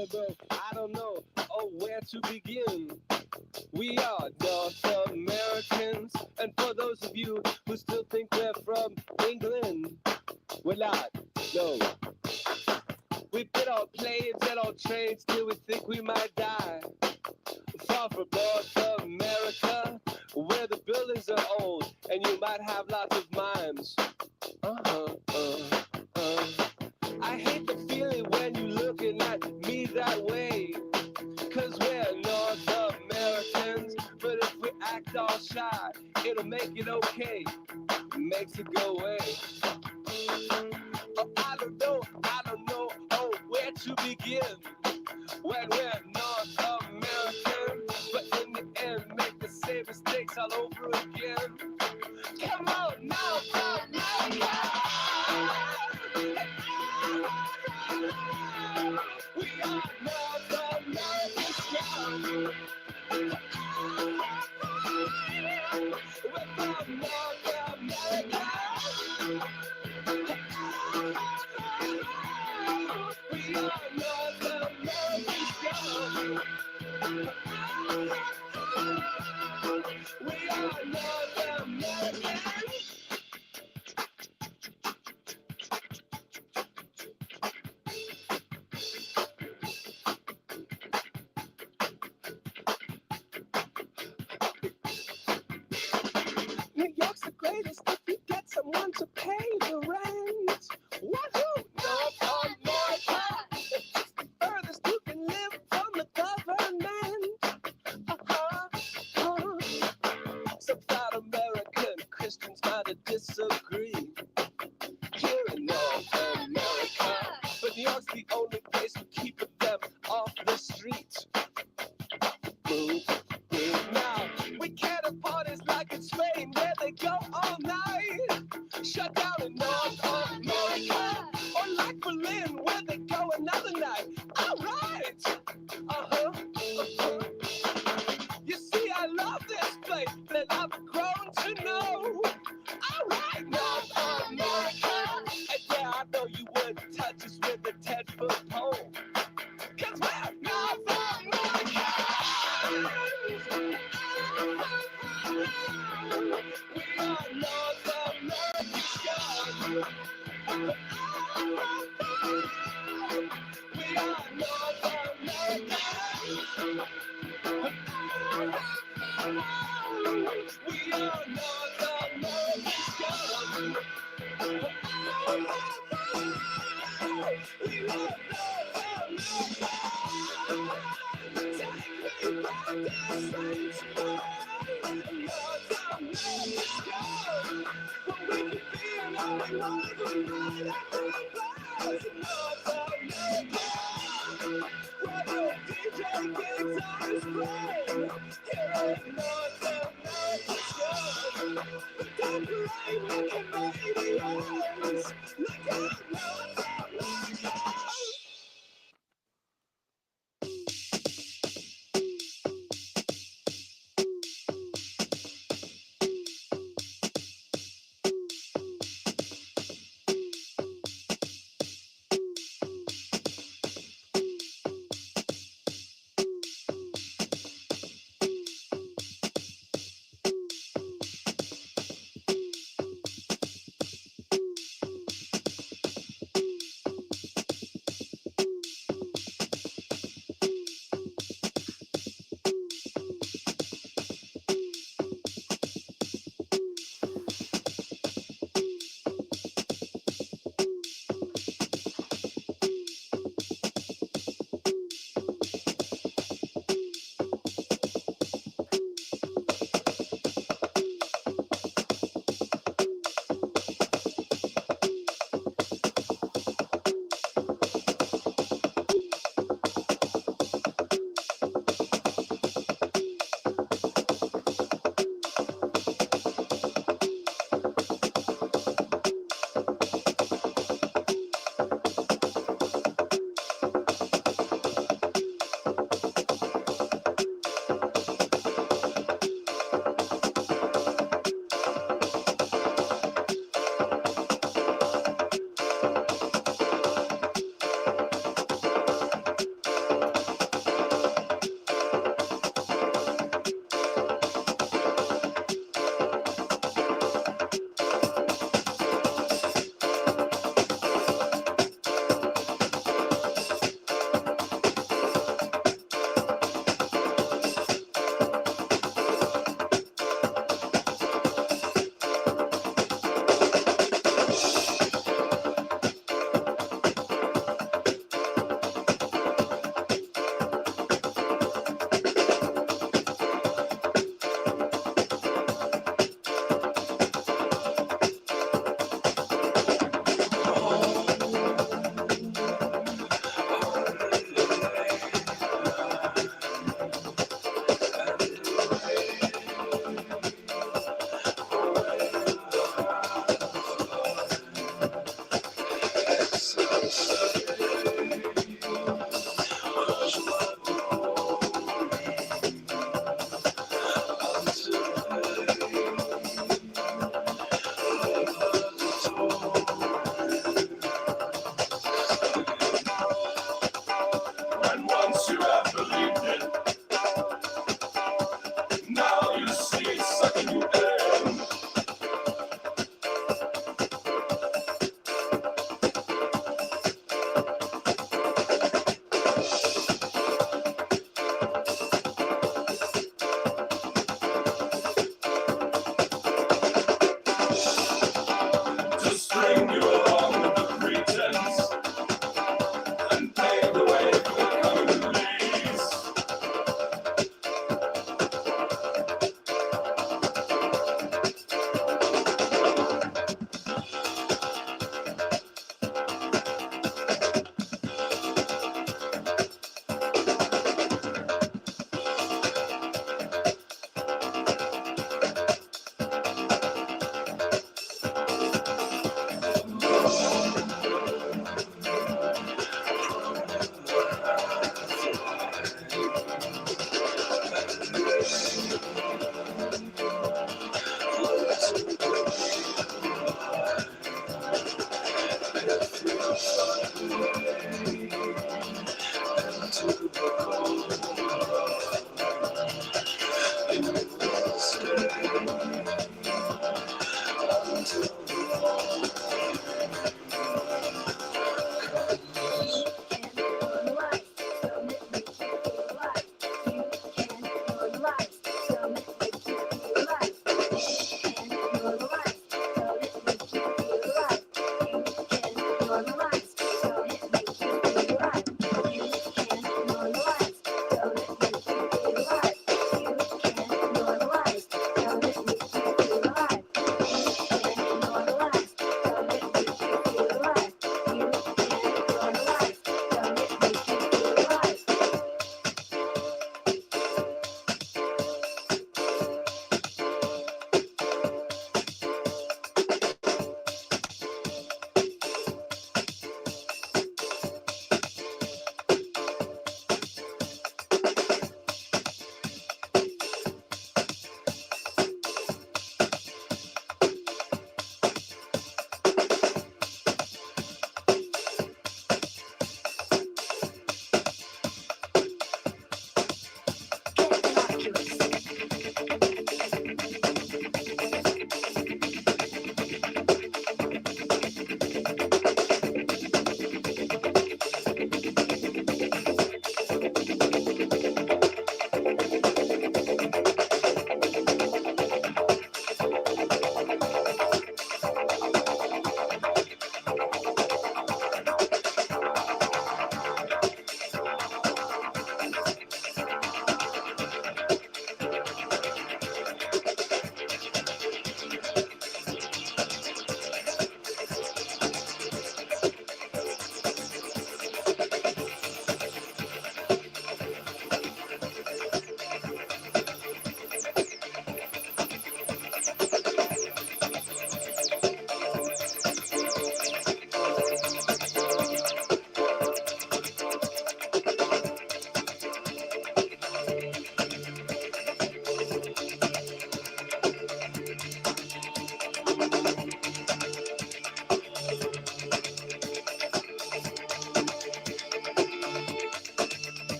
I don't know, where to begin. We are North Americans, and for those of you who still think we're from England, we're not. No. We've been on planes and on trains till we think we might die. Far from North America, where the buildings are old, and you might have lots of mimes. I hate the feeling when you're looking at me that way, 'cause we're North Americans, but if we act all shy, it'll make it okay, it makes it go away. I don't know, where to begin, when we're North American, but in the end, make the same mistakes all over again. Come on, North America! We are North American strong. We're from North America. We are North American strong. We are North American. New York's the greatest if you get someone to pay the rent. Wahoo! North America! It's the furthest you can live from the government. Some South American Christians might disagree here in North America, but New York's the only place for keeping them off the street. Boom, boom. Now, we can't have parties like in Spain where they go all night. Shut down in North America. Or like Berlin where they go another night. All right. You see, I love this place that I've grown to know. All right, North America. And yeah, I know you wouldn't touch us with a 10-foot pole. 'Cause we're North America. We are North American strong. We are North America. We are North American strong. We are North America. Take me back to Saints Row. North American strong. But we could be an only one who might have been close. North America. Where the DJ guitars play. Here in North America strong. But don't play like Canadians. Look out, North America.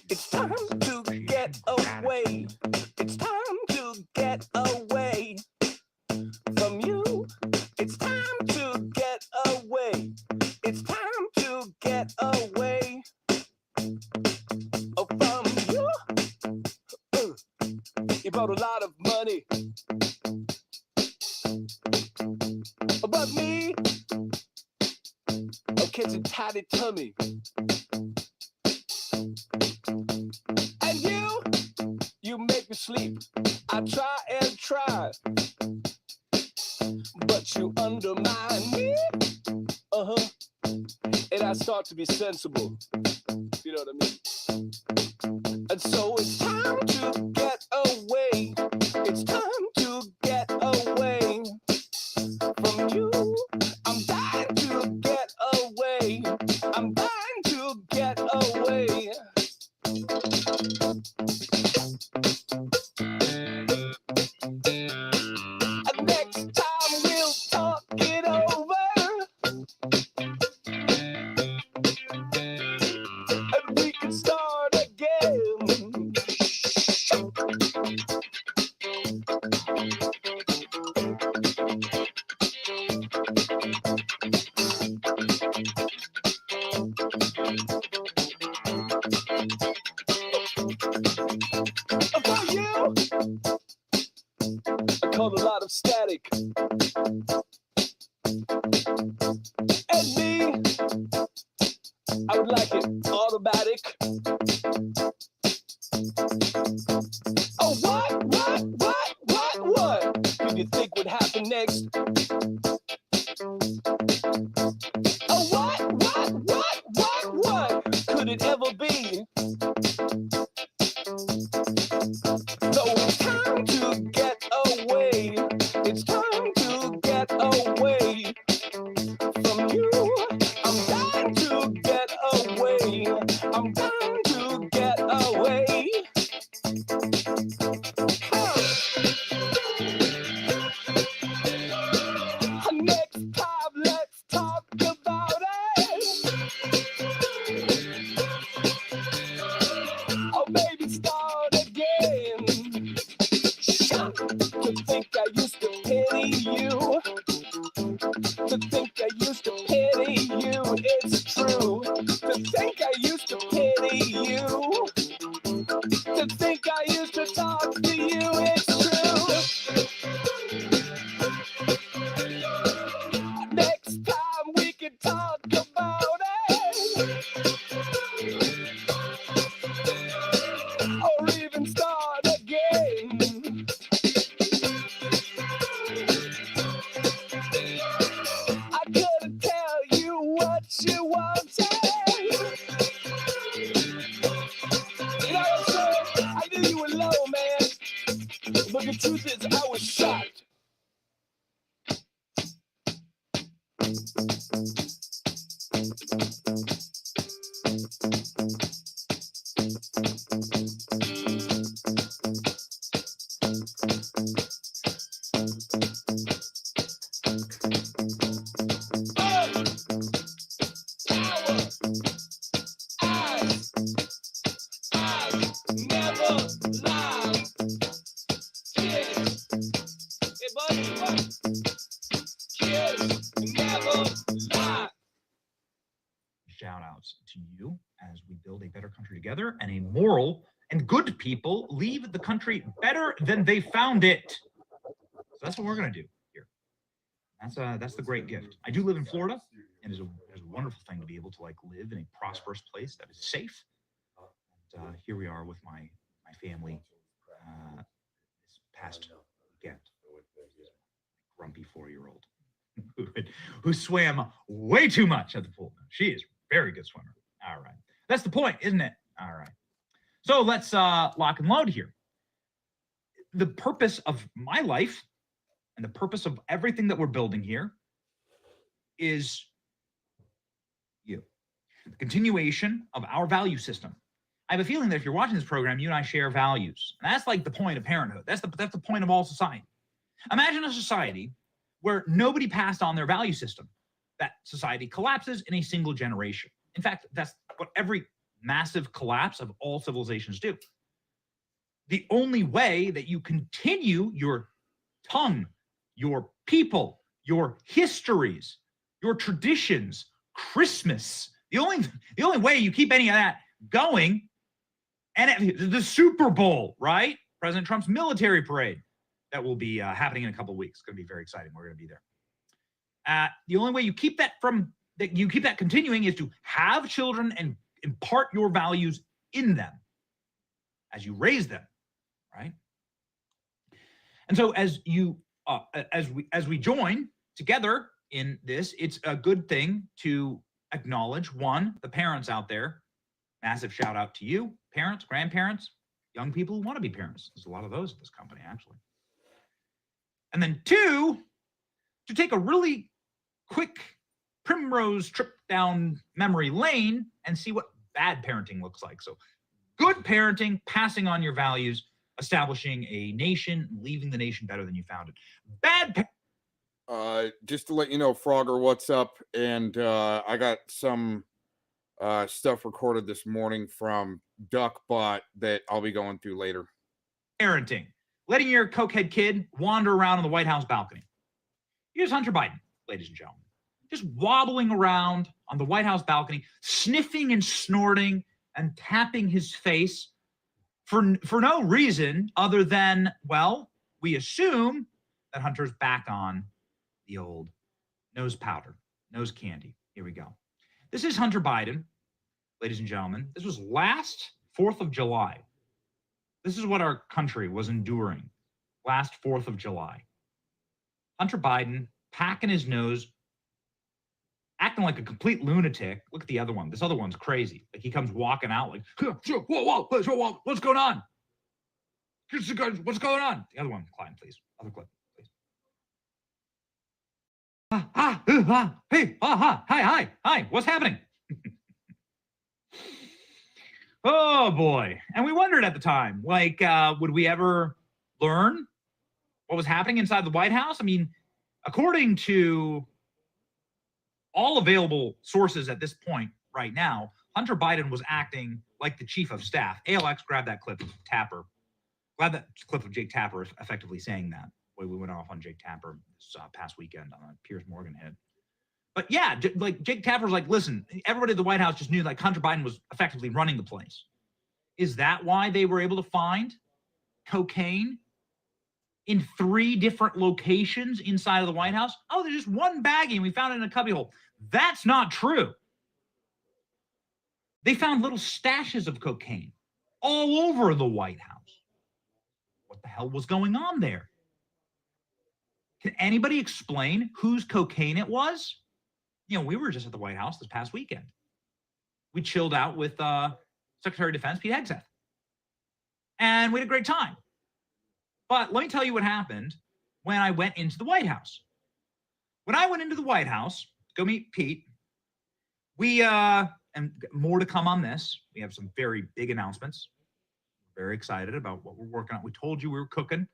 It's time to get away. It's time to get away from you. It's time to get away. It's time to get away from you. You brought a lot of money, but me, a kitchen tidy tummy. And you make me sleep. I try and try, but you undermine me. And I start to be sensible. You know what I mean? And so it's time to get away. It's time to get away from you. I'm dying to get away. I'm dying to get away. And next time we'll talk it over, and we can start again. For you, I caught a lot of static. Shout outs to you as we build a better country together, and a moral and good people leave the country better than they found it. So that's what we're going to do here. That's the great gift. I do live in Florida, and it's a wonderful thing to be able to live in a prosperous place that is safe. And here we are with my family this past weekend. Grumpy 4-year-old who swam way too much at the pool. She is a very good swimmer. All right. That's the point, isn't it? All right. So let's lock and load here. The purpose of my life and the purpose of everything that we're building here is you. The continuation of our value system. I have a feeling that if you're watching this program, you and I share values. And that's the point of parenthood. That's the point of all society. Imagine a society where nobody passed on their value system. That society collapses in a single generation. In fact, that's what every massive collapse of all civilizations do. The only way that you continue your tongue, your people, your histories, your traditions, Christmas, the only way you keep any of that going, and the Super Bowl, right? President Trump's military parade that will be happening in a couple of weeks. It's going to be very exciting. We're going to be there. The only way you keep that continuing is to have children and impart your values in them as you raise them, right? And so as we join together in this, it's a good thing to acknowledge, one, the parents out there. Massive shout out to you, parents, grandparents, young people who want to be parents. There's a lot of those at this company, actually. And then two, to take a really quick primrose trip down memory lane and see what bad parenting looks like. So good parenting, passing on your values, establishing a nation, leaving the nation better than you found it. Bad just to let you know, Frogger, what's up? And I got some stuff recorded this morning from Duckbot that I'll be going through later. Parenting. Letting your cokehead kid wander around on the White House balcony. Here's Hunter Biden, ladies and gentlemen. Just wobbling around on the White House balcony, sniffing and snorting and tapping his face for no reason other than, well, we assume that Hunter's back on the old nose powder, nose candy. Here we go. This is Hunter Biden, ladies and gentlemen. This was last 4th of July. This is what our country was enduring last 4th of July. Hunter Biden packing his nose, acting like a complete lunatic. Look at the other one. This other one's crazy. Like he comes walking out like, whoa, what's going on? What's going on? The other one, Klein, please. Other clip, please. Hey, hi, what's happening? Oh boy. And we wondered at the time, would we ever learn what was happening inside the White House? I mean, according to all available sources at this point right now, Hunter Biden was acting like the chief of staff. ALX, grab that clip of Tapper. Grab that clip of Jake Tapper effectively saying that. Boy, we went off on Jake Tapper this past weekend on a Piers Morgan hit. But yeah, Jake Tapper's like, listen, everybody at the White House just knew Hunter Biden was effectively running the place. Is that why they were able to find cocaine in 3 different locations inside of the White House? Oh, there's just one baggie and we found it in a cubbyhole. That's not true. They found little stashes of cocaine all over the White House. What the hell was going on there? Can anybody explain whose cocaine it was? We were just at the White House this past weekend. We chilled out with Secretary of Defense Pete Hegseth. And we had a great time. But let me tell you what happened when I went into the White House. When I went into the White House, go meet Pete. We and more to come on this. We have some very big announcements. We're very excited about what we're working on. We told you we were cooking.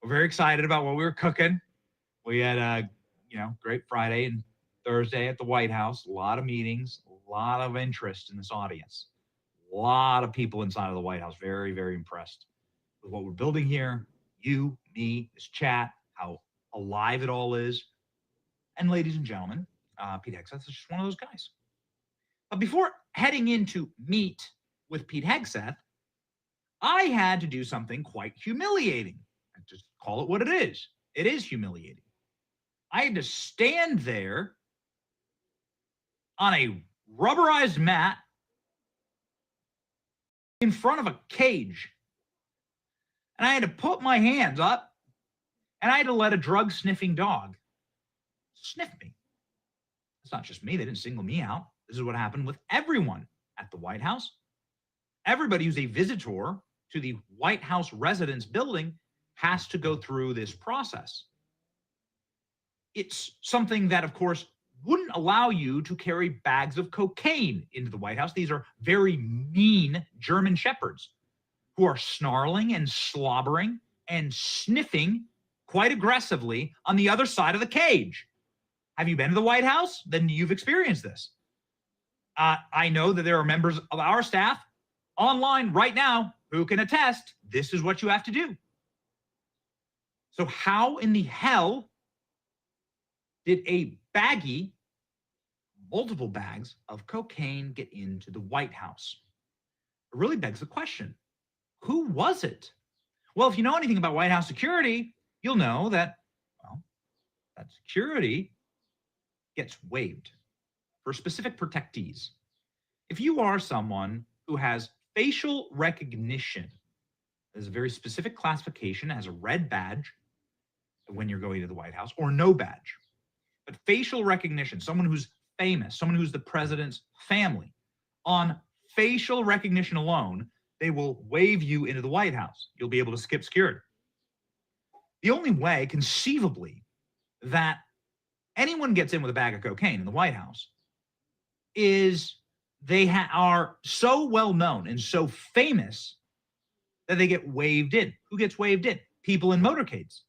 We're very excited about what we were cooking. We had a great Friday and Thursday at the White House. A lot of meetings, a lot of interest in this audience. A lot of people inside of the White House very, very impressed with what we're building here. You, me, this chat, how alive it all is. And ladies and gentlemen, Pete Hegseth is just one of those guys. But before heading into meet with Pete Hegseth, I had to do something quite humiliating. I just call it what it is. It is humiliating. I had to stand there on a rubberized mat in front of a cage. And I had to put my hands up, and I had to let a drug-sniffing dog sniff me. It's not just me. They didn't single me out. This is what happened with everyone at the White House. Everybody who's a visitor to the White House residence building has to go through this process. It's something that, of course, wouldn't allow you to carry bags of cocaine into the White House. These are very mean German shepherds who are snarling and slobbering and sniffing quite aggressively on the other side of the cage. Have you been to the White House? Then you've experienced this. I know that there are members of our staff online right now who can attest this is what you have to do. So how in the hell did a baggie, multiple bags of cocaine get into the White House? It really begs the question, who was it? Well, if you know anything about White House security, you'll know that, that security gets waived for specific protectees. If you are someone who has facial recognition, there's a very specific classification, has a red badge when you're going to the White House, or no badge. But facial recognition, someone who's famous, someone who's the president's family, on facial recognition alone, they will wave you into the White House. You'll be able to skip security. The only way, conceivably, that anyone gets in with a bag of cocaine in the White House is they are so well known and so famous that they get waved in. Who gets waved in? People in motorcades.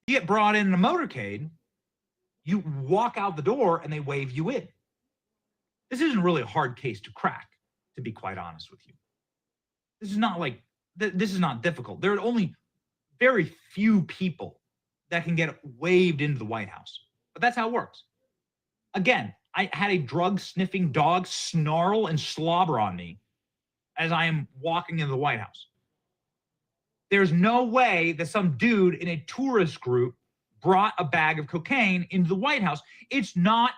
You get brought in a motorcade, you walk out the door and they wave you in. This isn't really a hard case to crack, to be quite honest with you. This is not difficult. There are only very few people that can get waved into the White House. But that's how it works. Again, I had a drug-sniffing dog snarl and slobber on me as I am walking into the White House. There's no way that some dude in a tourist group brought a bag of cocaine into the White House. It's not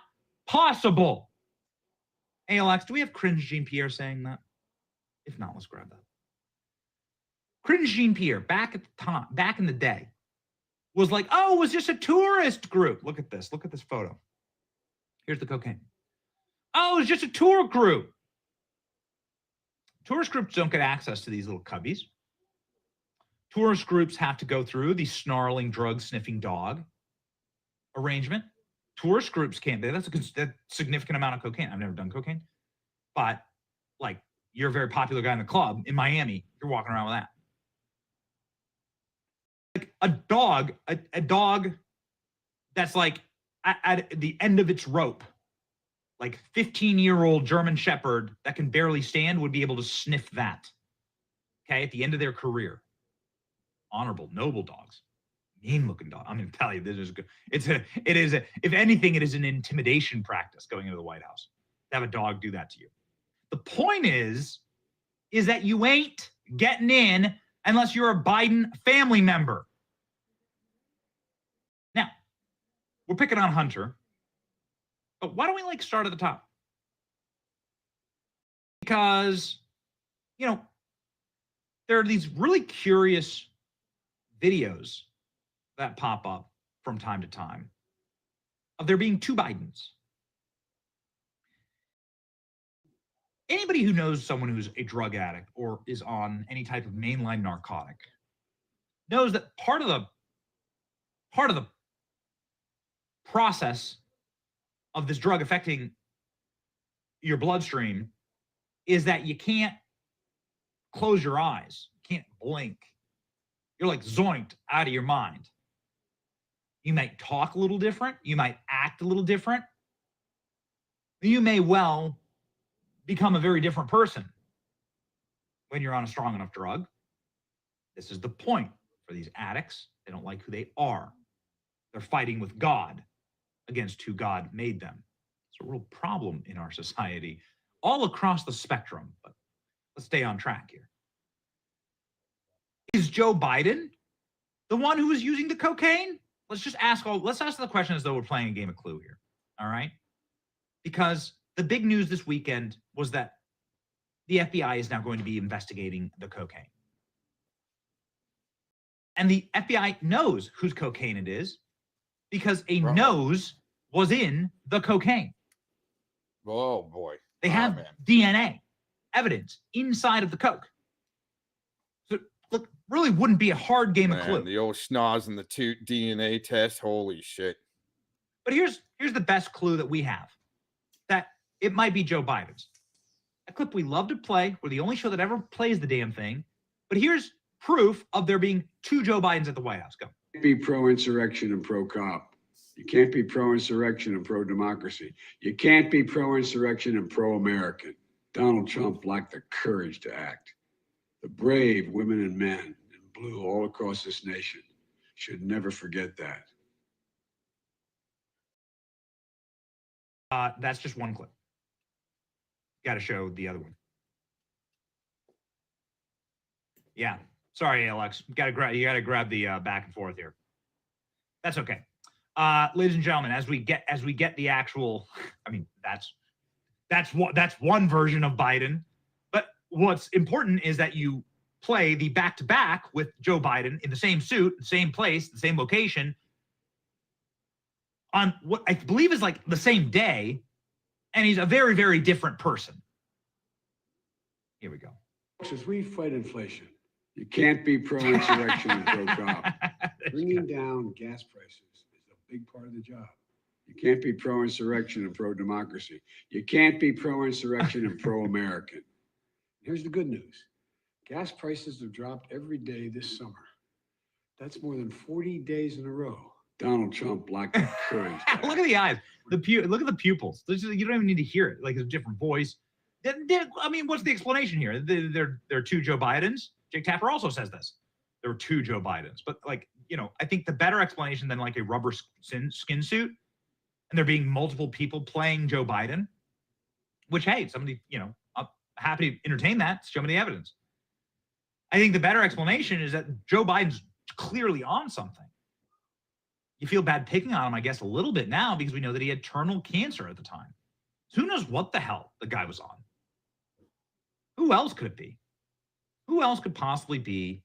possible. Hey, Alex, do we have Cringe Jean Pierre saying that? If not, let's grab that. Cringe Jean Pierre, back in the day, was like, oh, it was just a tourist group. Look at this photo. Here's the cocaine. Oh, it's just a tour group. Tourist groups don't get access to these little cubbies. Tourist groups have to go through the snarling, drug-sniffing dog arrangement. Tourist groups can't. That's a significant amount of cocaine. I've never done cocaine. But, like, you're a very popular guy in the club in Miami. You're walking around with that. Like a dog that's like at the end of its rope, like 15-year-old German Shepherd that can barely stand would be able to sniff that. Okay, at the end of their career. Honorable, noble dogs, mean-looking dog. I'm going to tell you, this is good. If anything, it is an intimidation practice going into the White House to have a dog do that to you. The point is that you ain't getting in unless you're a Biden family member. Now, we're picking on Hunter, but why don't we start at the top? Because, there are these really curious videos that pop up from time to time of there being two Bidens. Anybody who knows someone who's a drug addict or is on any type of mainline narcotic knows that part of the process of this drug affecting your bloodstream is that you can't close your eyes, you can't blink. You're like zoinked out of your mind. You might talk a little different. You might act a little different. You may well become a very different person when you're on a strong enough drug. This is the point for these addicts. They don't like who they are. They're fighting with God against who God made them. It's a real problem in our society, all across the spectrum. But let's stay on track here. Is Joe Biden the one who was using the cocaine? Let's ask the question as though we're playing a game of Clue here. All right? Because the big news this weekend was that the FBI is now going to be investigating the cocaine. And the FBI knows whose cocaine it is because a nose was in the cocaine. Oh, boy. They have DNA evidence inside of the coke. So, look, really wouldn't be a hard game of Clue. The old schnoz and the DNA test. Holy shit. But here's the best clue that we have. That it might be Joe Biden's. A clip we love to play. We're the only show that ever plays the damn thing. But here's proof of there being two Joe Bidens at the White House. Go. Be pro-insurrection and pro-cop. You can't be pro-insurrection and pro-democracy. You can't be pro-insurrection and pro-American. Donald Trump lacked the courage to act. The brave women and men in blue all across this nation should never forget that. That's just one clip. Got to show the other one. Yeah. Sorry, Alex. You got to grab the back and forth here. That's okay. Ladies and gentlemen, as we get the actual, I mean, that's one version of Biden. But what's important is that you play the back-to-back with Joe Biden in the same suit, the same place, the same location, on what I believe is like the same day, and he's a very, very different person. Here we go. As we fight inflation, you can't be pro-insurrection and pro-cop. Bringing down gas prices is a big part of the job. You can't be pro-insurrection and pro-democracy. You can't be pro-insurrection and pro-American. Here's the good news. Gas prices have dropped every day this summer. That's more than 40 days in a row. Donald Trump lacked the courage. Look at the eyes. Look at the pupils. You don't even need to hear it. Like, it's a different voice. I mean, what's the explanation here? There are two Joe Bidens. Jake Tapper also says this. There were two Joe Bidens. But, like, you know, I think the better explanation than like a rubber skin suit and there being multiple people playing Joe Biden, which, hey, somebody, you know, I'm happy to entertain that. Show me the evidence. I think the better explanation is that Joe Biden's clearly on something. You feel bad picking on him, I guess, a little bit now because we know that he had terminal cancer at the time. So who knows what the hell the guy was on? Who else could it be? Who else could possibly be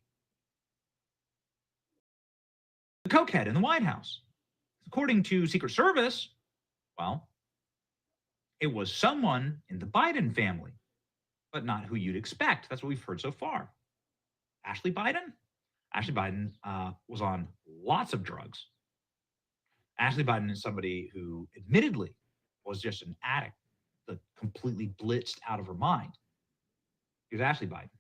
the cokehead in the White House? According to Secret Service, well, it was someone in the Biden family, but not who you'd expect. That's what we've heard so far. Ashley Biden? Ashley Biden was on lots of drugs. Ashley Biden is somebody who admittedly was just an addict that completely blitzed out of her mind. Here's Ashley Biden.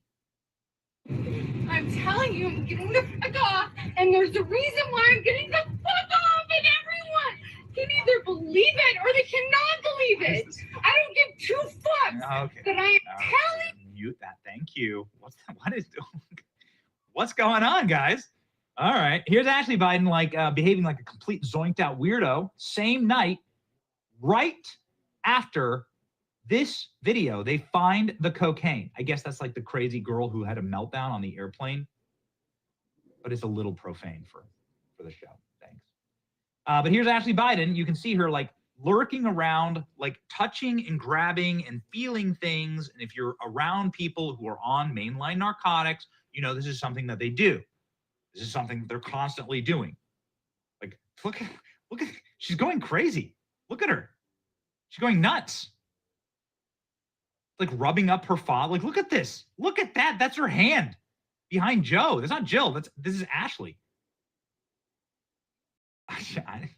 I'm telling you, I'm getting the fuck off, and there's a reason why I'm getting the fuck off, and everyone can either believe it or they cannot believe it. I don't give two fucks. Okay. But I am telling. Mute that. Thank you. What's going on, guys? All right. Here's Ashley Biden, like behaving like a complete zoinked out weirdo. Same night, right after this video, they find the cocaine. I guess that's like the crazy girl who had a meltdown on the airplane. But it's a little profane for the show. Thanks. But here's Ashley Biden. You can see her like lurking around, like touching and grabbing and feeling things. And if you're around people who are on mainline narcotics, you know this is something that they do. This is something that they're constantly doing. Like, look at, she's going crazy. Look at her. She's going nuts. Like rubbing up her father. Like, look at this. Look at that. That's her hand behind Joe. That's not Jill. This is Ashley.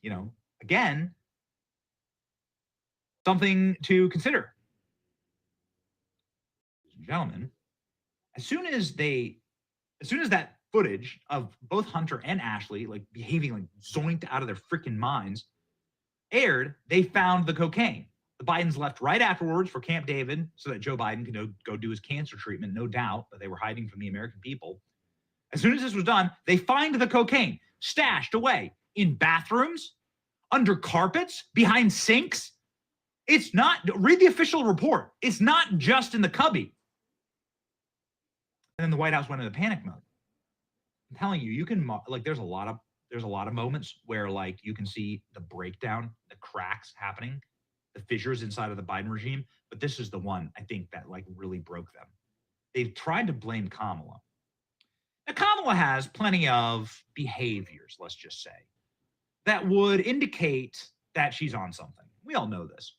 You know, again, something to consider. Gentlemen, as soon as that footage of both Hunter and Ashley like behaving like zoinked out of their freaking minds aired, they found the cocaine. The Bidens left right afterwards for Camp David so that Joe Biden could go do his cancer treatment, no doubt, but they were hiding from the American people. As soon as this was done, they find the cocaine stashed away in bathrooms, under carpets, behind sinks. It's not, read the official report. It's not just in the cubby. And then the White House went into panic mode. I'm telling you, you can, like, there's a lot of moments where like you can see the breakdown, the cracks happening, the fissures inside of the Biden regime. But this is the one I think that like really broke them. They've tried to blame Kamala. Now, Kamala has plenty of behaviors, let's just say, that would indicate that she's on something. We all know this.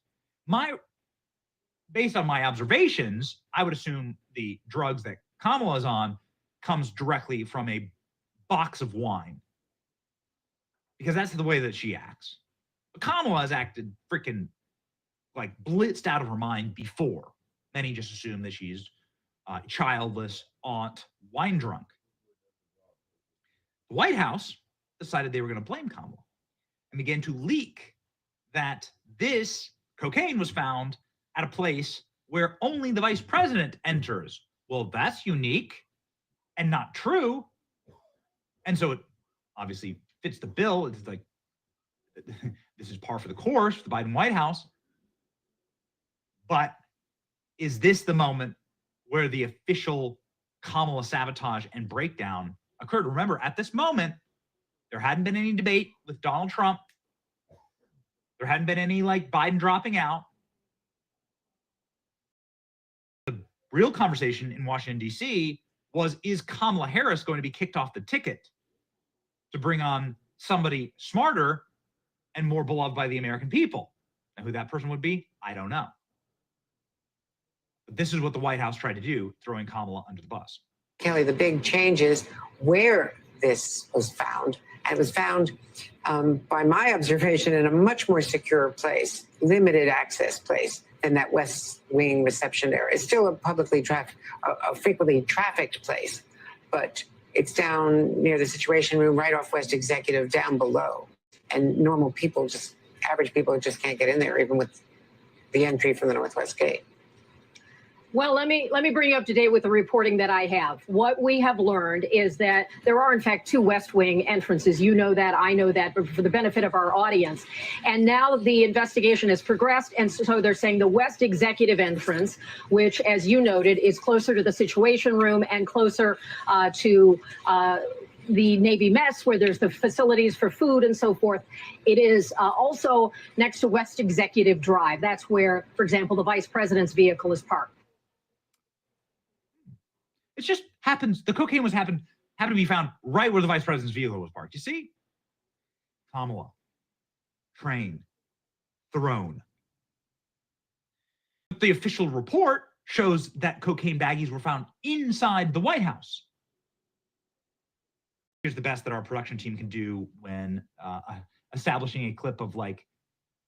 Based on my observations, I would assume the drugs that Kamala is on comes directly from a box of wine, because that's the way that she acts. But Kamala has acted freaking like blitzed out of her mind before. Then he just assumed that she's childless, aunt, wine drunk. The White House decided they were going to blame Kamala and began to leak that this cocaine was found at a place where only the vice president enters. Well, that's unique and not true. And so it obviously fits the bill. It's like, this is par for the course for the Biden White House. But is this the moment where the official Kamala sabotage and breakdown occurred? Remember, at this moment, there hadn't been any debate with Donald Trump. There hadn't been any like Biden dropping out. The real conversation in Washington, D.C. was, is Kamala Harris going to be kicked off the ticket to bring on somebody smarter and more beloved by the American people? And who that person would be, I don't know. But this is what the White House tried to do, throwing Kamala under the bus. Kelly, the big change is where this was found. And it was found, by my observation, in a much more secure place, limited access place than that West Wing reception area. It's still a frequently trafficked place, but it's down near the Situation Room, right off West Executive, down below. And normal people, average people just can't get in there, even with the entry from the Northwest Gate. Well, let me bring you up to date with the reporting that I have. What we have learned is that there are, in fact, 2 West Wing entrances. You know that, I know that, but for the benefit of our audience. And now the investigation has progressed, and so they're saying the West Executive entrance, which, as you noted, is closer to the Situation Room and closer to the Navy mess, where there's the facilities for food and so forth. It is also next to West Executive Drive. That's where, for example, the vice president's vehicle is parked. It just happens. The cocaine happened to be found right where the vice president's vehicle was parked. You see? Kamala, trained, thrown. The official report shows that cocaine baggies were found inside the White House. Here's the best that our production team can do when establishing a clip of like,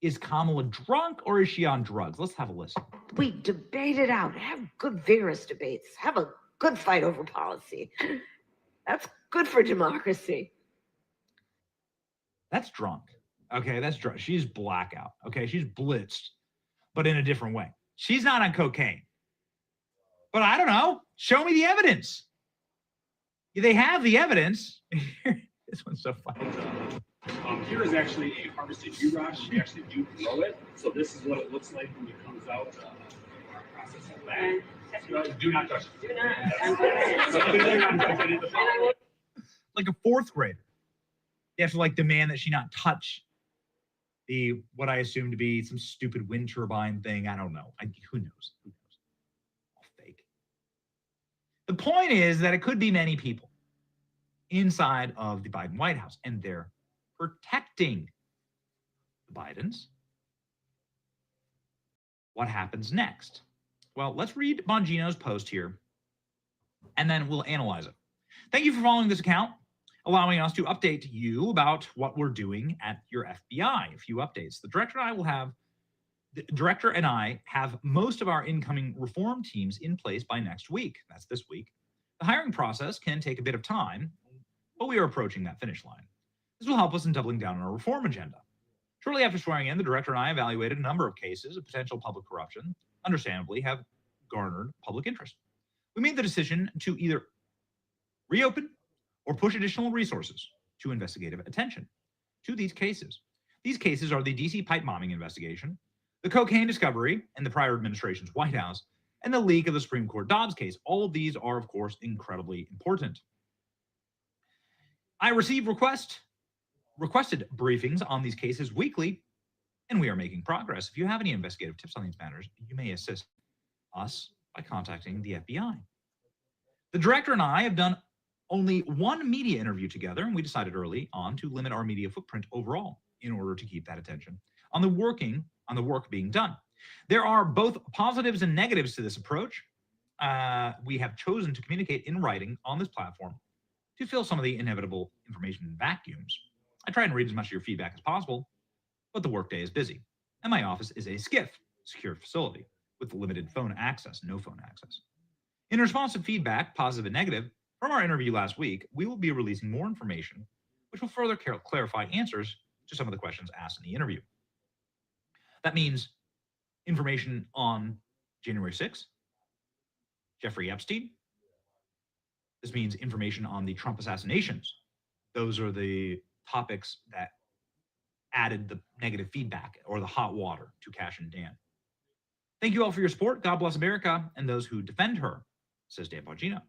is Kamala drunk or is she on drugs? Let's have a listen. We debate it out. Have good, vigorous debates. Have a good fight over policy. That's good for democracy. That's drunk. Okay, that's drunk. She's blackout. Okay, she's blitzed, but in a different way. She's not on cocaine. But I don't know. Show me the evidence. They have the evidence. This one's so funny. Here is actually a harvested U-Rosh. We actually do grow it. So this is what it looks like when it comes out our processing bag. Do not touch it. Do not. Like a 4th grader. You have to like demand that she not touch what I assume to be some stupid wind turbine thing. I don't know. Who knows? Who knows? All fake. The point is that it could be many people inside of the Biden White House, and they're protecting the Bidens. What happens next? Well, let's read Bongino's post here, and then we'll analyze it. Thank you for following this account. allowing us to update you about what we're doing at your FBI. A few updates. The director and I have most of our incoming reform teams in place by next week. That's this week. The hiring process can take a bit of time, but we are approaching that finish line. This will help us in doubling down on our reform agenda. Shortly after swearing in, the director and I evaluated a number of cases of potential public corruption, understandably have garnered public interest. We made the decision to either reopen or push additional resources to investigative attention to these cases. These cases are the DC pipe bombing investigation, the cocaine discovery in the prior administration's White House, and the leak of the Supreme Court Dobbs case. All of these are, of course, incredibly important. I receive requested briefings on these cases weekly, and we are making progress. If you have any investigative tips on these matters, you may assist us by contacting the FBI. The director and I have done only one media interview together, and we decided early on to limit our media footprint overall in order to keep that attention on the work being done. There are both positives and negatives to this approach. We have chosen to communicate in writing on this platform to fill some of the inevitable information vacuums. I try and read as much of your feedback as possible, but the workday is busy, and my office is a SCIF, secure facility, with limited phone access, no phone access. In response to feedback, positive and negative, from our interview last week, we will be releasing more information, which will further clarify answers to some of the questions asked in the interview. That means information on January 6th, Jeffrey Epstein. This means information on the Trump assassinations. Those are the topics that added the negative feedback or the hot water to Cash and Dan. Thank you all for your support. God bless America and those who defend her, says Dan Bongino.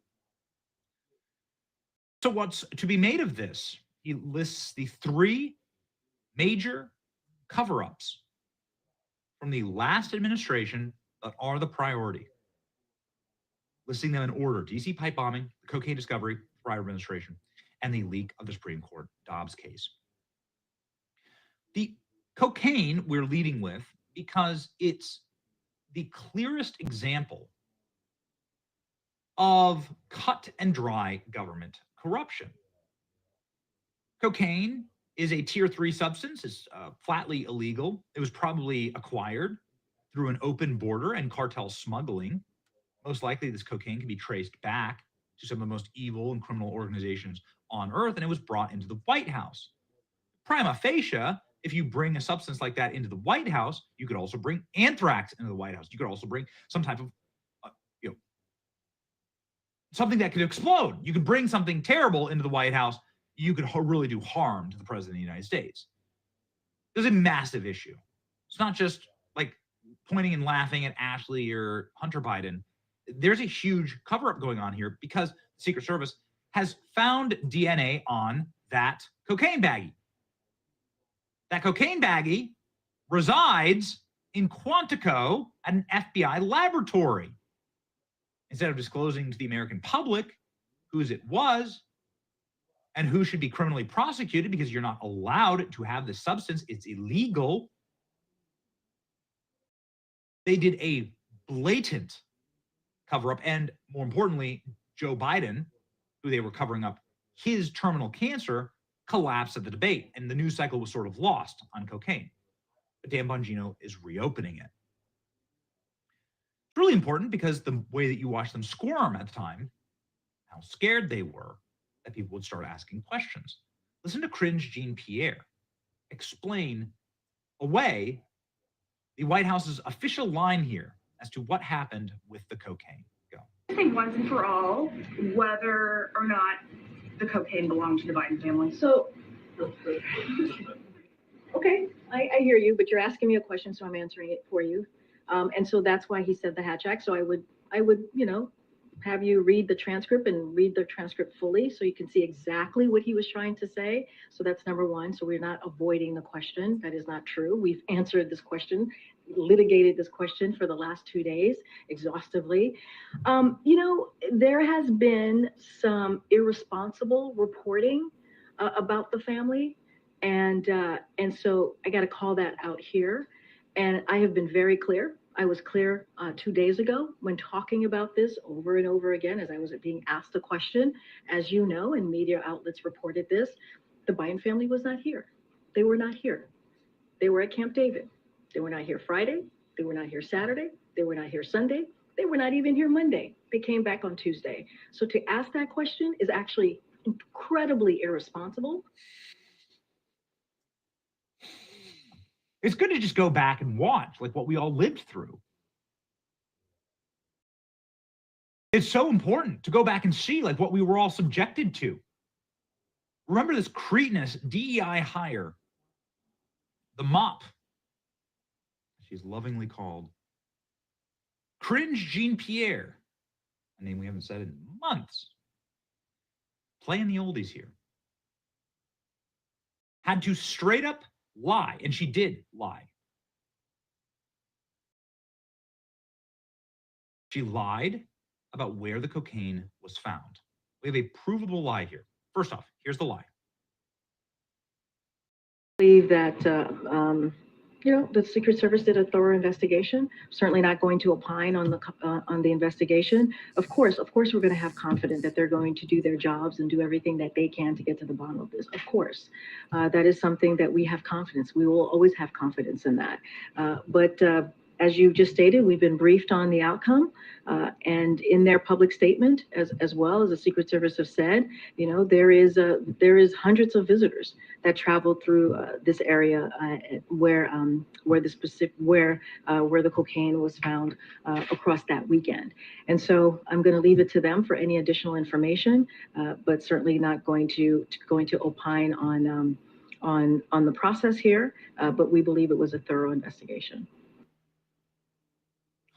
So what's to be made of this? He lists the three major cover-ups from the last administration that are the priority. Listing them in order: DC pipe bombing, the cocaine discovery, prior administration, and the leak of the Supreme Court Dobbs case. The cocaine we're leading with because it's the clearest example of cut and dry government corruption. Cocaine is a tier 3 substance. It's flatly illegal. It was probably acquired through an open border and cartel smuggling. Most likely this cocaine can be traced back to some of the most evil and criminal organizations on earth, and it was brought into the White House. Prima facie, if you bring a substance like that into the White House, you could also bring anthrax into the White House. You could also bring some type of, something that could explode. You could bring something terrible into the White House. You could really do harm to the President of the United States. There's a massive issue. It's not just like pointing and laughing at Ashley or Hunter Biden. There's a huge cover-up going on here because the Secret Service has found DNA on that cocaine baggie. That cocaine baggie resides in Quantico at an FBI laboratory. Instead of disclosing to the American public whose it was and who should be criminally prosecuted because you're not allowed to have this substance, it's illegal, they did a blatant cover-up. And more importantly, Joe Biden, who they were covering up his terminal cancer, collapsed at the debate, and the news cycle was sort of lost on cocaine. But Dan Bongino is reopening it. It's really important because the way that you watched them squirm at the time, how scared they were that people would start asking questions. Listen to Cringe Jean-Pierre explain away the White House's official line here as to what happened with the cocaine. Go. I think once and for all, whether or not the cocaine belonged to the Biden family. So, Okay, I hear you, but you're asking me a question, so I'm answering it for you. And so that's why he said the Hatch Act. So I would, have you read the transcript and read the transcript fully so you can see exactly what he was trying to say. So that's number one. So we're not avoiding the question. That is not true. We've answered this question, litigated this question for the last 2 days exhaustively. There has been some irresponsible reporting about the family. And so I got to call that out here. And I have been very clear I was clear 2 days ago when talking about this over and over again as I was being asked the question. As you know, and media outlets reported this, the Biden family was not here. They were not here. They were at Camp David. They were not here Friday. They were not here Saturday. They were not here Sunday. They were not even here Monday. They came back on Tuesday. So to ask that question is actually incredibly irresponsible. It's good to just go back and watch like what we all lived through. It's so important to go back and see like what we were all subjected to. Remember this cretinous DEI hire, the mop, she's lovingly called Cringe Jean-Pierre, a name we haven't said in months, playing the oldies here, had to straight up lie, and she did lie. She lied about where the cocaine was found. We have a provable lie here. First off, here's the lie. I believe that the Secret Service did a thorough investigation. Certainly not going to opine on the investigation. Of course, we're going to have confidence that they're going to do their jobs and do everything that they can to get to the bottom of this. Of course, that is something that we have confidence. We will always have confidence in that. But as you just stated, we've been briefed on the outcome, and in their public statement, as well as the Secret Service have said, there is hundreds of visitors that traveled through this area where the cocaine was found across that weekend. And so I'm going to leave it to them for any additional information, but certainly not going to opine on the process here. But we believe it was a thorough investigation.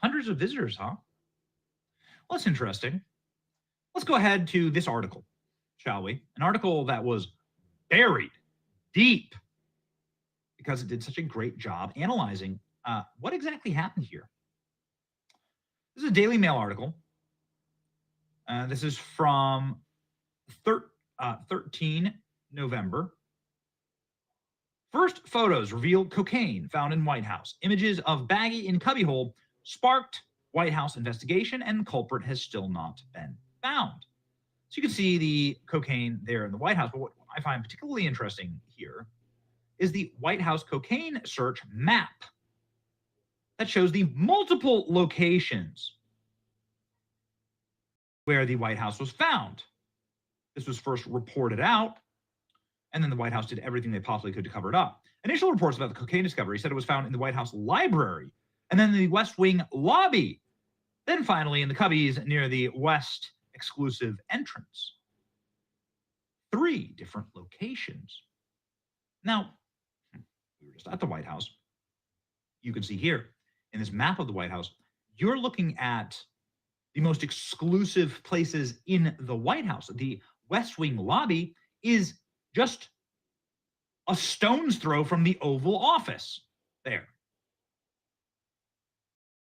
Hundreds of visitors, huh? Well, that's interesting. Let's go ahead to this article, shall we? An article that was buried deep because it did such a great job analyzing what exactly happened here. This is a Daily Mail article. This is from 13 November. First photos reveal cocaine found in White House. Images of baggie in cubbyhole sparked White House investigation, and culprit has still not been found. So you can see the cocaine there in the White House. But what I find particularly interesting here is the White House cocaine search map that shows the multiple locations where the White House was found. This was first reported out, and then the White House did everything they possibly could to cover it up. Initial reports about the cocaine discovery said it was found in the White House library, and then the West Wing lobby, then finally in the cubbies near the West exclusive entrance. 3 different locations. Now, we were just at the White House. You can see here in this map of the White House, you're looking at the most exclusive places in the White House. The West Wing lobby is just a stone's throw from the Oval Office there.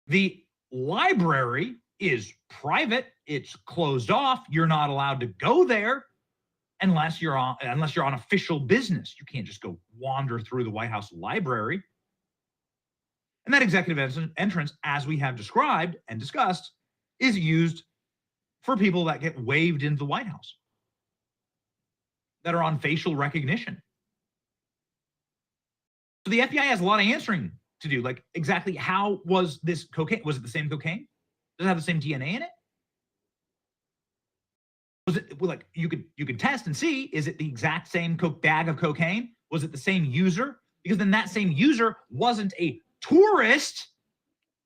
The library is private. It's closed off. You're not allowed to go there unless you're on official business. You can't just go wander through the White House library. And that executive entrance, as we have described and discussed, is used for people that get waved into the White House, that are on facial recognition. So the FBI has a lot of answering to do, like exactly how was this cocaine? Was it the same cocaine? Does it have the same DNA in it? Was it like you could test and see, is it the exact same bag of cocaine? Was it the same user? Because then that same user wasn't a tourist,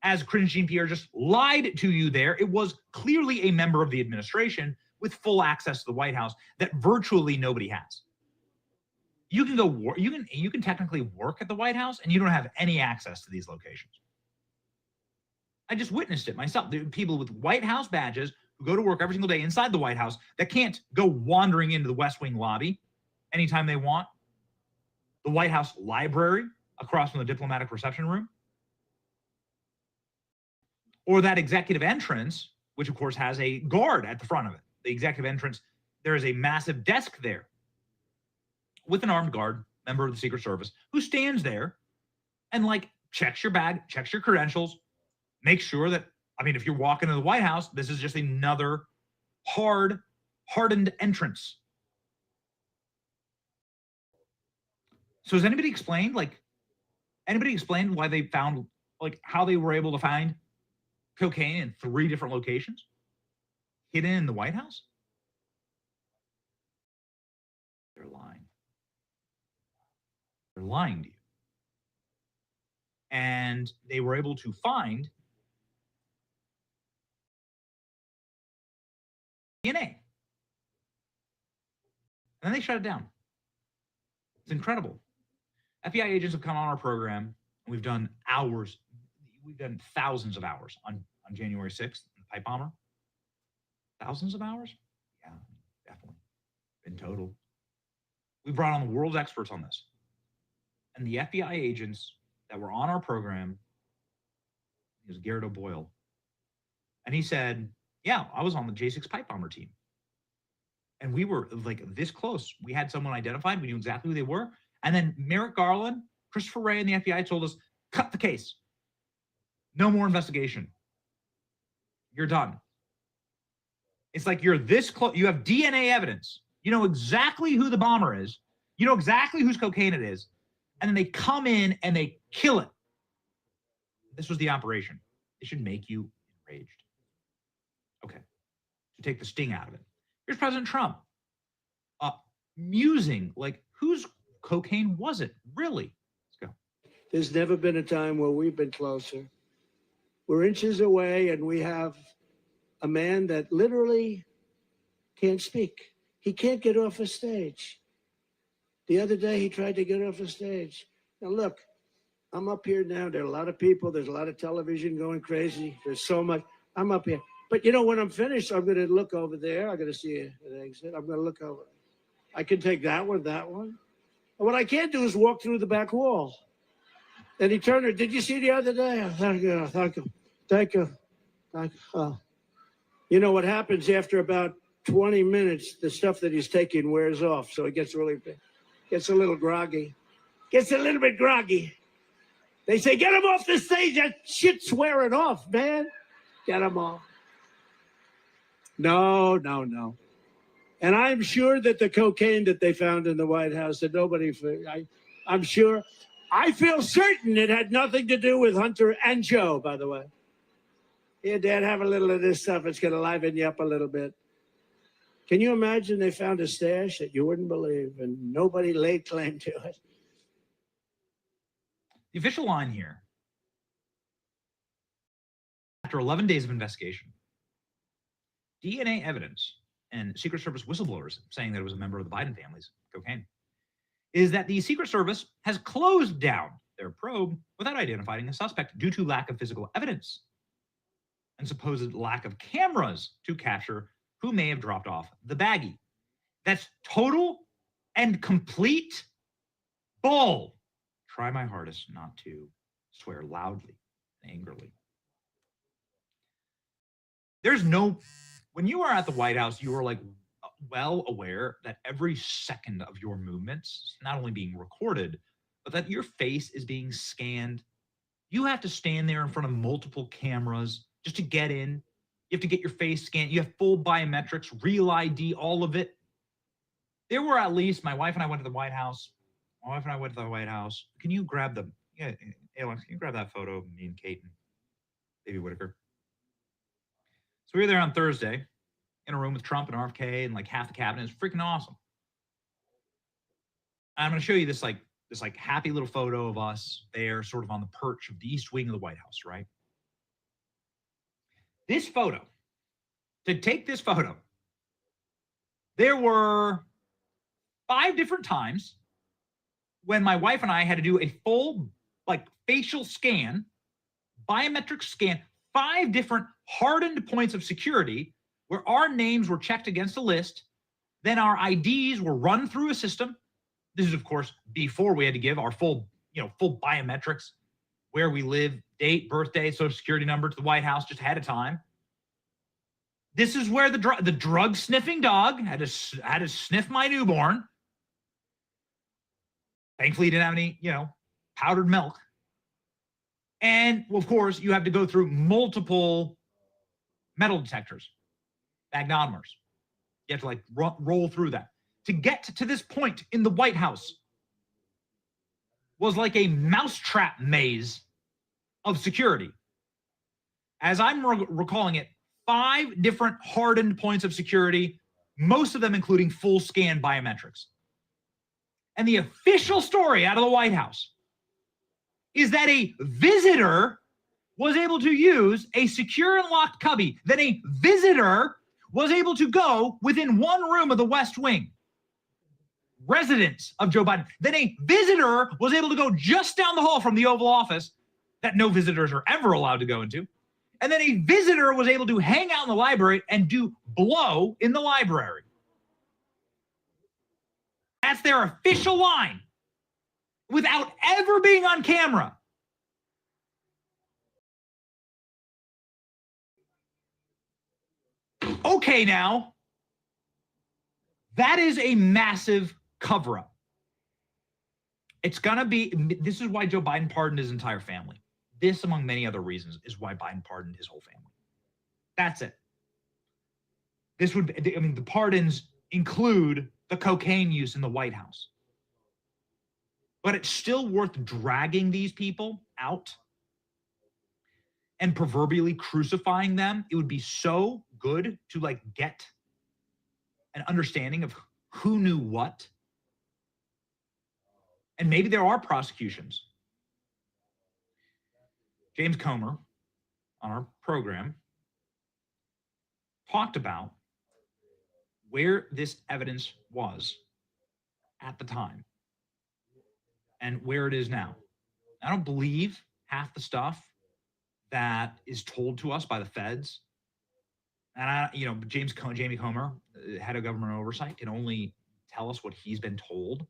as Cringe Jean-Pierre just lied to you there. It was clearly a member of the administration with full access to the White House that virtually nobody has. You can go you can technically work at the White House and you don't have any access to these locations. I just witnessed it myself. There are people with White House badges who go to work every single day inside the White House that can't go wandering into the West Wing lobby anytime they want. The White House library across from the diplomatic reception room. Or that executive entrance, which of course has a guard at the front of it. The executive entrance, there is a massive desk there with an armed guard, member of the Secret Service, who stands there and like checks your bag, checks your credentials, make sure that, I mean, if you're walking to the White House, this is just another hardened entrance. So has anybody explained why they found, like, how they were able to find cocaine in 3 different locations hidden in the White House? They're lying. They're lying to you. And they were able to find DNA. And then they shut it down. It's incredible. FBI agents have come on our program, and we've done hours. We've done thousands of hours on January 6th, the pipe bomber. Thousands of hours? Yeah, definitely. In total. We brought on the world's experts on this. And the FBI agents that were on our program, he was Garrett O'Boyle. And he said, yeah, I was on the J6 pipe bomber team. And we were like this close. We had someone identified. We knew exactly who they were. And then Merrick Garland, Christopher Wray, and the FBI told us, cut the case. No more investigation. You're done. It's like you're this close. You have DNA evidence. You know exactly who the bomber is. You know exactly whose cocaine it is. And then they come in and they kill it. This was the operation. It should make you enraged. Okay. To take the sting out of it. Here's President Trump. Musing, like, whose cocaine was it? Really? Let's go. There's never been a time where we've been closer. We're inches away, and we have a man that literally can't speak. He can't get off a stage. The other day, he tried to get off a stage. Now, look, I'm up here now. There are a lot of people. There's a lot of television going crazy. There's so much. I'm up here. But, you know, when I'm finished, I'm going to look over there. I'm going to see an exit. I'm going to look over. I can take that one, that one. And what I can't do is walk through the back wall. And he turned her. Did you see the other day? Thank you. Thank you. Thank you. Thank you. Oh. You know what happens after about 20 minutes, the stuff that he's taking wears off. So he gets a little groggy. Gets a little bit groggy. They say, get him off the stage. That shit's wearing off, man. Get him off. No. And I'm sure that the cocaine that they found in the White House, that I'm sure, I feel certain it had nothing to do with Hunter and Joe, by the way. Here, Dad, have a little of this stuff. It's going to liven you up a little bit. Can you imagine they found a stash that you wouldn't believe and nobody laid claim to it? The official line here, after 11 days of investigation, DNA evidence and Secret Service whistleblowers saying that it was a member of the Biden family's cocaine, is that the Secret Service has closed down their probe without identifying a suspect due to lack of physical evidence and supposed lack of cameras to capture who may have dropped off the baggie. That's total and complete bull. Try my hardest not to swear loudly and angrily. When you are at the White House, you are like well aware that every second of your movements is not only being recorded, but that your face is being scanned. You have to stand there in front of multiple cameras just to get in. You have to get your face scanned. You have full biometrics, real ID, all of it. There were at least, my wife and I went to the White House. Can you grab Alex, can you grab that photo of me and Kate and Davey Whitaker? So we were there on Thursday in a room with Trump and RFK and like half the cabinet. It's freaking awesome. I'm going to show you this happy little photo of us there sort of on the perch of the east wing of the White House, right? This photo, to take this photo, there were 5 different times when my wife and I had to do a full facial scan, biometric scan, 5 different hardened points of security where our names were checked against a list. Then our IDs were run through a system. This is, of course, before we had to give our full biometrics, where we live, date, birthday, social security number to the White House just ahead of time. This is where the drug sniffing dog had to sniff my newborn. Thankfully, he didn't have any, powdered milk. And of course, you have to go through multiple metal detectors, magnometers. You have to like roll through that. To get to this point in the White House was like a mousetrap maze of security. As I'm recalling it, 5 different hardened points of security, most of them including full scan biometrics. And the official story out of the White House is that a visitor was able to use a secure and locked cubby. Then a visitor was able to go within one room of the West Wing, residence of Joe Biden. Then a visitor was able to go just down the hall from the Oval Office that no visitors are ever allowed to go into. And then a visitor was able to hang out in the library and do blow in the library. That's their official line without ever being on camera. Okay, now, that is a massive cover-up. It's going to be, this is why Joe Biden pardoned his entire family. This, among many other reasons, is why Biden pardoned his whole family. That's it. This would be, I mean, the pardons include the cocaine use in the White House. But it's still worth dragging these people out and proverbially crucifying them. It would be so good to like get an understanding of who knew what. And maybe there are prosecutions. James Comer on our program talked about where this evidence was at the time and where it is now. I don't believe half the stuff that is told to us by the feds. And Jamie Comer, head of government oversight, can only tell us what he's been told.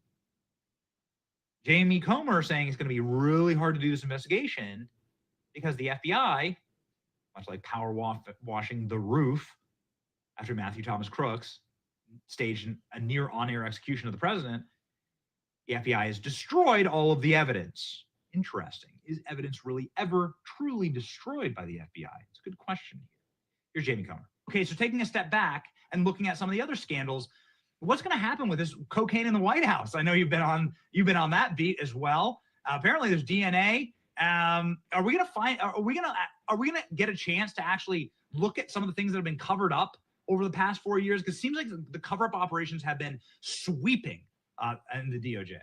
Jamie Comer saying it's going to be really hard to do this investigation because the FBI, much like power washing the roof after Matthew Thomas Crooks staged a near on-air execution of the president, the FBI has destroyed all of the evidence. Interesting. Is evidence really ever truly destroyed by the FBI? It's a good question here. Here's Jamie Comer. Okay, so taking a step back and looking at some of the other scandals, what's going to happen with this cocaine in the White House? I know you've been on that beat as well. Apparently, there's DNA. Are we gonna get a chance to actually look at some of the things that have been covered up over the past 4 years? Because it seems like the cover-up operations have been sweeping in the DOJ.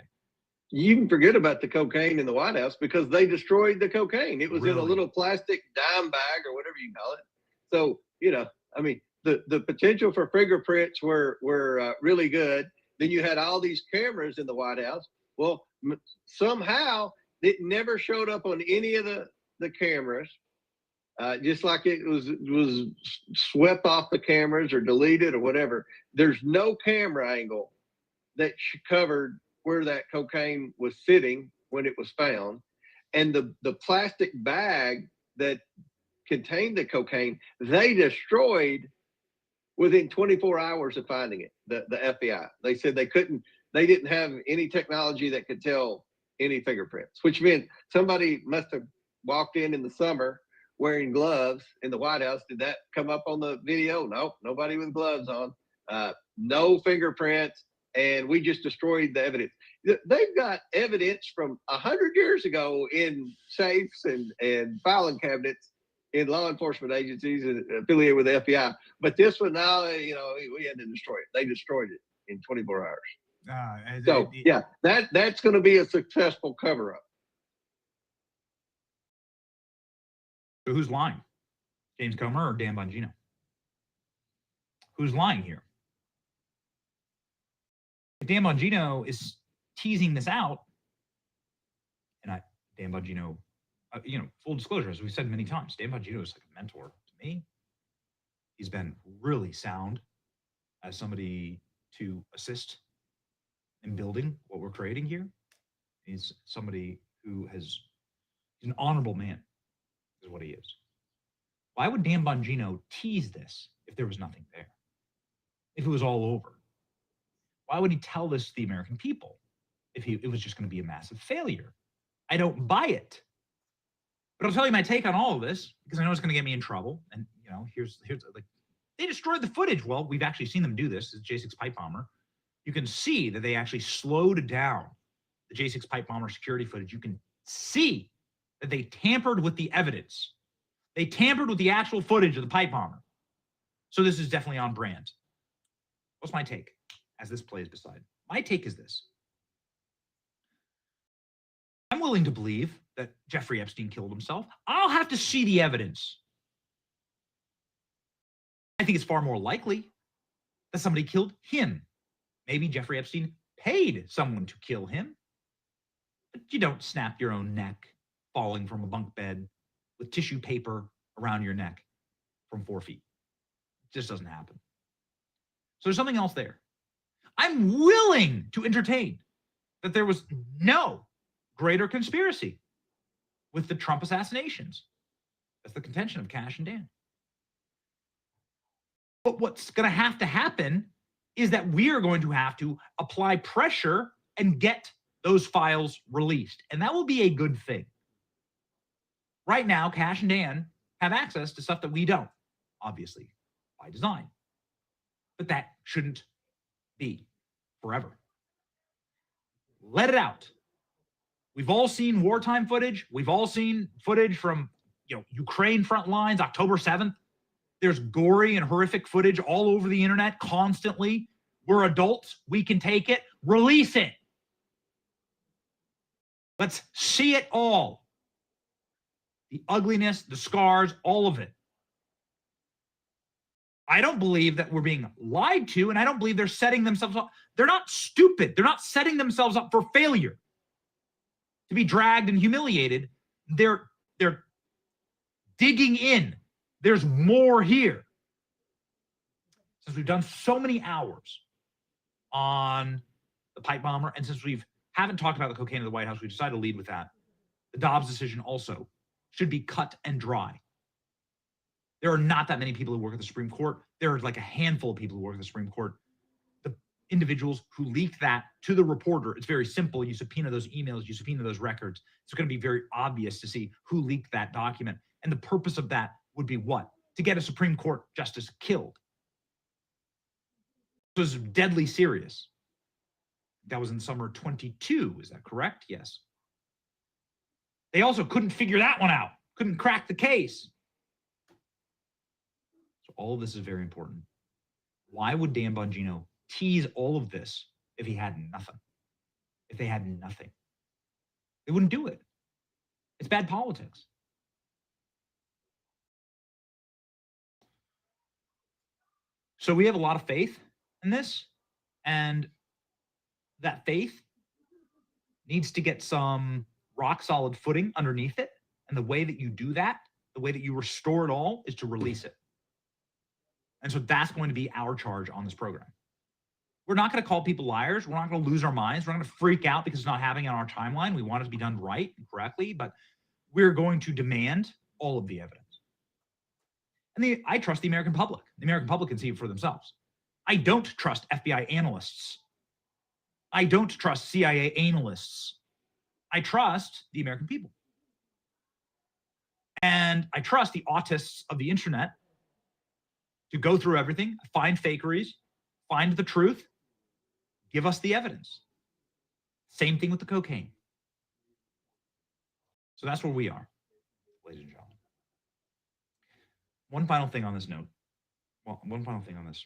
You can forget about the cocaine in the White House because they destroyed the cocaine. It was in a little plastic dime bag or whatever you call it. So, I mean, the potential for fingerprints were really good. Then you had all these cameras in the White House. Well, somehow it never showed up on any of the cameras, just like it was swept off the cameras or deleted or whatever. There's no camera angle that covered where that cocaine was sitting when it was found. And the plastic bag that contained the cocaine, they destroyed within 24 hours of finding it, the FBI. They said they didn't have any technology that could tell any fingerprints, which meant somebody must have walked in the summer wearing gloves in the White House. Did that come up on the video? Nope, nobody with gloves on. No fingerprints, and we just destroyed the evidence. They've got evidence from 100 years ago in safes and filing cabinets in law enforcement agencies affiliated with the FBI. But this one now, we had to destroy it. They destroyed it in 24 hours. That's going to be a successful cover-up. So who's lying? James Comer or Dan Bongino? Who's lying here? If Dan Bongino is teasing this out, and Dan Bongino, full disclosure, as we've said many times, Dan Bongino is like a mentor to me. He's been really sound as somebody to assist in building what we're creating here. He's somebody who he's an honorable man, is what he is. Why would Dan Bongino tease this if there was nothing there? If it was all over? Why would he tell this to the American people if it was just going to be a massive failure? I don't buy it. But I'll tell you my take on all of this because I know it's going to get me in trouble. And here's like, they destroyed the footage. Well, we've actually seen them do this. It's J6 pipe bomber. You can see that they actually slowed down the J6 pipe bomber security footage. You can see that they tampered with the evidence. They tampered with the actual footage of the pipe bomber. So this is definitely on brand. What's my take as this plays beside? My take is this. I'm willing to believe that Jeffrey Epstein killed himself. I'll have to see the evidence. I think it's far more likely that somebody killed him. Maybe Jeffrey Epstein paid someone to kill him. But you don't snap your own neck falling from a bunk bed with tissue paper around your neck from 4 feet. It just doesn't happen. So there's something else there. I'm willing to entertain that there was no greater conspiracy with the Trump assassinations. That's the contention of Cash and Dan. But what's going to happen is that we are going to have to apply pressure and get those files released. And that will be a good thing. Right now, Cash and Dan have access to stuff that we don't, obviously, by design. But that shouldn't be forever. Let it out. We've all seen wartime footage. We've all seen footage from Ukraine front lines, October 7th. There's gory and horrific footage all over the internet constantly. We're adults. We can take it. Release it. Let's see it all. The ugliness, the scars, all of it. I don't believe that we're being lied to, and I don't believe they're setting themselves up. They're not stupid. They're not setting themselves up for failure, to be dragged and humiliated. They're digging in. There's more here. Since we've done so many hours on the pipe bomber, and since we haven't talked about the cocaine in the White House, we decided to lead with that. The Dobbs decision also should be cut and dry. There are not that many people who work at the Supreme Court. There are like a handful of people who work at the Supreme Court. The individuals who leaked that to the reporter, it's very simple. You subpoena those emails, you subpoena those records. It's going to be very obvious to see who leaked that document. And the purpose of that would be what? To get a Supreme Court justice killed. It was deadly serious. That was in summer 22. Is that correct? Yes. They also couldn't figure that one out. Couldn't crack the case. So all of this is very important. Why would Dan Bongino tease all of this if he had nothing? If they had nothing? They wouldn't do it. It's bad politics. So we have a lot of faith in this, and that faith needs to get some rock solid footing underneath it. And the way that you do that, the way that you restore it all, is to release it. And so that's going to be our charge on this program. We're not going to call people liars. We're not going to lose our minds. We're not going to freak out because it's not happening on our timeline. We want it to be done right and correctly, but we're going to demand all of the evidence. And I trust the American public. The American public can see it for themselves. I don't trust FBI analysts. I don't trust CIA analysts. I trust the American people. And I trust the autists of the internet to go through everything, find fakeries, find the truth, give us the evidence. Same thing with the cocaine. So that's where we are, ladies and gentlemen. One final thing on this note. Well, one final thing on this.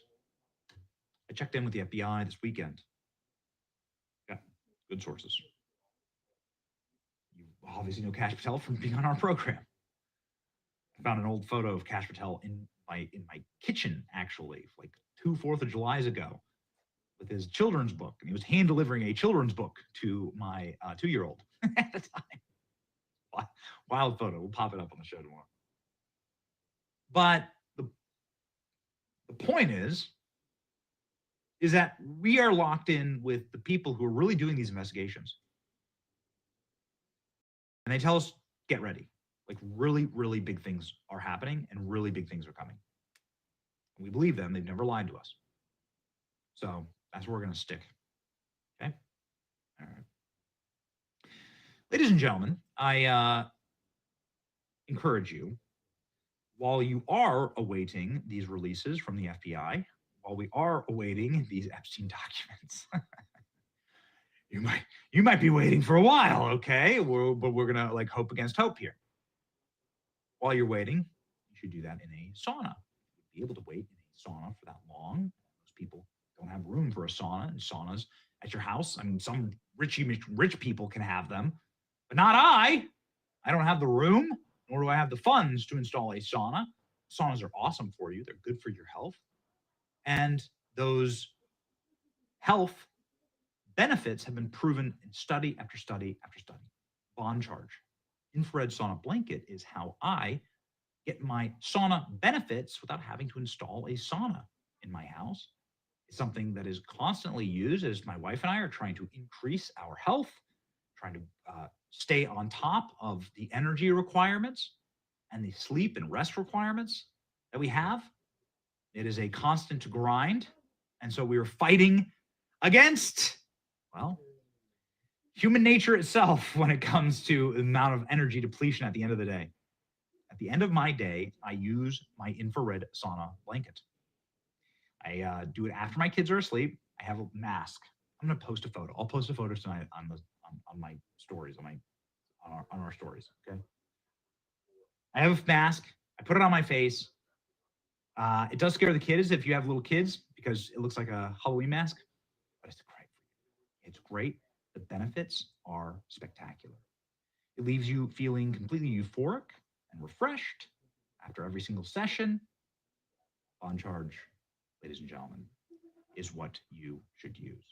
I checked in with the FBI this weekend. Yeah, good sources. You obviously know Kash Patel from being on our program. I found an old photo of Kash Patel in my kitchen, actually, like 2 4th of Julys ago, with his children's book. And he was hand delivering a children's book to my 2-year-old at the time. Wild photo. We'll pop it up on the show tomorrow. But the point is that we are locked in with the people who are really doing these investigations. And they tell us, get ready. Like really, really big things are happening and really big things are coming. And we believe them. They've never lied to us. So that's where we're going to stick. Okay? All right. Ladies and gentlemen, I encourage you, while you are awaiting these releases from the FBI, while we are awaiting these Epstein documents, you might be waiting for a while, okay? But we're gonna like hope against hope here. While you're waiting, you should do that in a sauna. You'd be able to wait in a sauna for that long. Most people don't have room for a sauna, and saunas at your house. I mean, some rich people can have them, but not I. I don't have the room, nor do I have the funds to install a sauna. Saunas are awesome for you. They're good for your health. And those health benefits have been proven in study after study after study. Bond charge. Infrared sauna blanket is how I get my sauna benefits without having to install a sauna in my house. It's something that is constantly used as my wife and I are trying to increase our health, trying to stay on top of the energy requirements and the sleep and rest requirements that we have. It is a constant grind. And so we are fighting against, well, human nature itself when it comes to the amount of energy depletion at the end of the day. At the end of my day, I use my infrared sauna blanket. I do it after my kids are asleep. I have a mask. I'm going to post a photo. I'll post a photo tonight on my stories, on our stories, okay? I have a mask. I put it on my face. It does scare the kids if you have little kids because it looks like a Halloween mask, but it's great. It's great. The benefits are spectacular. It leaves you feeling completely euphoric and refreshed after every single session. On charge, ladies and gentlemen, is what you should use.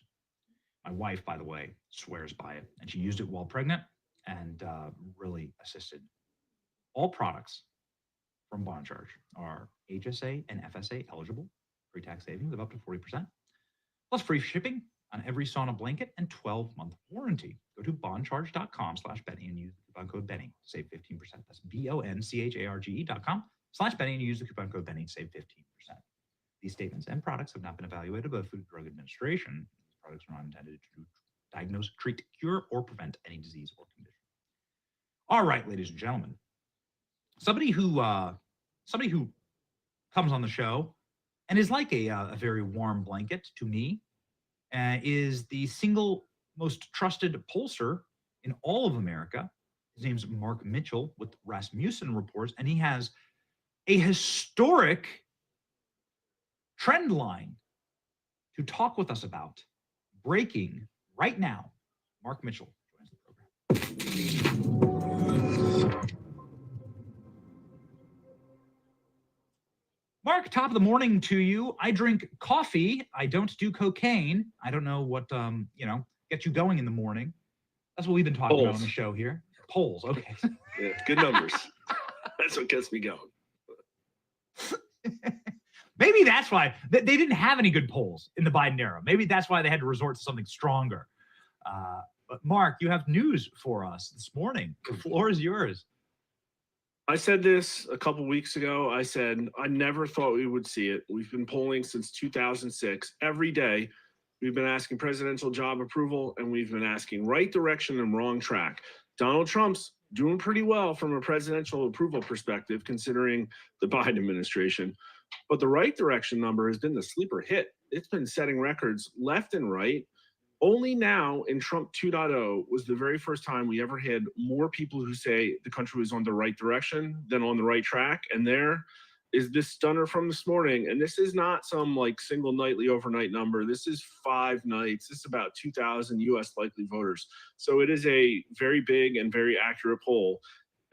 My wife, by the way, swears by it, and she used it while pregnant and really assisted. All products from Bond Charge are HSA and FSA eligible, pre-tax savings of up to 40%, plus free shipping on every sauna blanket and 12-month warranty. Go to bondcharge.com/Benny and use the coupon code Benny to save 15%. That's BONCHARGE.com/Benny and use the coupon code Benny to save 15%. These statements and products have not been evaluated by the Food and Drug Administration. These products are not intended to diagnose, treat, cure, or prevent any disease or condition. All right, ladies and gentlemen. Somebody who comes on the show and is like a very warm blanket to me is the single most trusted pollster in all of America. His name's Mark Mitchell with Rasmussen Reports, and he has a historic trend line to talk with us about. Breaking right now. Mark Mitchell joins the program. Mark, top of the morning to you. I drink coffee. I don't do cocaine. I don't know what, gets you going in the morning. That's what we've been talking about on the show here. Polls, okay. Yeah, good numbers. That's what gets me going. Maybe that's why. They didn't have any good polls in the Biden era. Maybe that's why they had to resort to something stronger. But Mark, you have news for us this morning. The floor is yours. I said this a couple weeks ago. I said, I never thought we would see it. We've been polling since 2006. Every day, we've been asking presidential job approval, and we've been asking right direction and wrong track. Donald Trump's doing pretty well from a presidential approval perspective, considering the Biden administration. But the right direction number has been the sleeper hit. It's been setting records left and right. Only now in Trump 2.0 was the very first time we ever had more people who say the country was on the right direction than on the right track. And there is this stunner from this morning. And this is not some like single nightly overnight number. This is 5 nights. This is about 2,000 US likely voters. So it is a very big and very accurate poll.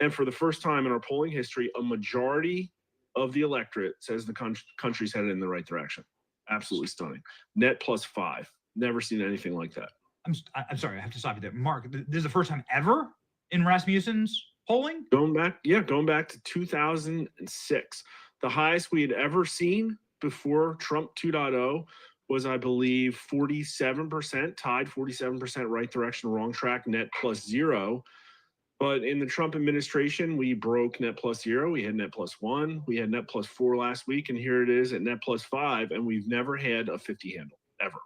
And for the first time in our polling history, a majority of the electorate says the country's headed in the right direction. Absolutely stunning. Net +5. Never seen anything like that. I'm sorry, I have to stop you there. Mark, this is the first time ever in Rasmussen's polling? Going back to 2006. The highest we had ever seen before Trump 2.0 was, I believe, 47%, tied 47% right direction, wrong track, net +0. But in the Trump administration, we broke net +0. We had net +1. We had net +4 last week, and here it is at net +5, and we've never had a 50 handle, ever.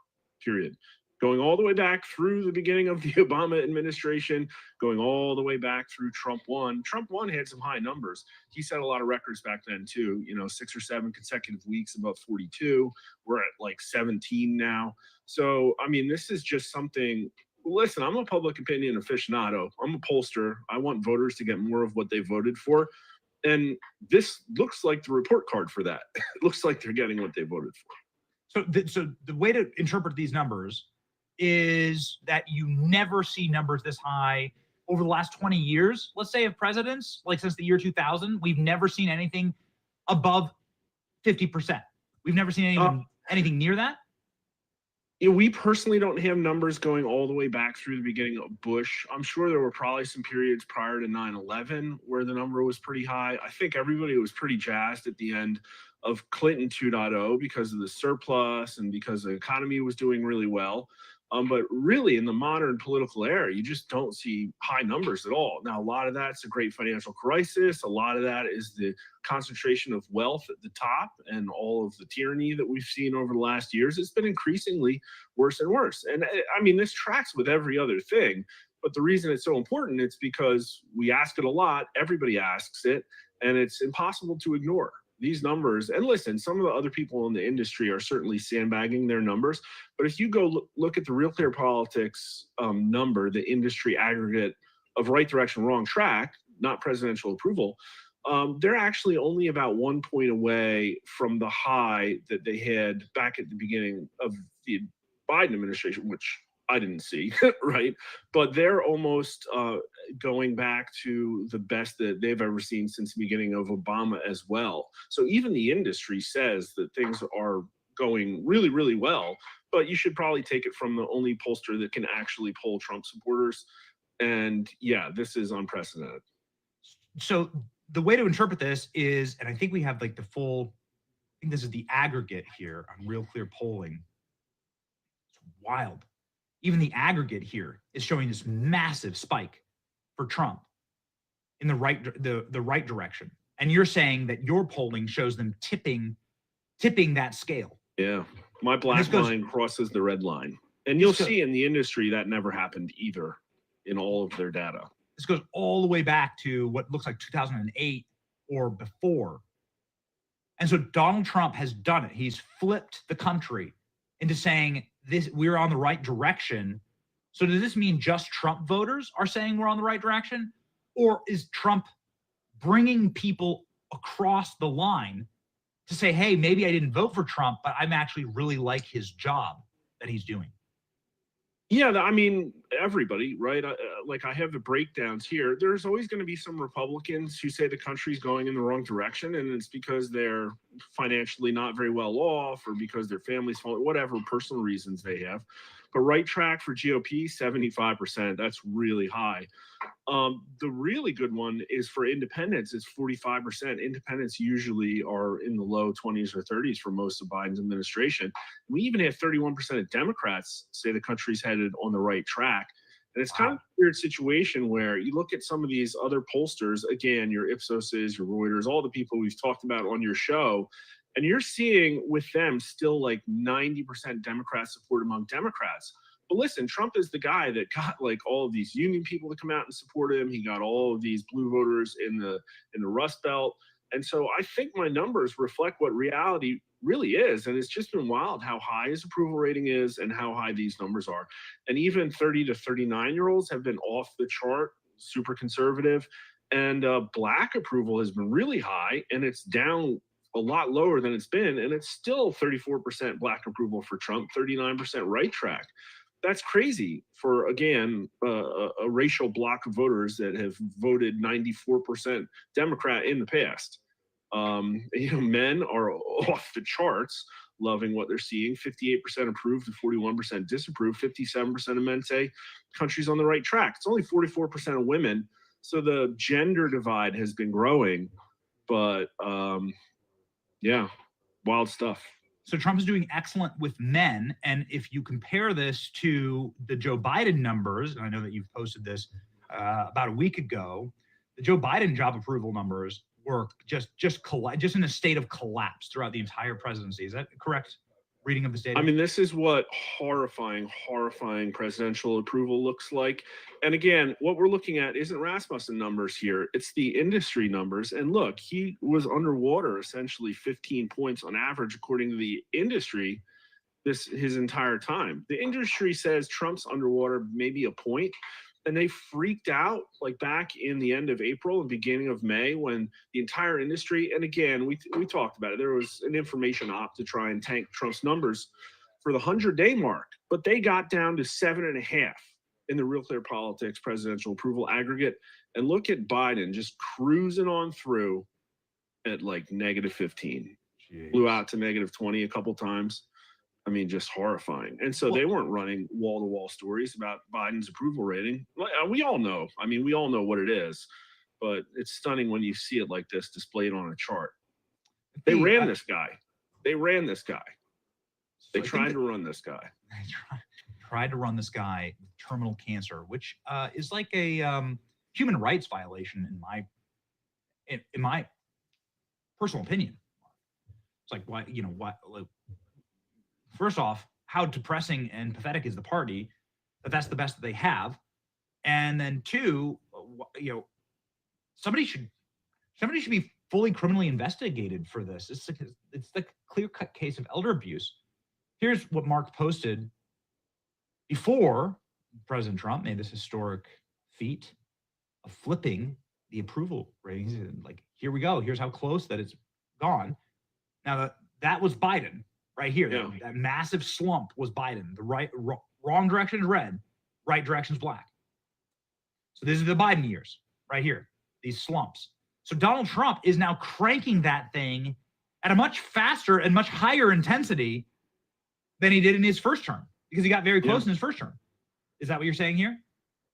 Period. going all the way back through the beginning of the Obama administration, going all the way back through Trump 1. Trump 1 had some high numbers. He set a lot of records back then too, 6 or 7 consecutive weeks above 42. We're at like 17 now. So, I mean, this is just something. Listen, I'm a public opinion aficionado. I'm a pollster. I want voters to get more of what they voted for. And this looks like the report card for that. It looks like they're getting what they voted for. So the way to interpret these numbers is that you never see numbers this high over the last 20 years, let's say, of presidents, like since the year 2000. We've never seen anything above 50%. We've never seen anything near that. We personally don't have numbers going all the way back through the beginning of Bush. I'm sure there were probably some periods prior to 9/11 where the number was pretty high. I think everybody was pretty jazzed at the end of Clinton 2.0 because of the surplus and because the economy was doing really well. But really, in the modern political era, you just don't see high numbers at all. Now, a lot of that's a great financial crisis. A lot of that is the concentration of wealth at the top and all of the tyranny that we've seen over the last years. It's been increasingly worse and worse. And I mean, this tracks with every other thing. But the reason it's so important, it's because we ask it a lot. Everybody asks it, and it's impossible to ignore. These numbers, and listen, some of the other people in the industry are certainly sandbagging their numbers, but if you go look at the Real Clear Politics number, the industry aggregate of right direction, wrong track, not presidential approval, they're actually only about 1 point away from the high that they had back at the beginning of the Biden administration, which I didn't see, right? But they're almost going back to the best that they've ever seen since the beginning of Obama as well. So even the industry says that things are going really, really well, but you should probably take it from the only pollster that can actually poll Trump supporters. And yeah, this is unprecedented. So the way to interpret this is, and I think we have like the full, I think this is the aggregate here on Real Clear polling. It's wild. Even the aggregate here is showing this massive spike for Trump in the right direction. And you're saying that your polling shows them tipping that scale. Yeah, my black line crosses the red line. And you'll see in the industry that never happened either in all of their data. This goes all the way back to what looks like 2008 or before. And so Donald Trump has done it. He's flipped the country into saying we're on the right direction. So does this mean just Trump voters are saying we're on the right direction? Or is Trump bringing people across the line to say, hey, maybe I didn't vote for Trump, but I'm actually really like his job that he's doing? Yeah, I mean, everybody, right? Like I have the breakdowns here. There's always going to be some Republicans who say the country's going in the wrong direction, and it's because they're financially not very well off or because their family's falling, whatever personal reasons they have. But right track for GOP, 75%. That's really high. The really good one is for independents. It's 45%. Independents usually are in the low 20s or 30s for most of Biden's administration. We even have 31% of Democrats say the country's headed on the right track. And it's kind of a weird situation where you look at some of these other pollsters, again, your Ipsoses, your Reuters, all the people we've talked about on your show, and you're seeing with them still like 90% Democrat support among Democrats. But listen, Trump is the guy that got like all of these union people to come out and support him. He got all of these blue voters in the Rust Belt. And so I think my numbers reflect what reality really is. And it's just been wild how high his approval rating is and how high these numbers are. And even 30 to 39-year-olds have been off the chart, super conservative. And black approval has been really high, and it's down a lot lower than it's been. And it's still 34% black approval for Trump, 39% right track. That's crazy for, again, a racial block of voters that have voted 94% Democrat in the past. Men are off the charts, loving what they're seeing. 58% approve to 41% disapprove. 57% of men say country's on the right track. It's only 44% of women. So the gender divide has been growing, but yeah, wild stuff. So Trump is doing excellent with men. And if you compare this to the Joe Biden numbers, and I know that you've posted this about a week ago, the Joe Biden job approval numbers were just in a state of collapse throughout the entire presidency. Is that correct? reading of this data? I mean, this is what horrifying presidential approval looks like. And again, what we're looking at isn't Rasmussen numbers here. It's the industry numbers. And look, he was underwater essentially 15 points on average, according to the industry, his entire time. The industry says Trump's underwater maybe a point. And they freaked out like back in the end of April and beginning of May when the entire industry, and again, we talked about it, there was an information op to try and tank Trump's numbers for the 100-day mark, but they got down to 7.5 in the Real Clear Politics presidential approval aggregate. And look at Biden just cruising on through at like -15. Jeez. Blew out to -20 a couple times. I mean, just horrifying. And so they weren't running wall-to-wall stories about Biden's approval rating. We all know. I mean, we all know what it is. But it's stunning when you see it like this displayed on a chart. They ran this guy. They ran this guy. They tried to run this guy. They tried to run this guy with terminal cancer, which is like a human rights violation in my personal opinion. It's like, why, you know, what? Like, first off, how depressing and pathetic is the party that's the best that they have, and then two, you know, somebody should be fully criminally investigated for this. It's the clear-cut case of elder abuse. Here's what Mark posted before President Trump made this historic feat of flipping the approval ratings. Like, here we go. Here's how close that it's gone. Now that was Biden. Right here, Yeah. that massive slump was Biden. The wrong direction is red, right direction is black. So this is the Biden years, right here, these slumps. So Donald Trump is now cranking that thing at a much faster and much higher intensity than he did in his first term, because he got very close in his first term. Is that what you're saying here?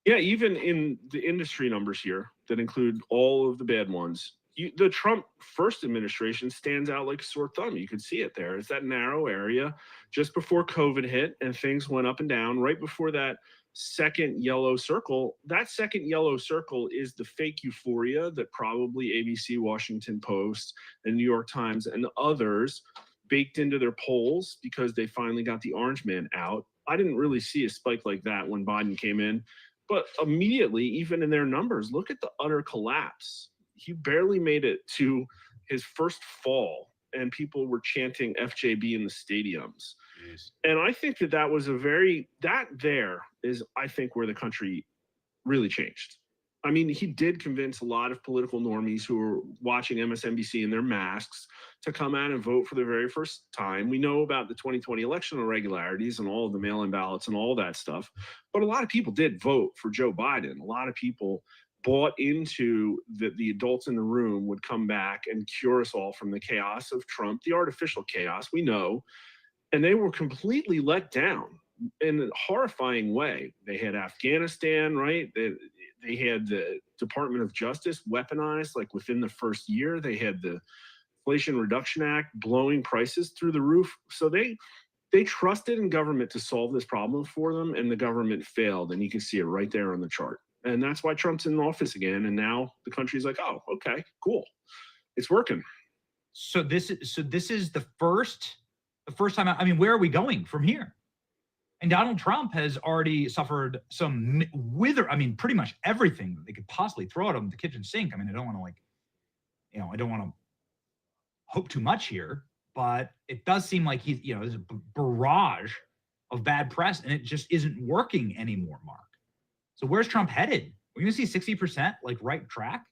Yeah, even in the industry numbers here that include all of the bad ones, the Trump first administration stands out like a sore thumb. You could see it there. It's that narrow area just before COVID hit and things went up and down. Right before that second yellow circle, that second yellow circle is the fake euphoria that probably ABC, Washington Post, and New York Times and others baked into their polls because they finally got the orange man out. I didn't really see a spike like that when Biden came in, but immediately, even in their numbers, look at the utter collapse. He barely made it to his first fall, and people were chanting FJB in the stadiums. Jeez. And I think that was there is, I think, where the country really changed. I mean, he did convince a lot of political normies who were watching MSNBC in their masks to come out and vote for the very first time. We know about the 2020 election irregularities and all of the mail-in ballots and all that stuff, but a lot of people did vote for Joe Biden. A lot of people bought into that the adults in the room would come back and cure us all from the chaos of Trump, the artificial chaos, we know. And they were completely let down in a horrifying way. They had Afghanistan, right? They had the Department of Justice weaponized like within the first year. They had the Inflation Reduction Act blowing prices through the roof. So they trusted in government to solve this problem for them, and the government failed. And you can see it right there on the chart. And that's why Trump's in office again. And now the country's like, oh, okay, cool. It's working. So this is the first time. I mean, where are we going from here? And Donald Trump has already suffered some pretty much everything that they could possibly throw at him, the kitchen sink. I mean, I don't want to I don't want to hope too much here, but it does seem like there's a barrage of bad press, and it just isn't working anymore, Mark. So where's Trump headed? We're going to see 60% like right track?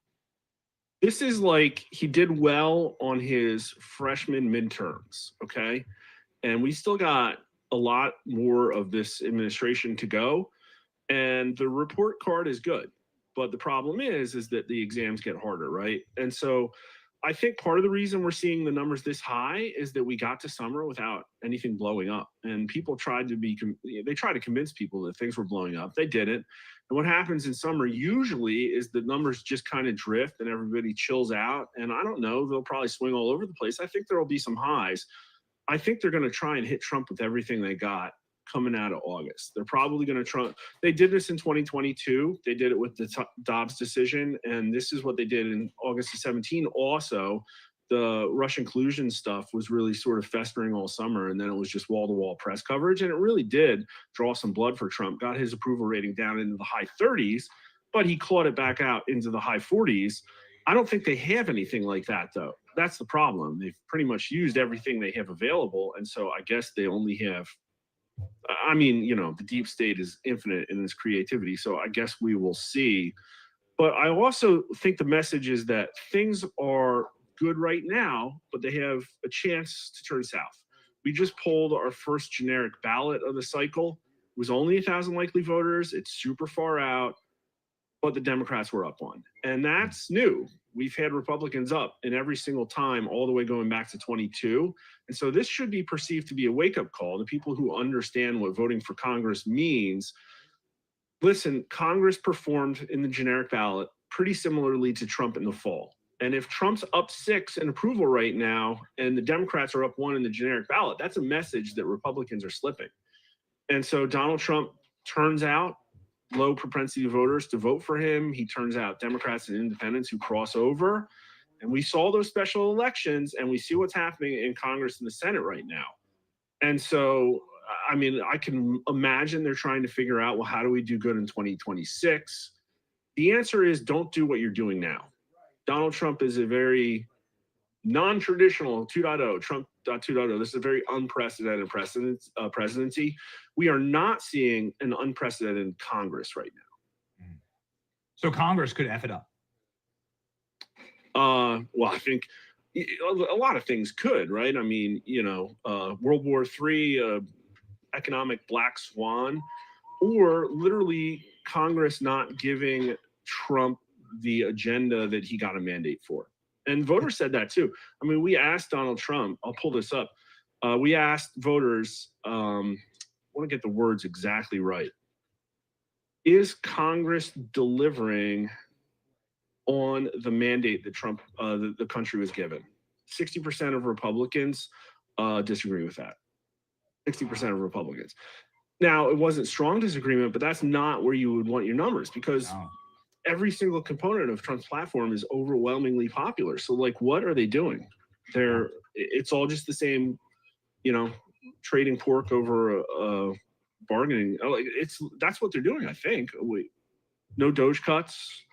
This is like he did well on his freshman midterms, okay? And we still got a lot more of this administration to go. And the report card is good. But the problem is that the exams get harder, right? And so I think part of the reason we're seeing the numbers this high is that we got to summer without anything blowing up. And people tried to convince people that things were blowing up. They didn't. And what happens in summer usually is the numbers just kind of drift and everybody chills out. And I don't know, they'll probably swing all over the place. I think there'll be some highs. I think they're going to try and hit Trump with everything they got coming out of August. They're probably going to try. They did this in 2022. They did it with the Dobbs decision. And this is what they did in August of 17 also. the Russian collusion stuff was really sort of festering all summer, and then it was just wall-to-wall press coverage, and it really did draw some blood for Trump, got his approval rating down into the high 30s, but he clawed it back out into the high 40s. I don't think they have anything like that, though. That's the problem. They've pretty much used everything they have available, and so I guess they only have, I mean, you know, the deep state is infinite in its creativity, so I guess we will see. But I also think the message is that things are good right now, but they have a chance to turn south. We just polled our first generic ballot of the cycle. It was only 1,000 likely voters. It's super far out, but the Democrats were up one. And that's new. We've had Republicans up in every single time, all the way going back to 22. And so this should be perceived to be a wake-up call to people who understand what voting for Congress means. Listen, Congress performed in the generic ballot pretty similarly to Trump in the fall. And if Trump's up 6 in approval right now and the Democrats are up 1 in the generic ballot, that's a message that Republicans are slipping. And so Donald Trump turns out low propensity voters to vote for him. He turns out Democrats and independents who cross over. And we saw those special elections, and we see what's happening in Congress and the Senate right now. And so, I mean, I can imagine they're trying to figure out, well, how do we do good in 2026? The answer is don't do what you're doing now. Donald Trump is a very non-traditional 2.0, Trump 2.0. This is a very unprecedented presidency. We are not seeing an unprecedented Congress right now. So Congress could F it up. Well, I think a lot of things could, right? I mean, you know, World War III, economic black swan, or literally Congress not giving Trump the agenda that he got a mandate for. And voters said that too. I mean, we asked Donald Trump, I'll pull this up. We asked voters, I want to get the words exactly right. Is Congress delivering on the mandate that Trump, the country was given? 60% of Republicans disagree with that. 60% of Republicans. Now, it wasn't strong disagreement, but that's not where you would want your numbers, because every single component of Trump's platform is overwhelmingly popular. So, like, what are they doing? It's all just the same, you know, trading pork over bargaining. Like, that's what they're doing, I think. No Doge cuts.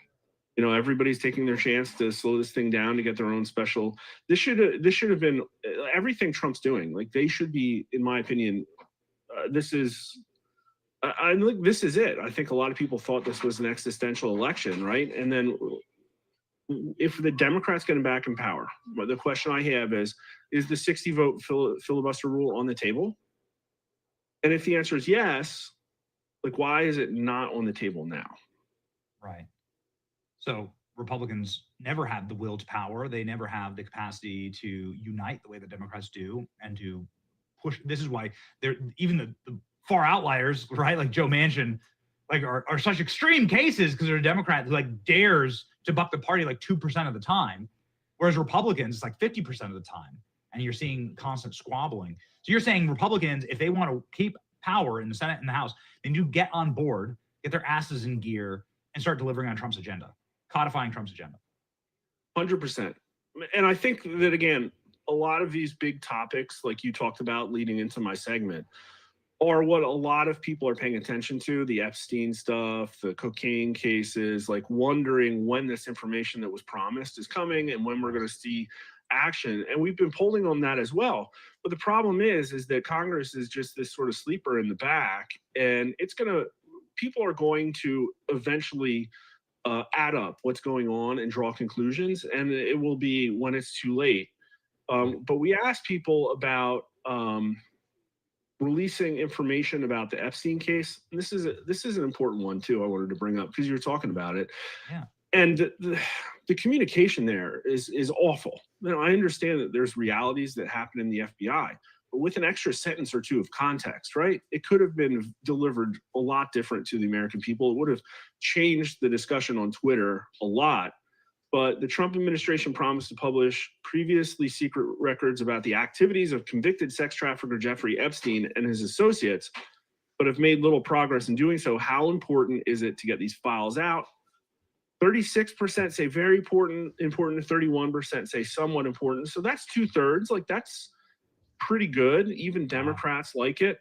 You know, everybody's taking their chance to slow this thing down to get their own special. This should have been everything Trump's doing. Like, they should be, in my opinion, this is it. I think a lot of people thought this was an existential election, right? And then if the Democrats get back in power, but the question I have is the 60-vote filibuster rule on the table? And if the answer is yes, like, why is it not on the table now? Right. So Republicans never have the will to power. They never have the capacity to unite the way the Democrats do and to push. This is why they're even the far outliers, right? Like Joe Manchin, like are such extreme cases because they're a Democrat who like dares to buck the party like 2% of the time, whereas Republicans, it's like 50% of the time. And you're seeing constant squabbling. So you're saying Republicans, if they want to keep power in the Senate and the House, they need to get on board, get their asses in gear, and start delivering on Trump's agenda, codifying Trump's agenda. 100%. And I think that, again, a lot of these big topics, like you talked about leading into my segment, are what a lot of people are paying attention to. The Epstein stuff, the cocaine cases, like wondering when this information that was promised is coming and when we're going to see action. And we've been polling on that as well. But the problem is that Congress is just this sort of sleeper in the back, and people are going to eventually add up what's going on and draw conclusions, and it will be when it's too late. But we asked people about releasing information about the Epstein case. And this is an important one too. I wanted to bring up because you were talking about it. Yeah. And the communication there is awful. Now, I understand that there's realities that happen in the FBI, but with an extra sentence or two of context, right? It could have been delivered a lot different to the American people. It would have changed the discussion on Twitter a lot. But the Trump administration promised to publish previously secret records about the activities of convicted sex trafficker Jeffrey Epstein and his associates, but have made little progress in doing so. How important is it to get these files out? 36% say very important, and 31% say somewhat important. So that's 2/3. Like, that's pretty good. Even Democrats like it.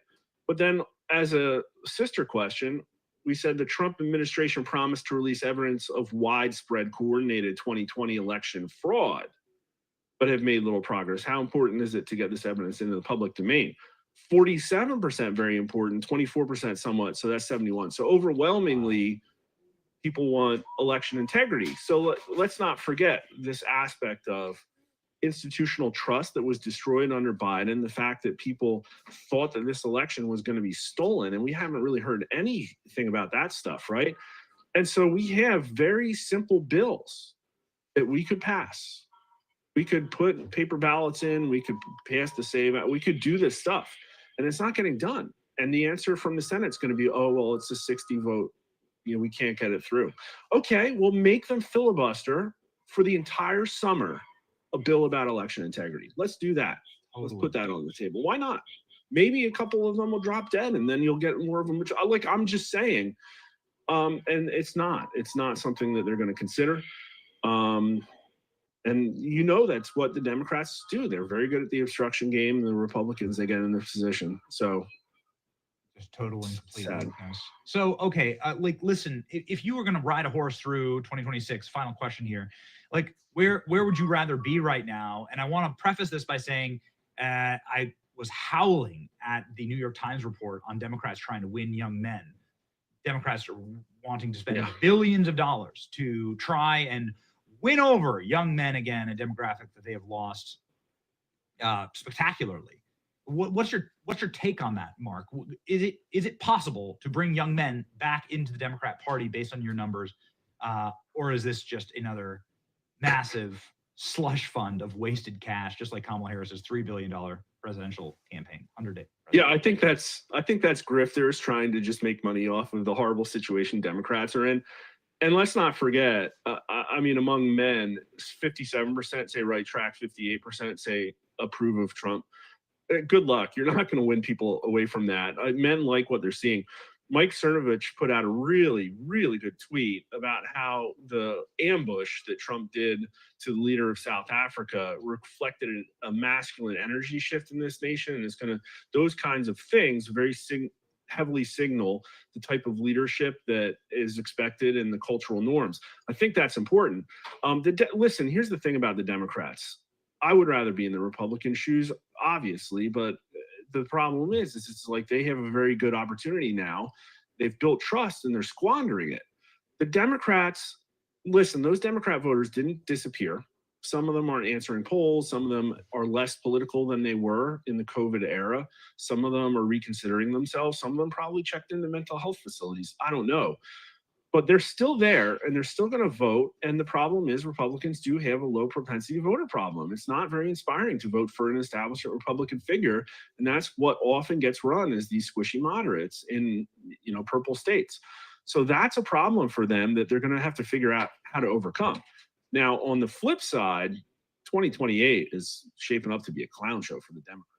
But then, as a sister question, we said the Trump administration promised to release evidence of widespread coordinated 2020 election fraud, but have made little progress. How important is it to get this evidence into the public domain? 47% very important, 24% somewhat. So that's 71. So overwhelmingly, people want election integrity. So let's not forget this aspect of institutional trust that was destroyed under Biden, the fact that people thought that this election was going to be stolen, and we haven't really heard anything about that stuff, right? And so we have very simple bills that we could pass. We could put paper ballots in, we could pass the save, we could do this stuff, and it's not getting done. And the answer from the Senate's going to be, oh, well, it's a 60 vote. You know, we can't get it through. Okay, well, make them filibuster for the entire summer a bill about election integrity. Let's do that. Let's put that on the table. Why not? Maybe a couple of them will drop dead, and then you'll get more of them. Like, I'm just saying, and it's not something that they're going to consider. And you know that's what the Democrats do. They're very good at the obstruction game. The Republicans, they get in this position. So just total and complete weakness. So, okay, like, listen, if you were going to ride a horse through 2026, final question here, like, where would you rather be right now? And I want to preface this by saying I was howling at the New York Times report on Democrats trying to win young men. Democrats are wanting to spend billions of dollars to try and win over young men again, a demographic that they have lost spectacularly. What's your take on that, Mark? Is it possible to bring young men back into the Democrat Party based on your numbers, or is this just another massive slush fund of wasted cash, just like Kamala Harris's $3 billion presidential campaign underdate? Yeah, I think that's grifters trying to just make money off of the horrible situation Democrats are in. And let's not forget, I mean, among men, 57% say right track, 58% say approve of Trump. Good luck. You're not going to win people away from that. Men like what they're seeing. Mike Cernovich put out a really, really good tweet about how the ambush that Trump did to the leader of South Africa reflected a masculine energy shift in this nation. And it's going to, those kinds of things very heavily signal the type of leadership that is expected in the cultural norms. I think that's important. Listen, here's the thing about the Democrats. I would rather be in the Republican shoes, obviously, but the problem is it's like they have a very good opportunity now. They've built trust and they're squandering it. The Democrats, listen, those Democrat voters didn't disappear. Some of them aren't answering polls. Some of them are less political than they were in the COVID era. Some of them are reconsidering themselves. Some of them probably checked into mental health facilities. I don't know. But they're still there and they're still going to vote. And the problem is Republicans do have a low propensity voter problem. It's not very inspiring to vote for an established Republican figure. And that's what often gets run is these squishy moderates in, purple states. So that's a problem for them that they're going to have to figure out how to overcome. Now, on the flip side, 2028 is shaping up to be a clown show for the Democrats.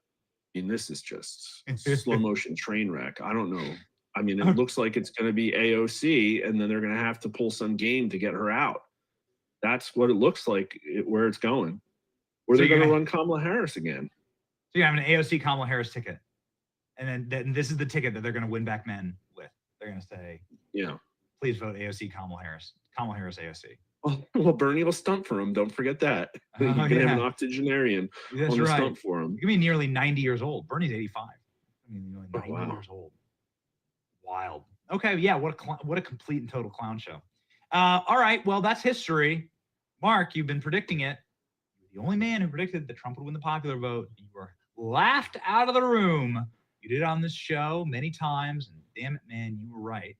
I mean, this is just slow motion train wreck. I don't know. I mean, it looks like it's going to be AOC, and then they're going to have to pull some game to get her out. That's what it looks like, where it's going. Or they're going to run Kamala Harris again. So you have an AOC Kamala Harris ticket. And then this is the ticket that they're going to win back men with. They're going to say, please vote AOC Kamala Harris. Kamala Harris AOC. Well, Bernie will stump for him. Don't forget that. You can have an octogenarian on the stump for him. You're going to be nearly 90 years old. Bernie's 85. I mean, nearly 90 years old. Wild. Okay, yeah, what a complete and total clown show. All right, well, that's history. Mark, you've been predicting it. You're the only man who predicted that Trump would win the popular vote. You were laughed out of the room. You did it on this show many times, and damn it, man, you were right.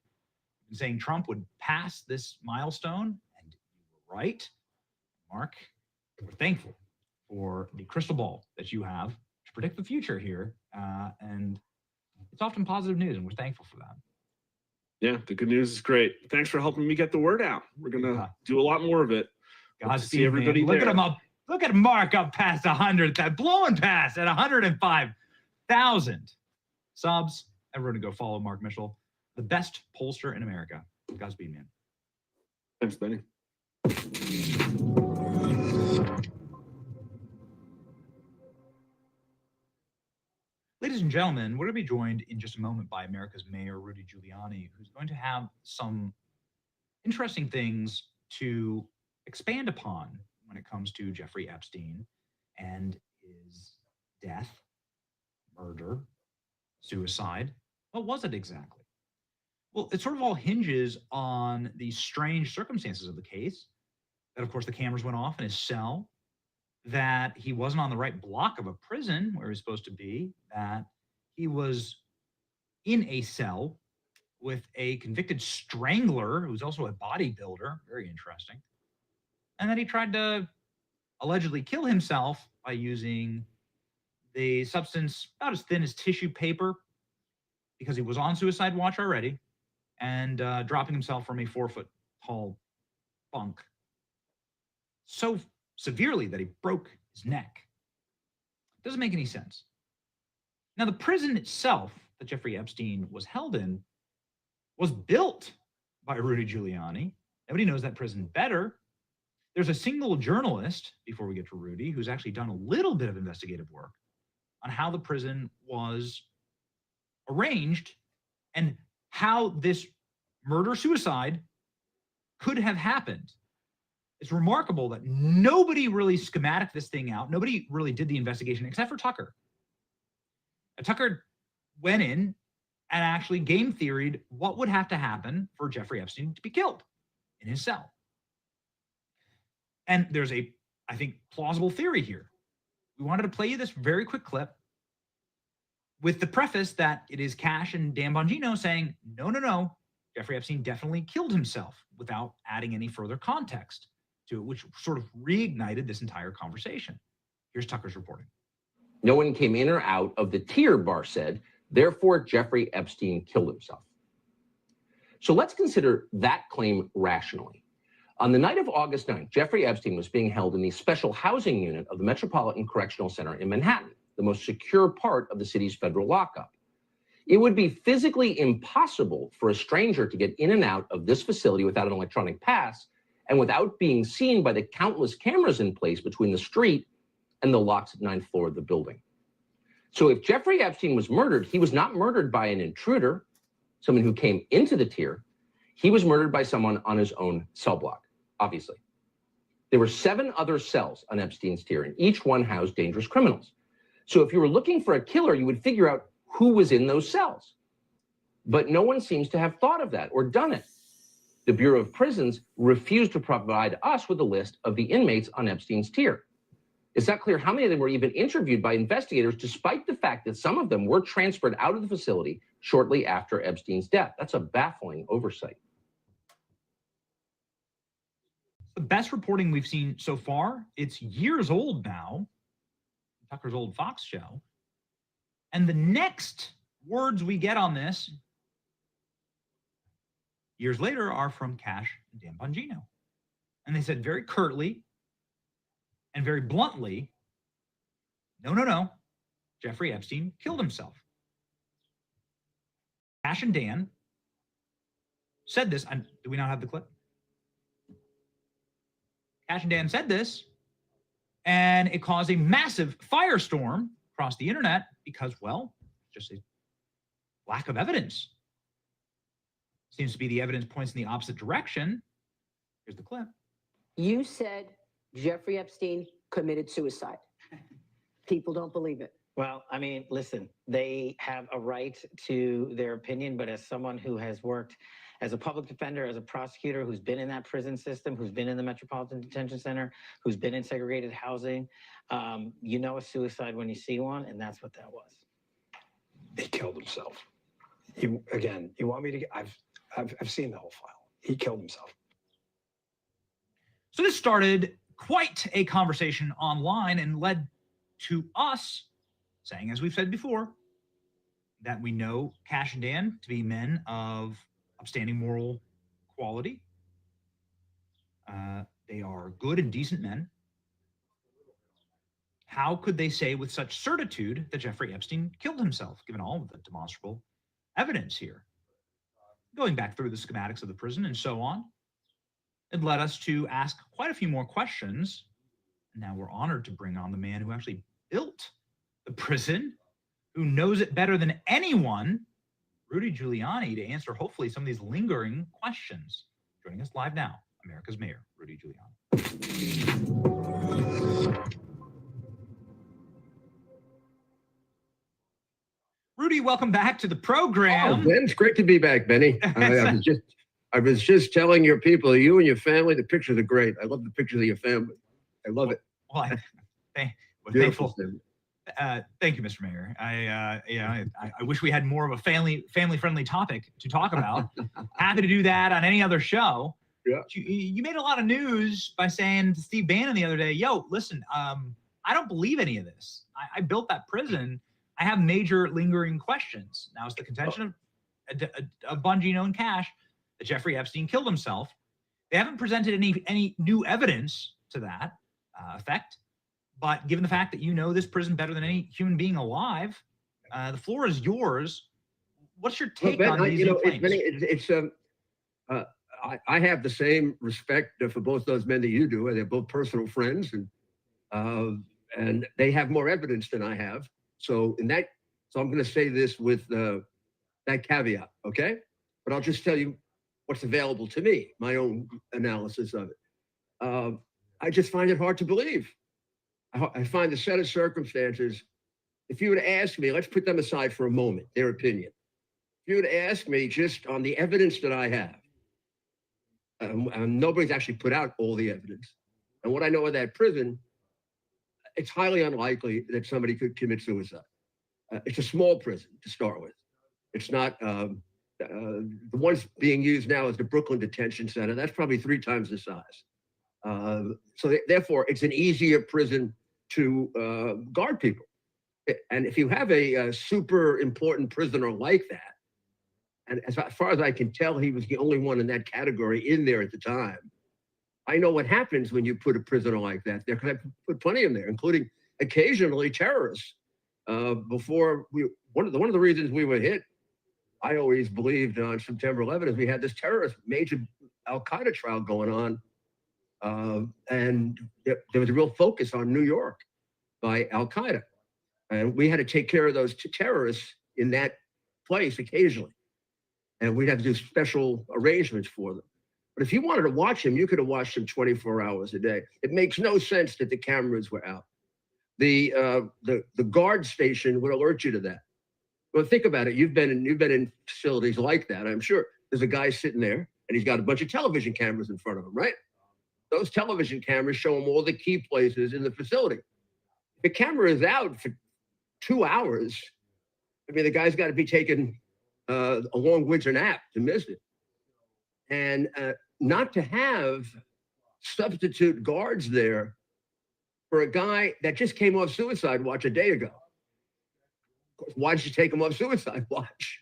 You've been saying Trump would pass this milestone, and you were right. Mark, we're thankful for the crystal ball that you have to predict the future here, and it's often positive news, and we're thankful for that. Yeah, the good news is great. Thanks for helping me get the word out. We're going to do a lot more of it. See everybody there. Look at him up. Look at Mark up past 100, blowing past at 105,000 subs. Everyone go follow Mark Mitchell, the best pollster in America. Godspeed, man. Thanks, Benny. Ladies and gentlemen, we're going to be joined in just a moment by America's Mayor, Rudy Giuliani, who's going to have some interesting things to expand upon when it comes to Jeffrey Epstein and his death, murder, suicide. What was it exactly? Well, it sort of all hinges on the strange circumstances of the case. That, of course, the cameras went off in his cell, that he wasn't on the right block of a prison where he was supposed to be, that he was in a cell with a convicted strangler who's also a bodybuilder, very interesting, and that he tried to allegedly kill himself by using the substance about as thin as tissue paper because he was on suicide watch already, and dropping himself from a 4-foot tall bunk so severely that he broke his neck. Doesn't make any sense. Now, the prison itself that Jeffrey Epstein was held in was built by Rudy Giuliani. Nobody knows that prison better. There's a single journalist, before we get to Rudy, who's actually done a little bit of investigative work on how the prison was arranged and how this murder-suicide could have happened. It's remarkable that nobody really schematic this thing out. Nobody really did the investigation except for Tucker. And Tucker went in and actually game theoried what would have to happen for Jeffrey Epstein to be killed in his cell. And there's a, I think, plausible theory here. We wanted to play you this very quick clip with the preface that it is Cash and Dan Bongino saying, no, Jeffrey Epstein definitely killed himself, without adding any further context to it, which sort of reignited this entire conversation. Here's Tucker's reporting. No one came in or out of the tier, Barr said. Therefore, Jeffrey Epstein killed himself. So let's consider that claim rationally. On the night of August 9th, Jeffrey Epstein was being held in the special housing unit of the Metropolitan Correctional Center in Manhattan, the most secure part of the city's federal lockup. It would be physically impossible for a stranger to get in and out of this facility without an electronic pass and without being seen by the countless cameras in place between the street and the locked 9th floor of the building. So if Jeffrey Epstein was murdered, he was not murdered by an intruder, someone who came into the tier. He was murdered by someone on his own cell block, obviously. There were 7 other cells on Epstein's tier, and each one housed dangerous criminals. So if you were looking for a killer, you would figure out who was in those cells. But no one seems to have thought of that or done it. The Bureau of Prisons refused to provide us with a list of the inmates on Epstein's tier. It's not clear how many of them were even interviewed by investigators, despite the fact that some of them were transferred out of the facility shortly after Epstein's death. That's a baffling oversight. The best reporting we've seen so far, it's years old now, Tucker's old Fox show. And the next words we get on this years later are from Cash and Dan Bongino. And they said very curtly and very bluntly, no, Jeffrey Epstein killed himself. Cash and Dan said this, and do we not have the clip? Cash and Dan said this, and it caused a massive firestorm across the internet because, well, just a lack of evidence. Seems to be the evidence points in the opposite direction. Here's the clip. You said Jeffrey Epstein committed suicide. People don't believe it. Well, I mean, listen, they have a right to their opinion, but as someone who has worked as a public defender, as a prosecutor, who's been in that prison system, who's been in the Metropolitan Detention Center, who's been in segregated housing, you know a suicide when you see one, and that's what that was. He killed himself. You want me to get, I've seen the whole file. He killed himself. So this started quite a conversation online and led to us saying, as we've said before, that we know Cash and Dan to be men of upstanding moral quality. They are good and decent men. How could they say with such certitude that Jeffrey Epstein killed himself, given all of the demonstrable evidence here? Going back through the schematics of the prison and so on. It led us to ask quite a few more questions. And now we're honored to bring on the man who actually built the prison, who knows it better than anyone, Rudy Giuliani, to answer hopefully some of these lingering questions. Joining us live now, America's Mayor, Rudy Giuliani. Rudy, welcome back to the program. Oh, Ben, it's great to be back, Benny. I was just telling your people, you and your family, the pictures are great. I love the pictures of your family. I love it. Well, we're Beautiful thankful. Thank you, Mr. Mayor. I wish we had more of a family-friendly topic to talk about. Happy to do that on any other show. Yeah. You made a lot of news by saying to Steve Bannon the other day, "Yo, listen, I don't believe any of this. I built that prison. I have major lingering questions." Now, it's the contention of Bungie and Cash that Jeffrey Epstein killed himself. They haven't presented any new evidence to that effect. But given the fact that you know this prison better than any human being alive, the floor is yours. What's your take on these claims? I have the same respect for both those men that you do. They're both personal friends, and they have more evidence than I have. So I'm going to say this with that caveat, okay? But I'll just tell you what's available to me, my own analysis of it. I just find it hard to believe. I find the set of circumstances, if you were to ask me, let's put them aside for a moment, their opinion. If you were to ask me just on the evidence that I have, nobody's actually put out all the evidence. And what I know of that prison, it's highly unlikely that somebody could commit suicide. It's a small prison to start with. It's not, the ones being used now is the Brooklyn Detention Center. That's probably 3 times the size. So therefore, it's an easier prison to guard people. And if you have a super important prisoner like that, and as far as I can tell, he was the only one in that category in there at the time. I know what happens when you put a prisoner like that there, because I put plenty in there, including occasionally terrorists. One of the reasons we were hit, I always believed on September 11th, is we had this major Al-Qaeda trial going on. And there was a real focus on New York by Al-Qaeda. And we had to take care of those terrorists in that place occasionally. And we'd have to do special arrangements for them. But if you wanted to watch them, you could have watched them 24 hours a day. It makes no sense that the cameras were out. The guard station would alert you to that. Well, think about it. You've been in facilities like that, I'm sure. There's a guy sitting there, and he's got a bunch of television cameras in front of him, right? Those television cameras show him all the key places in the facility. If the camera is out for 2 hours, I mean, the guy's got to be taking a long winter nap to miss it. And not to have substitute guards there for a guy that just came off suicide watch a day ago. Why did you take him off suicide watch?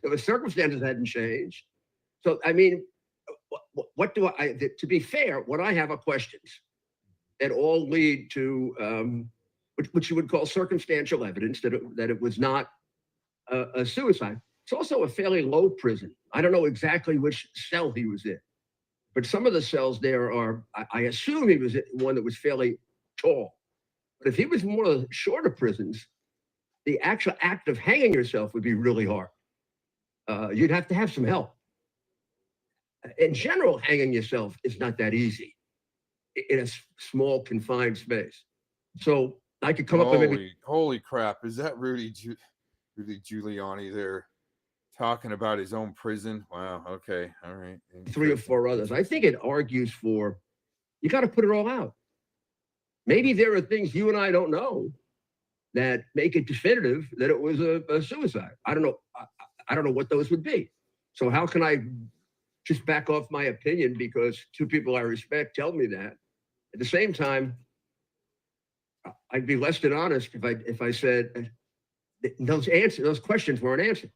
The circumstances hadn't changed. So, I mean, what do I, to be fair, what I have are questions that all lead to, which you would call circumstantial evidence that it was not a suicide. It's also a fairly low prison. I don't know exactly which cell he was in, but some of the cells there are, I assume he was in one that was fairly tall. But if he was in one of the shorter prisons, the actual act of hanging yourself would be really hard. You'd have to have some help. In general, hanging yourself is not that easy in a small confined space. So I could come up with maybe. Holy crap. Is that Rudy Giuliani there talking about his own prison? Wow. Okay. All right. 3 or 4 others. I think it argues for, you got to put it all out. Maybe there are things you and I don't know that make it definitive that it was a suicide. I don't know. I don't know what those would be. So how can I just back off my opinion because 2 people I respect tell me that? At the same time, I'd be less than honest if I said those questions weren't answered.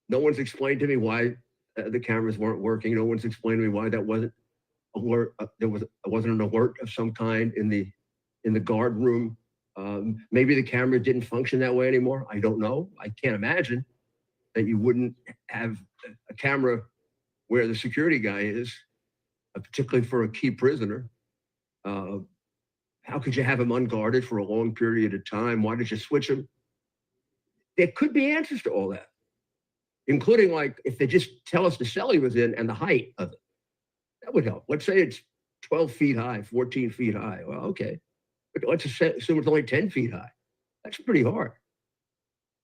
No one's explained to me why the cameras weren't working. No one's explained to me why that wasn't alert. Wasn't an alert of some kind in the guard room. Maybe the camera didn't function that way anymore. I don't know. I can't imagine that you wouldn't have a camera where the security guy is particularly for a key prisoner. How could you have him unguarded for a long period of time? Why did you switch him? There could be answers to all that, including like if they just tell us the cell he was in and the height of it. That would help. Let's say it's 12 feet high, 14 feet high. Well, okay. But let's assume it's only 10 feet high. That's pretty hard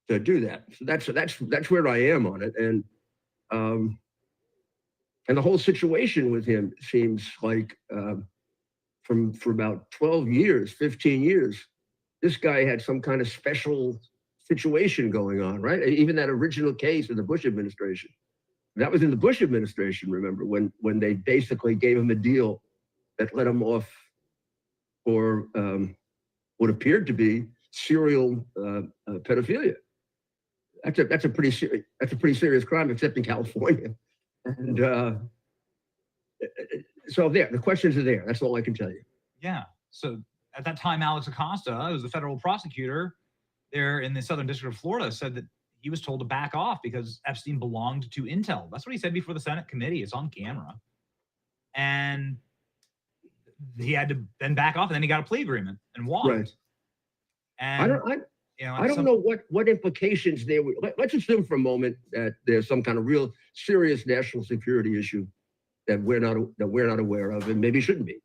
to do that. So that's where I am on it. And the whole situation with him seems like for about 12 years, 15 years, this guy had some kind of special situation going on, right? Even that original case in the Bush administration. That was in the Bush administration, remember, when they basically gave him a deal that let him off for what appeared to be serial pedophilia. That's a pretty serious crime, except in California. And so the questions are there. That's all I can tell you. Yeah. So at that time, Alex Acosta, who was the federal prosecutor there in the Southern District of Florida, said that he was told to back off because Epstein belonged to Intel. That's what he said before the Senate committee. It's on camera. And he had to then back off, and then he got a plea agreement and walked. Right. And I don't know what implications there would. Let's assume for a moment that there's some kind of real serious national security issue that we're not aware of, and maybe shouldn't be.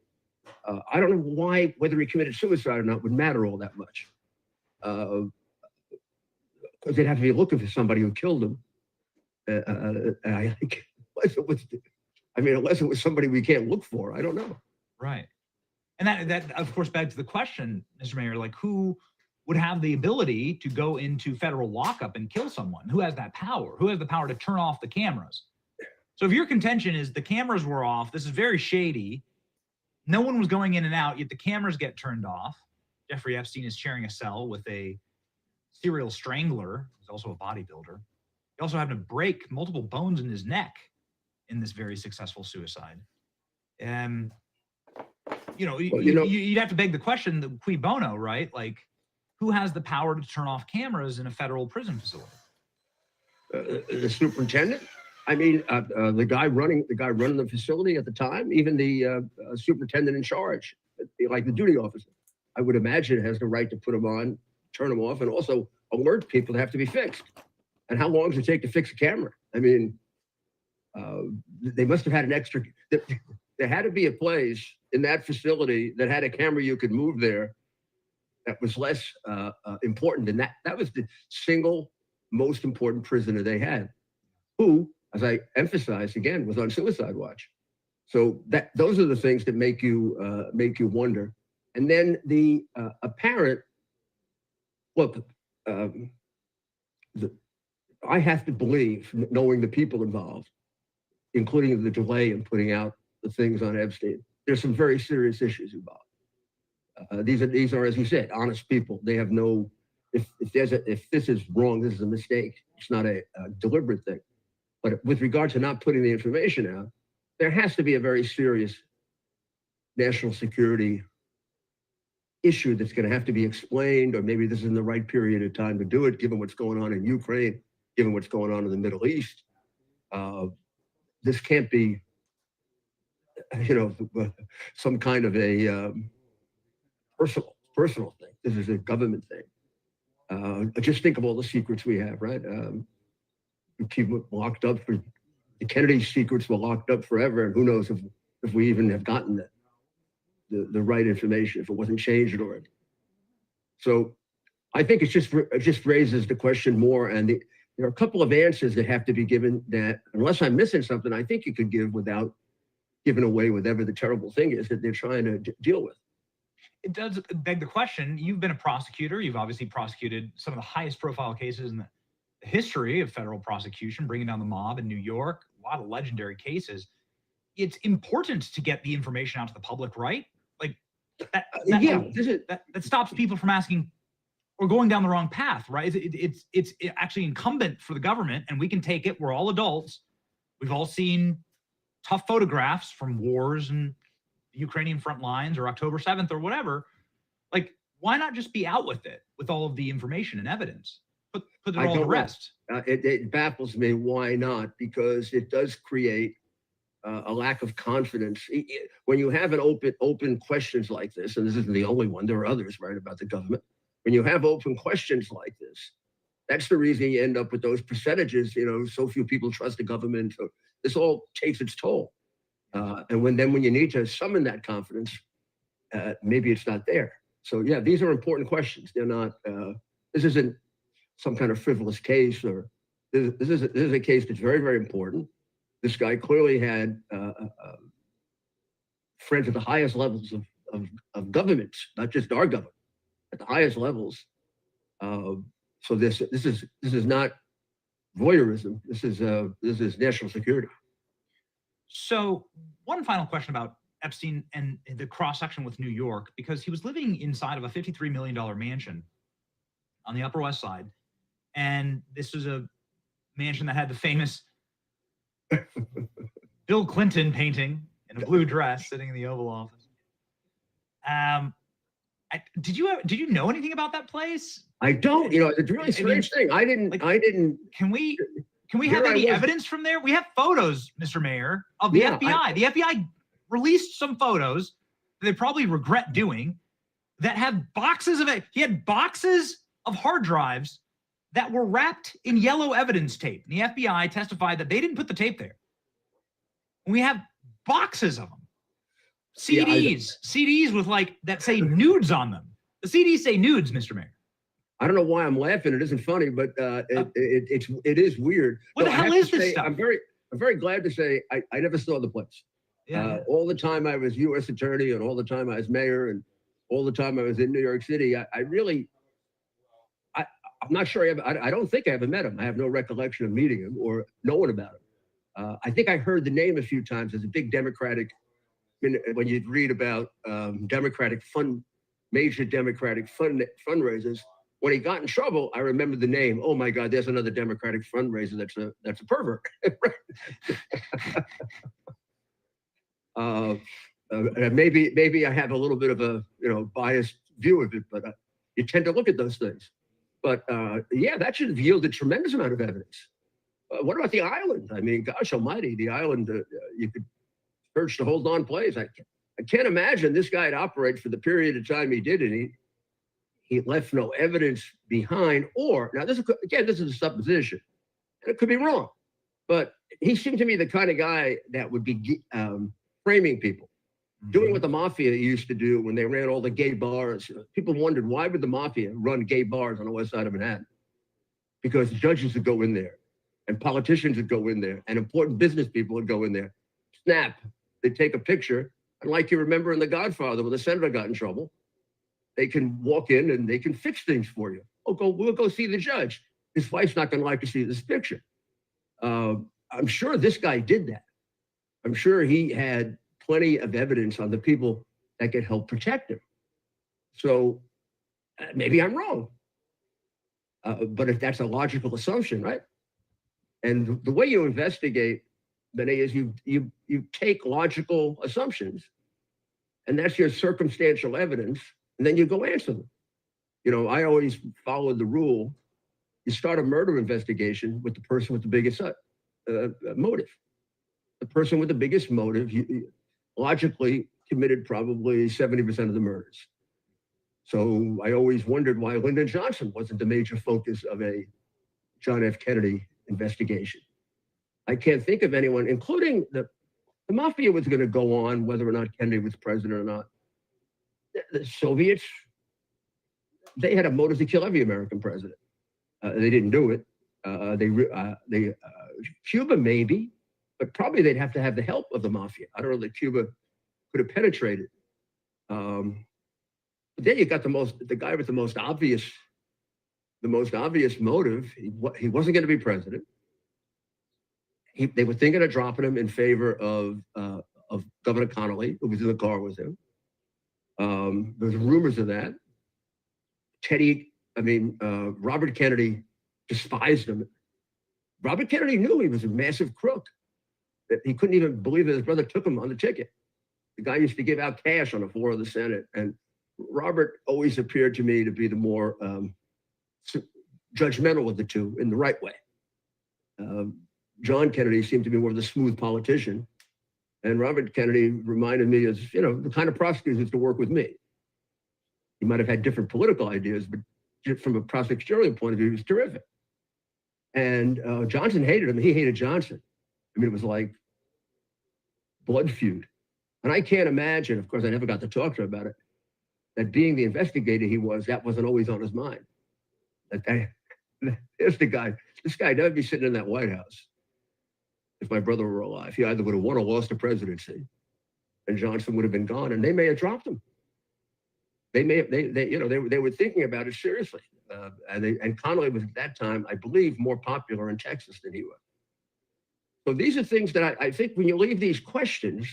I don't know whether he committed suicide or not would matter all that much. Because they'd have to be looking for somebody who killed him. I think unless it was somebody we can't look for, I don't know. Right. And that of course begs the question, Mr. Mayor, like who would have the ability to go into federal lockup and kill someone? Who has that power? Who has the power to turn off the cameras? So if your contention is the cameras were off, this is very shady, no one was going in and out, yet the cameras get turned off. Jeffrey Epstein is sharing a cell with a serial strangler, who's also a bodybuilder. He also happened to break multiple bones in his neck in this very successful suicide. And, you'd have to beg the question, the cui bono, right? Like, who has the power to turn off cameras in a federal prison facility? The superintendent? I mean, the guy running the facility at the time, even the superintendent in charge, like the duty officer, I would imagine has the right to put them on, turn them off, and also alert people that have to be fixed. And how long does it take to fix a camera? I mean, they must have had an extra. There had to be a place in that facility that had a camera you could move there that was less important than that. That was the single most important prisoner they had, who, as I emphasized again, was on suicide watch. So those are the things that make you wonder. And then the apparent look. I have to believe, knowing the people involved, including the delay in putting out the things on Epstein, there's some very serious issues involved. These are, as you said, honest people. They have no. If this is wrong, this is a mistake. It's not a deliberate thing. But with regard to not putting the information out, there has to be a very serious national security issue that's going to have to be explained, or maybe this isn't the right period of time to do it, given what's going on in Ukraine, given what's going on in the Middle East. This can't be, some kind of a personal thing. This is a government thing. Just think of all the secrets we have, right? We keep them locked up for the Kennedy secrets were locked up forever, and who knows if we even have gotten the right information, if it wasn't changed already. So I think it just raises the question more, and there are a couple of answers that have to be given that, unless I'm missing something, I think you could give without giving away whatever the terrible thing is that they're trying to deal with. It does beg the question. You've been a prosecutor. You've obviously prosecuted some of the highest profile cases in the history of federal prosecution, bringing down the mob in New York, a lot of legendary cases. It's important to get the information out to the public, right? Like that stops people from asking or going down the wrong path, right? It's actually incumbent for the government, and we can take it. We're all adults. We've all seen tough photographs from wars and the Ukrainian front lines or October 7th or whatever. Like, why not just be out with it, with all of the information and evidence? Put it all to rest. It baffles me why not, because it does create a lack of confidence. When you have an open questions like this, and this isn't the only one, there are others, right, about the government. When you have open questions like this, that's the reason you end up with those percentages. So few people trust the government. So this all takes its toll. And when you need to summon that confidence, maybe it's not there. So yeah, these are important questions. They're not. This isn't some kind of frivolous case, or this is a case that's very, very important. This guy clearly had friends at the highest levels of government, not just our government, at the highest levels. So this is not voyeurism. This is national security. So one final question about Epstein and the cross-section with New York, because he was living inside of a $53 million mansion on the Upper West Side. And this was a mansion that had the famous Bill Clinton painting in a blue dress sitting in the Oval Office. Did you know anything about that place? I don't. It's a really strange thing. I didn't. Can we have any evidence from there? We have photos, Mr. Mayor, of the FBI. The FBI released some photos that they probably regret doing that have boxes of it. He had boxes of hard drives that were wrapped in yellow evidence tape. And the FBI testified that they didn't put the tape there. We have boxes of them. CDs with that say nudes on them. The CDs say nudes, Mr. Mayor. I don't know why I'm laughing. It isn't funny, but it is weird. What the hell is this stuff? I'm very glad to say I never saw the place. Yeah. All the time I was U.S. attorney, and all the time I was mayor, and all the time I was in New York City. I'm not sure. I don't think I ever met him. I have no recollection of meeting him or knowing about him. I think I heard the name a few times as a big Democratic. When you'd read about major Democratic fundraisers. When he got in trouble, I remember the name. Oh my God, there's another Democratic fundraiser that's a pervert. Maybe I have a little bit of a biased view of it, but you tend to look at those things. But yeah, that should have yielded a tremendous amount of evidence. What about the island? I mean, gosh almighty, the island, you could search the whole darn place. I can't imagine this guy'd operate for the period of time he did, and he left no evidence behind. Or, now this is a supposition, and it could be wrong, but he seemed to me the kind of guy that would be framing people, doing what the mafia used to do when they ran all the gay bars. People wondered, why would the mafia run gay bars on the west side of Manhattan? Because judges would go in there, and politicians would go in there, and important business people would go in there. Snap, they'd take a picture, and like you remember in The Godfather, when the senator got in trouble, they can walk in and they can fix things for you. We'll go see the judge. His wife's not going to like to see this picture. I'm sure this guy did that. I'm sure he had plenty of evidence on the people that could help protect him. So maybe I'm wrong. But if that's a logical assumption, right? And the way you investigate, Benny, is you take logical assumptions, and that's your circumstantial evidence, and then you go answer them. I always followed the rule: you start a murder investigation with the person with the biggest motive. The person with the biggest motive logically committed probably 70% of the murders. So I always wondered why Lyndon Johnson wasn't the major focus of a John F. Kennedy investigation. I can't think of anyone, including the mafia, was going to go on whether or not Kennedy was president or not. The Soviets, they had a motive to kill every American president. They didn't do it. Cuba maybe, but probably they'd have to have the help of the mafia. I don't know that Cuba could have penetrated. But then you got the guy with the most obvious motive. He wasn't going to be president. They were thinking of dropping him in favor of Governor Connolly, who was in the car with him. There's rumors of that. Robert Kennedy despised him. Robert Kennedy knew he was a massive crook. That he couldn't even believe that his brother took him on the ticket. The guy used to give out cash on the floor of the Senate. And Robert always appeared to me to be the more judgmental of the two in the right way. John Kennedy seemed to be more of the smooth politician. And Robert Kennedy reminded me as, you know, the kind of prosecutors used to work with me. He might have had different political ideas, but just from a prosecutorial point of view, he was terrific. And Johnson hated him. He hated Johnson. I mean, it was like blood feud. And I can't imagine, of course, I never got to talk to him about it, that being the investigator he was, that wasn't always on his mind. There's the guy. This guy never be sitting in that White House if my brother were alive. He either would have won or lost the presidency, and Johnson would have been gone, and they may have dropped him. They may have, they were thinking about it seriously. And Connolly was at that time, I believe, more popular in Texas than he was. So these are things that I think when you leave these questions,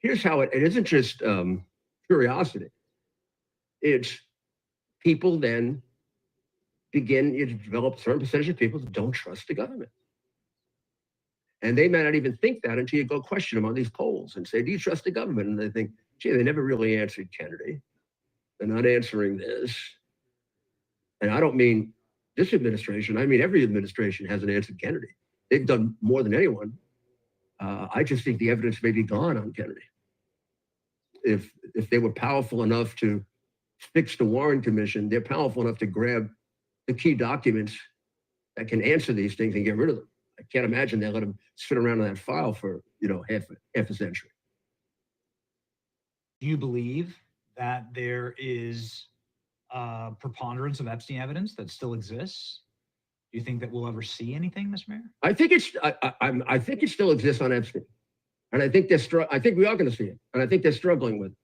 here's how it isn't just curiosity. It's people then begin to develop a certain percentage of people that don't trust the government. And they may not even think that until you go question them on these polls and say, do you trust the government? And they think, gee, they never really answered Kennedy. They're not answering this. And I don't mean this administration. I mean, every administration hasn't answered Kennedy. They've done more than anyone. I just think the evidence may be gone on Kennedy. If they were powerful enough to fix the Warren Commission, they're powerful enough to grab the key documents that can answer these things and get rid of them. I can't imagine they let them sit around in that file for, you know, half a century. Do you believe that there is a preponderance of Epstein evidence that still exists? Do you think that we'll ever see anything, Mr. Mayor? I think I think it still exists on Epstein, and I think I think we are going to see it, and I think they're struggling with it.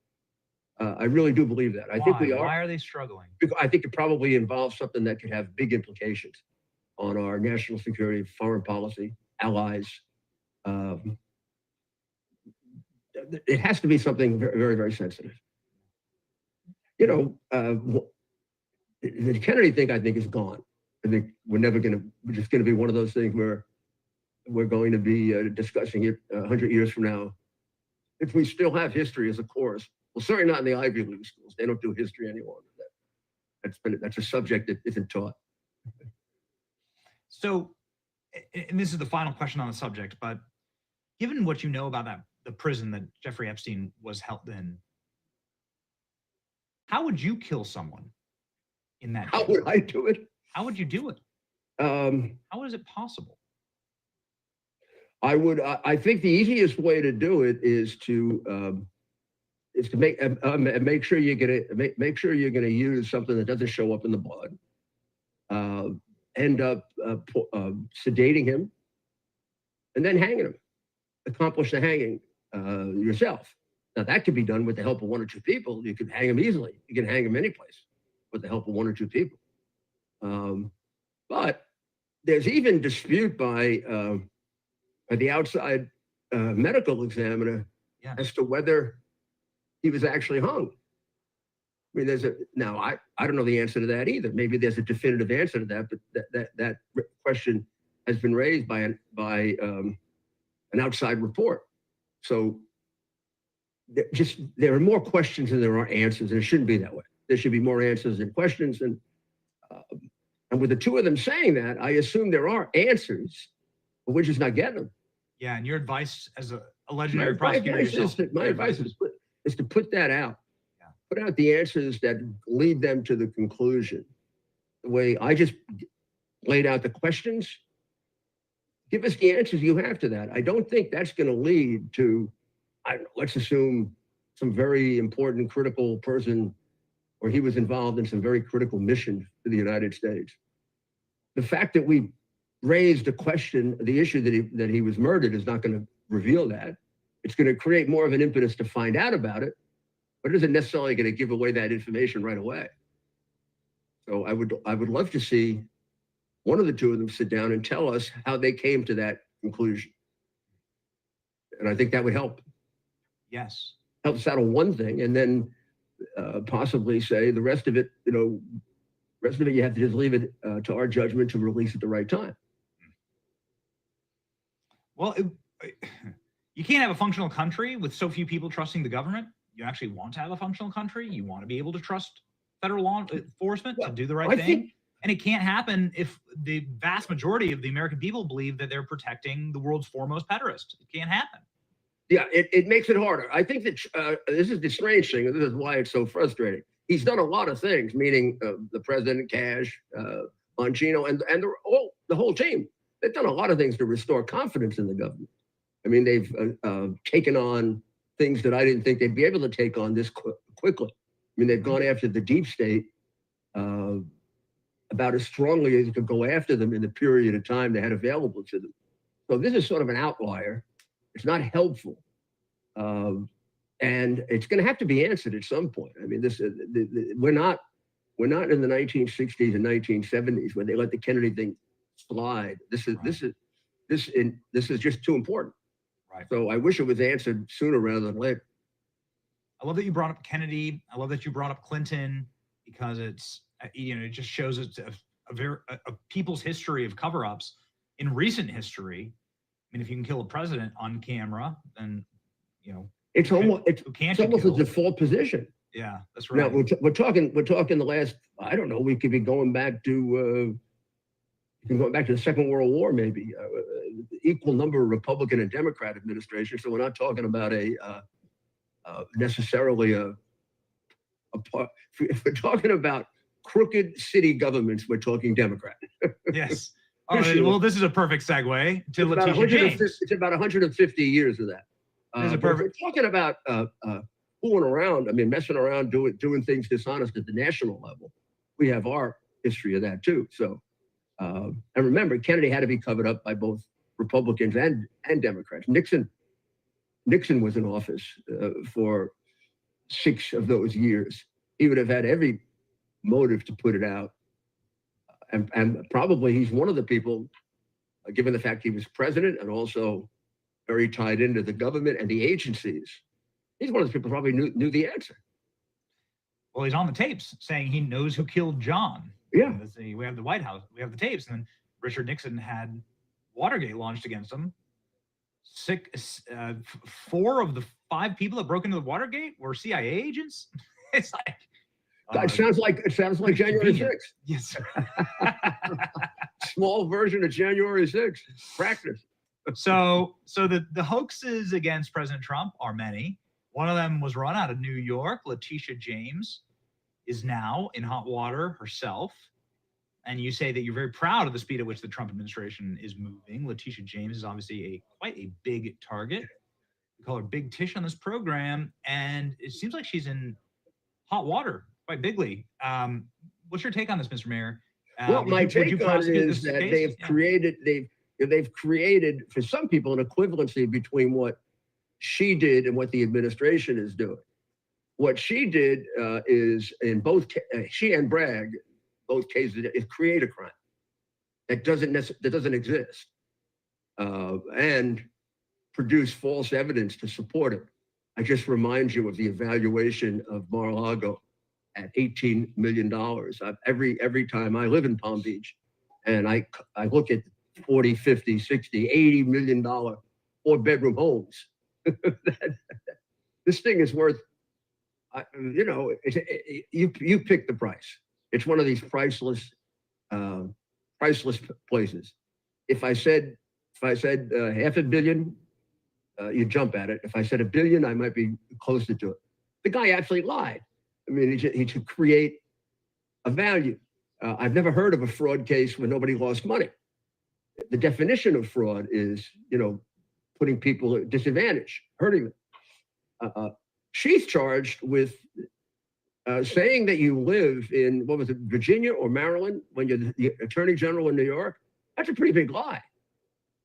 I really do believe that. I think we are. Why are they struggling? Because I think it probably involves something that could have big implications on our national security, foreign policy, allies. It has to be something very, very, very sensitive. You know, the Kennedy thing, I think, is gone. I think we're just going to be one of those things where we're going to be discussing it 100 years from now. If we still have history as a course, well, certainly not in the Ivy League schools. They don't do history any longer. That's a subject that isn't taught. So, and this is the final question on the subject, but given what you know about the prison that Jeffrey Epstein was held in, how would you kill someone in that? How would I do it? How would you do it? How is it possible? I think the easiest way to do it is to make sure you're going to use something that doesn't show up in the blood. End up sedating him, and then hanging him. Accomplish the hanging yourself. Now that could be done with the help of one or two people. You can hang him easily. You can hang him any place with the help of one or two people. But there's even dispute by the outside medical examiner as to whether he was actually hung. I mean, I don't know the answer to that either. Maybe there's a definitive answer to that, but that question has been raised by an outside report. So there are more questions than there are answers, and it shouldn't be that way. There should be more answers than questions, and with the two of them saying that, I assume there are answers, but we're just not getting them. Yeah, and your advice as a legendary prosecutor yourself. My advice is to put that out. Put out the answers that lead them to the conclusion. The way I just laid out the questions, give us the answers you have to that. I don't think that's going to lead to, let's assume, some very important, critical person, or he was involved in some very critical mission to the United States. The fact that we raised a question, the issue that he was murdered, is not going to reveal that. It's going to create more of an impetus to find out about it, but it isn't necessarily going to give away that information right away. So I would love to see one of the two of them sit down and tell us how they came to that conclusion. And I think that would help. Yes. Help us out on one thing, and then possibly say the rest of it, you have to just leave it to our judgment to release at the right time. Well, you can't have a functional country with so few people trusting the government. You actually want to have a functional country. You want to be able to trust federal law enforcement to do the right thing. And it can't happen if the vast majority of the American people believe that they're protecting the world's foremost pederast. It can't happen. Yeah, it makes it harder. I think that this is the strange thing, and this is why it's so frustrating. He's done a lot of things, meaning the president, Cash, Bongino, and the whole team. They've done a lot of things to restore confidence in the government. I mean, they've taken on things that I didn't think they'd be able to take on this quickly. I mean, they've gone after the deep state about as strongly as you could go after them in the period of time they had available to them. So this is sort of an outlier. It's not helpful. And it's going to have to be answered at some point. I mean, we're not in the 1960s and 1970s when they let the Kennedy thing slide. This is just too important. Right. So I wish it was answered sooner rather than later. I love that you brought up Kennedy. I love that you brought up Clinton, because it's, it just shows it's a people's history of cover-ups in recent history. I mean, if you can kill a president on camera, then, it's almost a default position. Yeah, that's right. Now we're talking the last, I don't know, we could be going back to the Second World War, maybe equal number of Republican and Democrat administrations. So we're not talking about necessarily a part. If we're talking about crooked city governments, we're talking Democrat. Yes. All right, well, this is a perfect segue to Letitia James. It's about 150 years of that. We're talking about fooling around. I mean, messing around, doing things dishonest at the national level. We have our history of that too. So, and remember, Kennedy had to be covered up by both Republicans and Democrats. Nixon was in office for 6 of those years. He would have had every motive to put it out. And probably he's one of the people, given the fact he was president and also very tied into the government and the agencies, he's one of those people who probably knew the answer. Well, he's on the tapes saying he knows who killed John. Yeah. We have the White House, we have the tapes, and then Richard Nixon had Watergate launched against him. 4 of the 5 people that broke into the Watergate were CIA agents. It's like, it sounds like January 6th. Yes. Small version of January 6th. Practice. So the hoaxes against President Trump are many. One of them was run out of New York. Letitia James is now in hot water herself. And you say that you're very proud of the speed at which the Trump administration is moving. Letitia James is obviously quite a big target. We call her Big Tish on this program. And it seems like she's in hot water quite bigly. What's your take on this, Mr. Mayor? Well, my take on it is that they've created for some people an equivalency between what she did and what the administration is doing. What she did is in both she and Bragg, both cases, is create a crime that doesn't exist and produce false evidence to support it. I just remind you of the evaluation of Mar-a-Lago at $18 million. Every time I live in Palm Beach and I look at 40, 50, 60, $80 million 4-bedroom homes. This thing is worth, you pick the price. It's one of these priceless places. If I said $500 million, you jump at it. If I said $1 billion, I might be closer to it. The guy actually lied. I mean, he should create a value. I've never heard of a fraud case where nobody lost money. The definition of fraud is, putting people at disadvantage, hurting them. She's charged with saying that you live in, what was it, Virginia or Maryland, when you're the attorney general in New York. That's a pretty big lie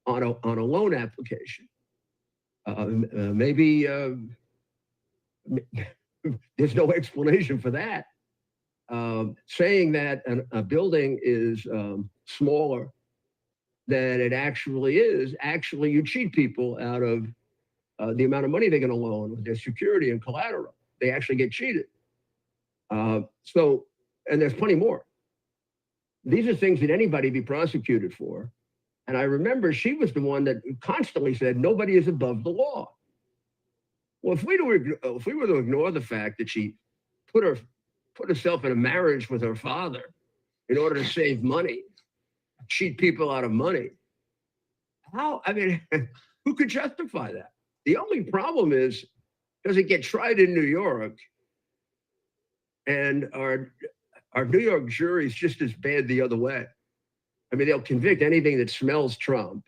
on a loan application. Maybe there's no explanation for that. Saying that a building is smaller than it actually is, actually you cheat people out of the amount of money they're going to loan with their security and collateral. They actually get cheated. And there's plenty more. These are things that anybody be prosecuted for. And I remember she was the one that constantly said, nobody is above the law. Well, if we were to ignore the fact that she put herself in a marriage with her father in order to save money, cheat people out of money, who could justify that? The only problem is, does it get tried in New York? And our New York jury is just as bad the other way. I mean, they'll convict anything that smells Trump.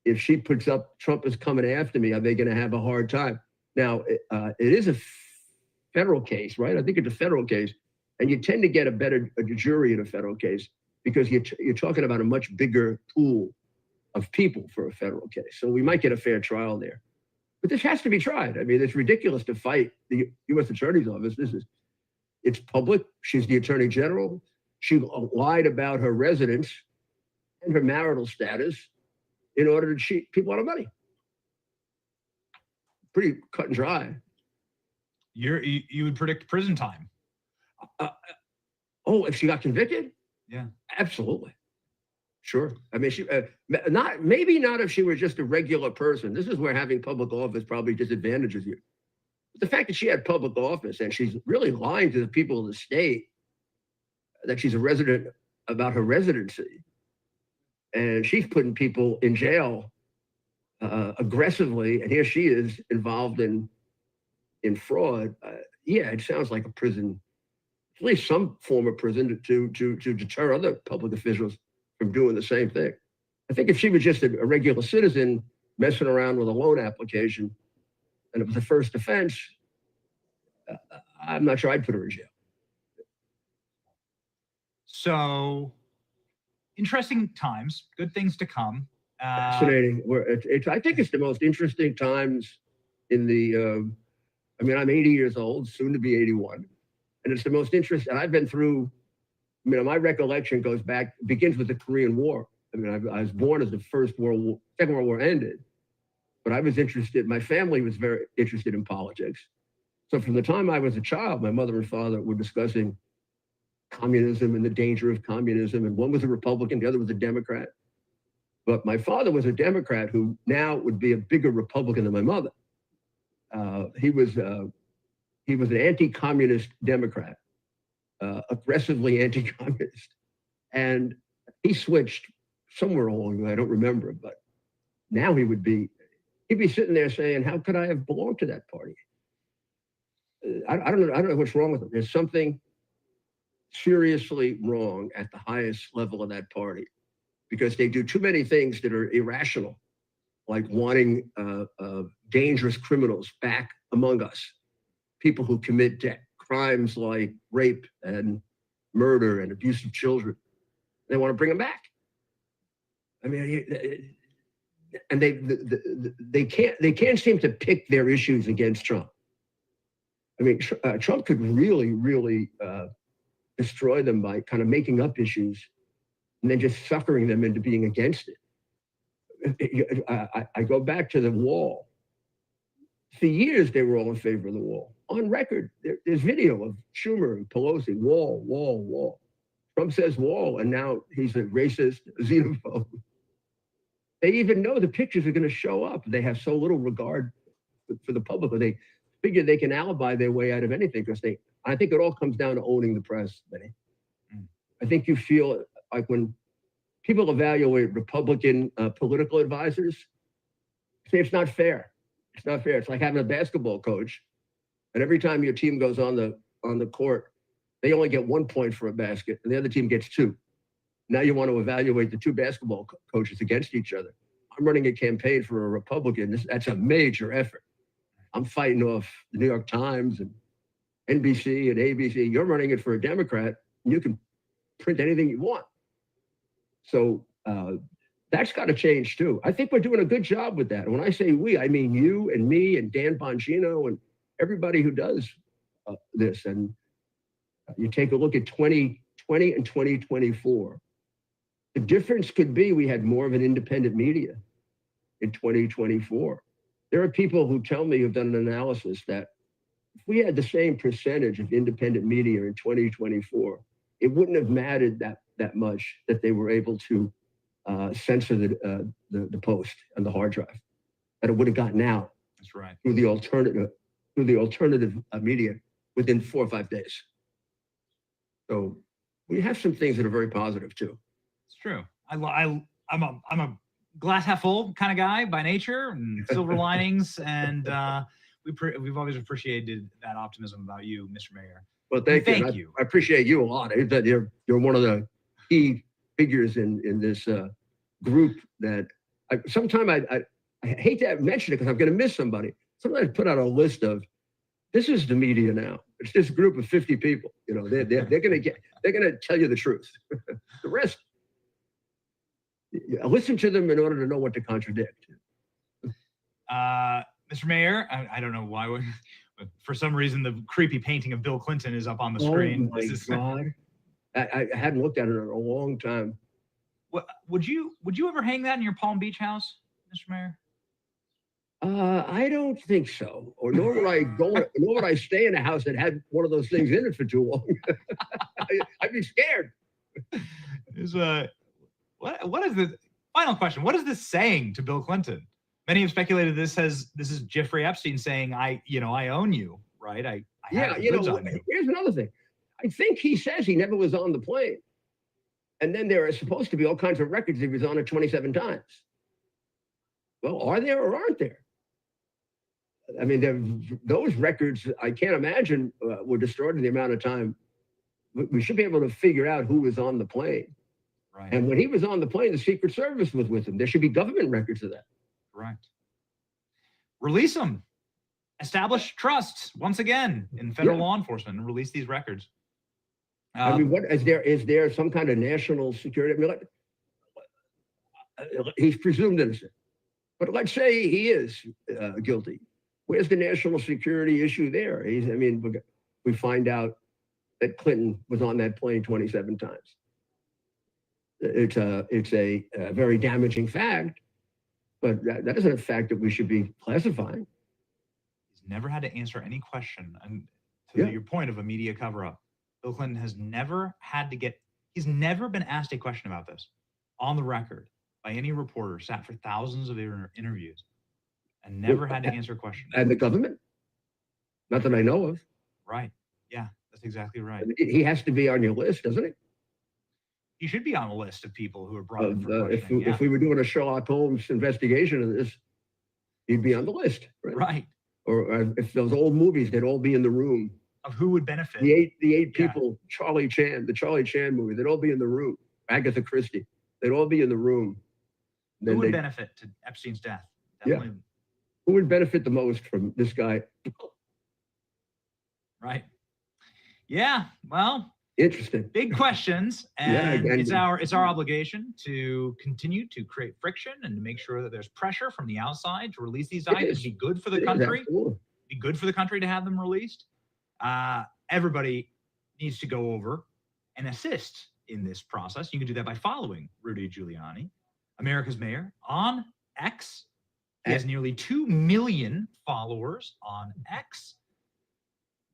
If she puts up, Trump is coming after me, are they going to have a hard time? Now, it is a federal case, right? I think it's a federal case. And you tend to get a jury in a federal case because you're talking about a much bigger pool of people for a federal case. So we might get a fair trial there. But this has to be tried. I mean, it's ridiculous to fight the U.S. Attorney's Office. It's public. She's the Attorney General. She lied about her residence and her marital status in order to cheat people out of money. Pretty cut and dry. You would predict prison time. Oh, if she got convicted? Yeah, absolutely. Sure. I mean, she maybe not if she were just a regular person. This is where having public office probably disadvantages you. But the fact that she had public office and she's really lying to the people of the state that she's a resident about her residency, and she's putting people in jail aggressively, and here she is involved in fraud. Yeah, it sounds like a prison, at least some form of prison to deter other public officials from doing the same thing. I think if she was just a regular citizen messing around with a loan application and it was a first offense, I'm not sure I'd put her in jail. So, interesting times, good things to come. Fascinating. I think it's the most interesting times in the, I mean, I'm 80 years old, soon to be 81. And it's the most interesting, and I've been through, I mean, my recollection begins with the Korean War. I mean, I was born as the Second World War ended, but I was interested, my family was very interested in politics. So from the time I was a child, my mother and father were discussing communism and the danger of communism. And one was a Republican, the other was a Democrat. But my father was a Democrat who now would be a bigger Republican than my mother. He was an anti-communist Democrat, aggressively anti-communist. And he switched somewhere along the way, I don't remember, but now he'd be sitting there saying, how could I have belonged to that party? I don't know what's wrong with him. There's something seriously wrong at the highest level of that party because they do too many things that are irrational, like wanting dangerous criminals back among us, people who commit crimes like rape and murder and abuse of children. They want to bring them back. I mean, and they can't seem to pick their issues against Trump. I mean, Trump could really destroy them by kind of making up issues and then just suckering them into being against it. I go back to the wall. For years, they were all in favor of the wall. On record, there's video of Schumer and Pelosi, wall, wall, wall. Trump says wall, and now he's a racist, a xenophobe. They even know the pictures are going to show up. They have so little regard for the public, or they figure they can alibi their way out of anything because I think it all comes down to owning the press, Benny. I think you feel like when people evaluate Republican political advisors, say it's not fair. It's not fair. It's like having a basketball coach, and every time your team goes on the court, they only get 1 point for a basket, and the other team gets 2. Now you want to evaluate the two basketball coaches against each other. I'm running a campaign for a Republican. That's a major effort. I'm fighting off the New York Times and NBC and ABC. You're running it for a Democrat, and you can print anything you want. So that's got to change too. I think we're doing a good job with that. And when I say we, I mean you and me and Dan Bongino and everybody who does this. And you take a look at 2020 and 2024. The difference could be we had more of an independent media in 2024. There are people who tell me, who've done an analysis, that if we had the same percentage of independent media in 2024, it wouldn't have mattered that much that they were able to censor the Post and the hard drive, that it would have gotten out. That's right. Through the alternative media within 4 or 5 days. So we have some things that are very positive too. It's true. I'm a glass half full kind of guy by nature, and silver linings, and we've always appreciated that optimism about you, Mr. Mayor. Well, thank you. I appreciate you a lot. That you're one of the key figures in this group that sometimes I hate to mention it because I'm going to miss somebody. Sometimes I put out a list of, this is the media now. It's this group of 50 people. You know, they're going to tell you the truth. The rest, listen to them in order to know what to contradict. Mr. Mayor, I don't know why, but for some reason the creepy painting of Bill Clinton is up on the screen. Oh my God. I hadn't looked at it in a long time. What would you ever hang that in your Palm Beach house, Mr. Mayor? I don't think so. Or nor would I stay in a house that had one of those things in it for too long. I'd be scared. What is the final question? What is this saying to Bill Clinton? Many have speculated this is Jeffrey Epstein saying, I own you, right? I have goods on you. Here's another thing. I think he says he never was on the plane. And then there are supposed to be all kinds of records he was on it 27 times. Well, are there or aren't there? I mean, those records, I can't imagine were destroyed in the amount of time. We should be able to figure out who was on the plane. Right. And when he was on the plane, the Secret Service was with him. There should be government records of that. Correct. Release them. Establish trust once again in federal law enforcement and release these records. I mean, what is there some kind of national security? I mean, he's presumed innocent, but let's say he is guilty. Where's the national security issue there? We find out that Clinton was on that plane 27 times. It's a very damaging fact, but that isn't a fact that we should be classifying. He's never had to answer any question. And to your point of a media cover-up, Bill Clinton has never he's never been asked a question about this on the record by any reporter, sat for thousands of interviews and never had to answer a question. And the government? Not that I know of. Right. Yeah, that's exactly right. He has to be on your list, doesn't he? He should be on a list of people who are brought in for questioning. If we were doing a Sherlock Holmes investigation of this, he'd be on the list. Right. Or if those old movies, they'd all be in the room. Of who would benefit. The eight people, Charlie Chan, the Charlie Chan movie, they'd all be in the room. Agatha Christie, they'd all be in the room. Who would benefit to Epstein's death? Definitely. Yeah. Who would benefit the most from this guy? Right. Yeah. Well, interesting. Big questions, and it's our obligation to continue to create friction and to make sure that there's pressure from the outside to release these items. Be good for the country. Be good for the country to have them released. Everybody needs to go over and assist in this process. You can do that by following Rudy Giuliani, America's mayor, on X. He has nearly 2 million followers on X.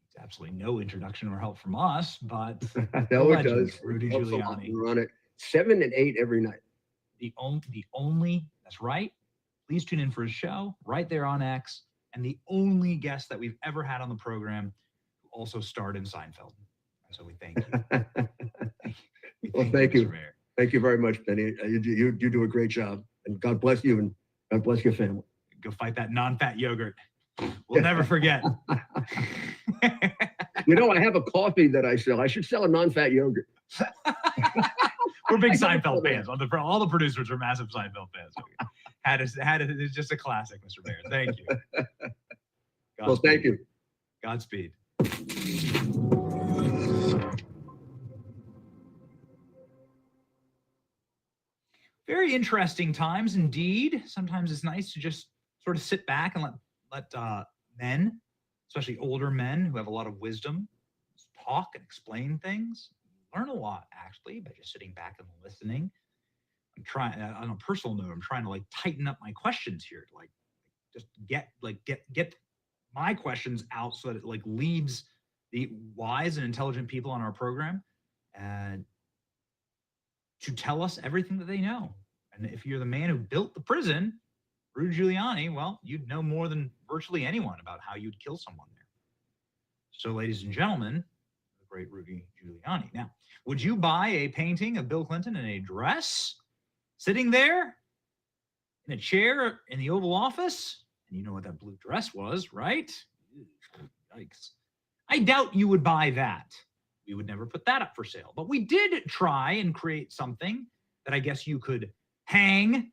It's absolutely no introduction or help from us, but no, it does. Rudy Giuliani. We run it 7 and 8 every night. The only, that's right. Please tune in for his show right there on X. And the only guest that we've ever had on the program who also starred in Seinfeld. So we thank you. Well, thank you. Thank you very much, Benny. You do a great job. And God bless you and God bless your family. Go fight that non-fat yogurt. We'll never forget. You know, I have a coffee that I sell. I should sell a non-fat yogurt. We're big Seinfeld fans. All the producers are massive Seinfeld fans. It's just a classic, Mr. Mayor. Thank you. Well, thank you. Godspeed. Very interesting times indeed. Sometimes it's nice to just sort of sit back and let men, especially older men who have a lot of wisdom, talk and explain things. Learn a lot actually by just sitting back and listening. I'm trying on a personal note. I'm trying to like tighten up my questions here, to like just get my questions out so that it like leads the wise and intelligent people on our program and to tell us everything that they know. And if you're the man who built the prison, Rudy Giuliani, well, you'd know more than virtually anyone about how you'd kill someone there. So, ladies and gentlemen, the great Rudy Giuliani. Now, would you buy a painting of Bill Clinton in a dress sitting there in a chair in the Oval Office, and you know what that blue dress was, right? Yikes. I doubt you would buy that. We would never put that up for sale. But we did try and create something that I guess you could hang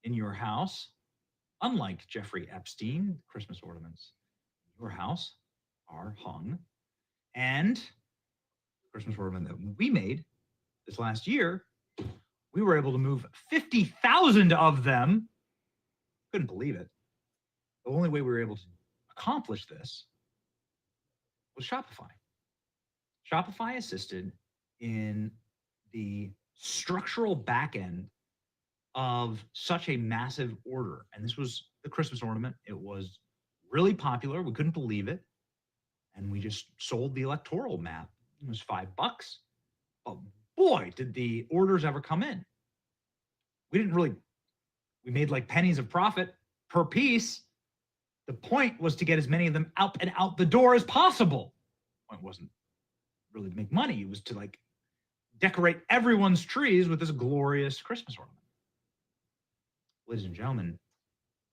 in your house. Unlike Jeffrey Epstein, Christmas ornaments in your house are hung. And Christmas ornament that we made this last year, we were able to move 50,000 of them. Couldn't believe it. The only way we were able to accomplish this was Shopify. Shopify assisted in the structural back end of such a massive order. And this was the Christmas ornament. It was really popular. We couldn't believe it. And we just sold the electoral map. It was $5. But boy, did the orders ever come in. We made like pennies of profit per piece. The point was to get as many of them out and out the door as possible. The point wasn't really to make money. It was to like decorate everyone's trees with this glorious Christmas ornament. Ladies and gentlemen,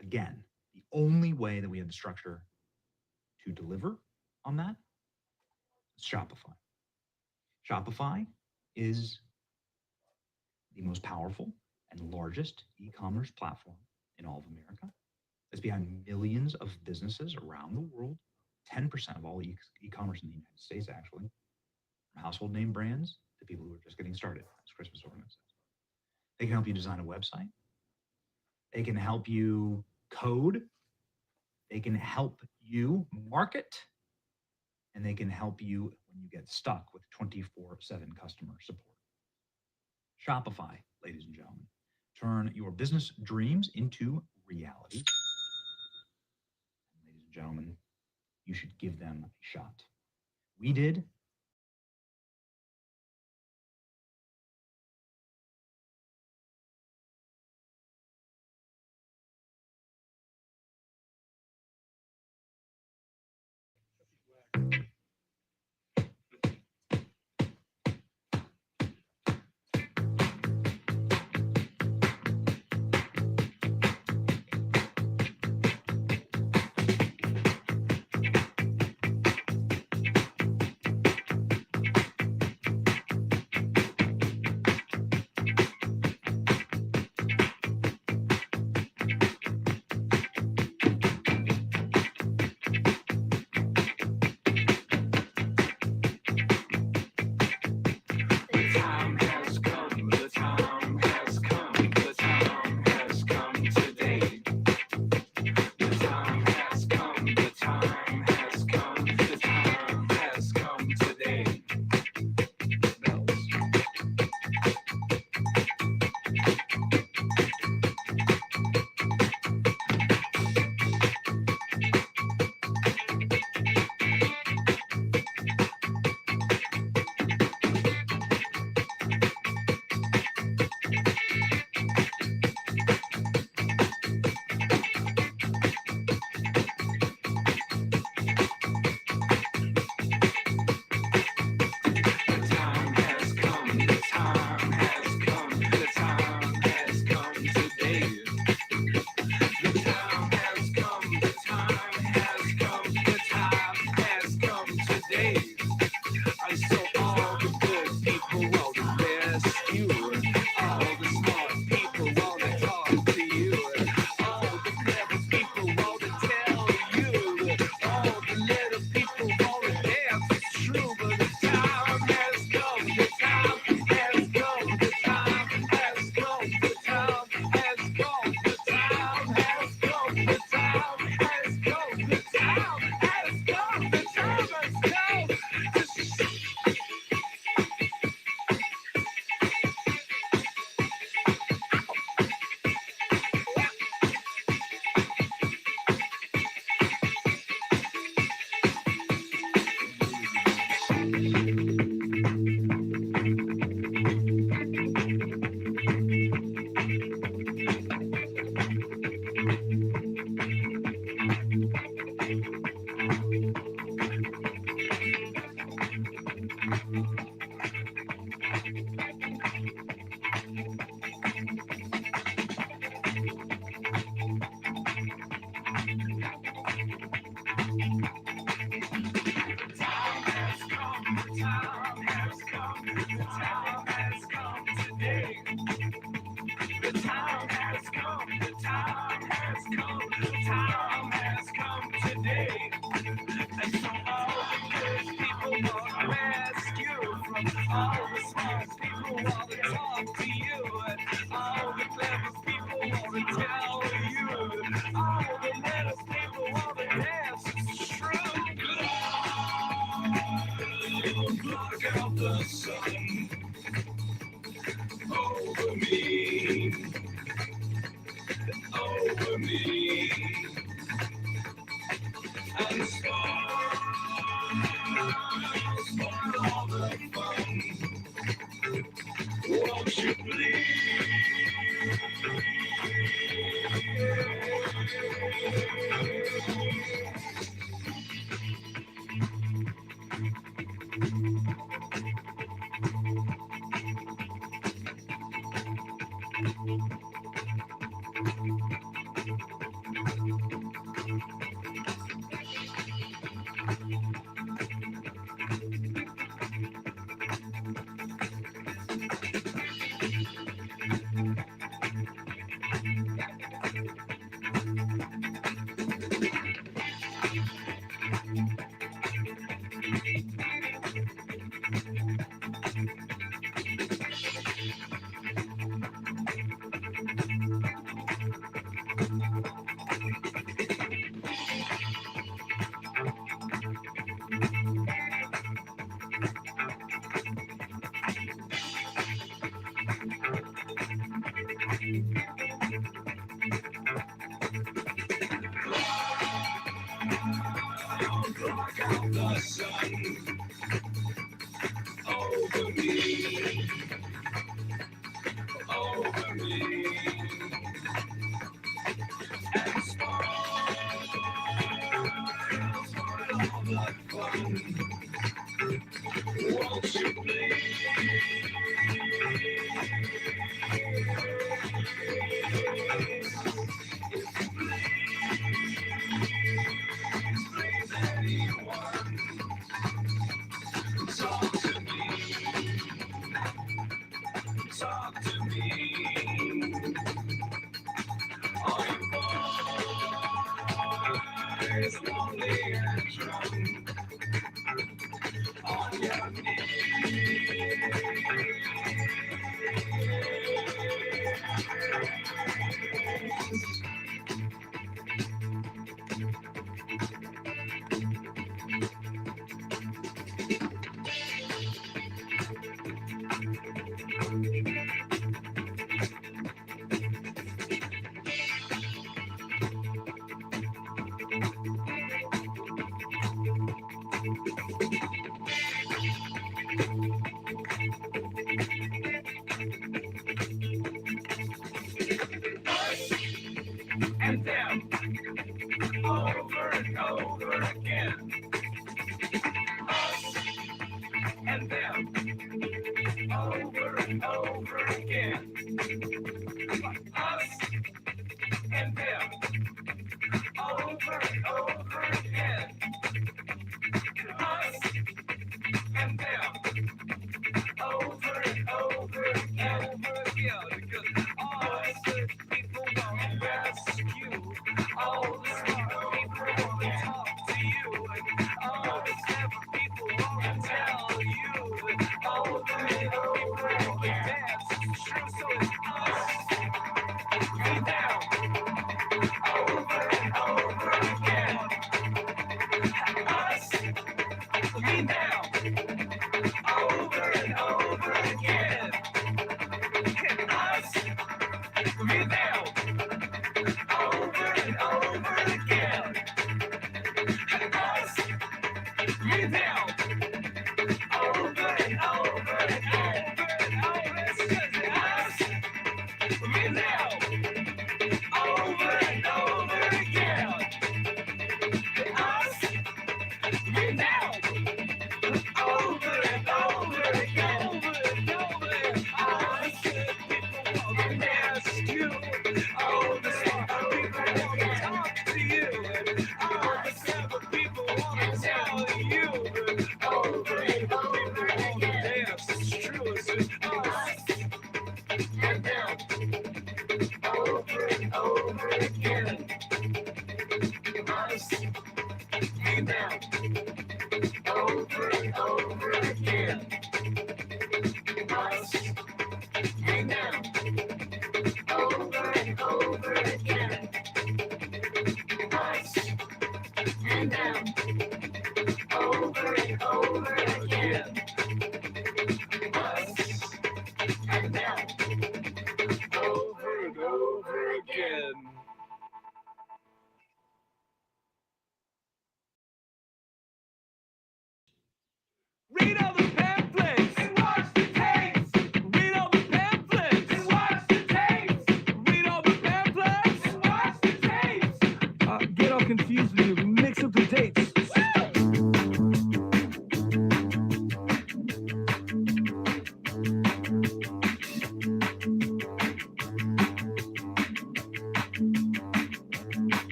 again, the only way that we have the structure to deliver on that is Shopify. Shopify is the most powerful and largest e-commerce platform in all of America. It's behind millions of businesses around the world, 10% of all e-commerce in the United States, actually, from household name brands to people who are just getting started as Christmas ornaments. They can help you design a website. They can help you code. They can help you market. And they can help you when you get stuck with 24/7 customer support. Shopify, ladies and gentlemen. Turn your business dreams into reality. Ladies and gentlemen, you should give them a shot. We did. time has come. The time has come today. The time has come. The time has come. The time has come today. And so all the good people want to rescue from all the smart people want to talk to you. And all the clever people want to tell you. All the letters people want to dance. It's true. Block out the sun over me, over me, and spoil all the fun. Won't you block out the sun over me, over me, and spoil all the fun. Won't you please, anyone, talk to me, talk to me. Are you boys lonely and drunk on your knees?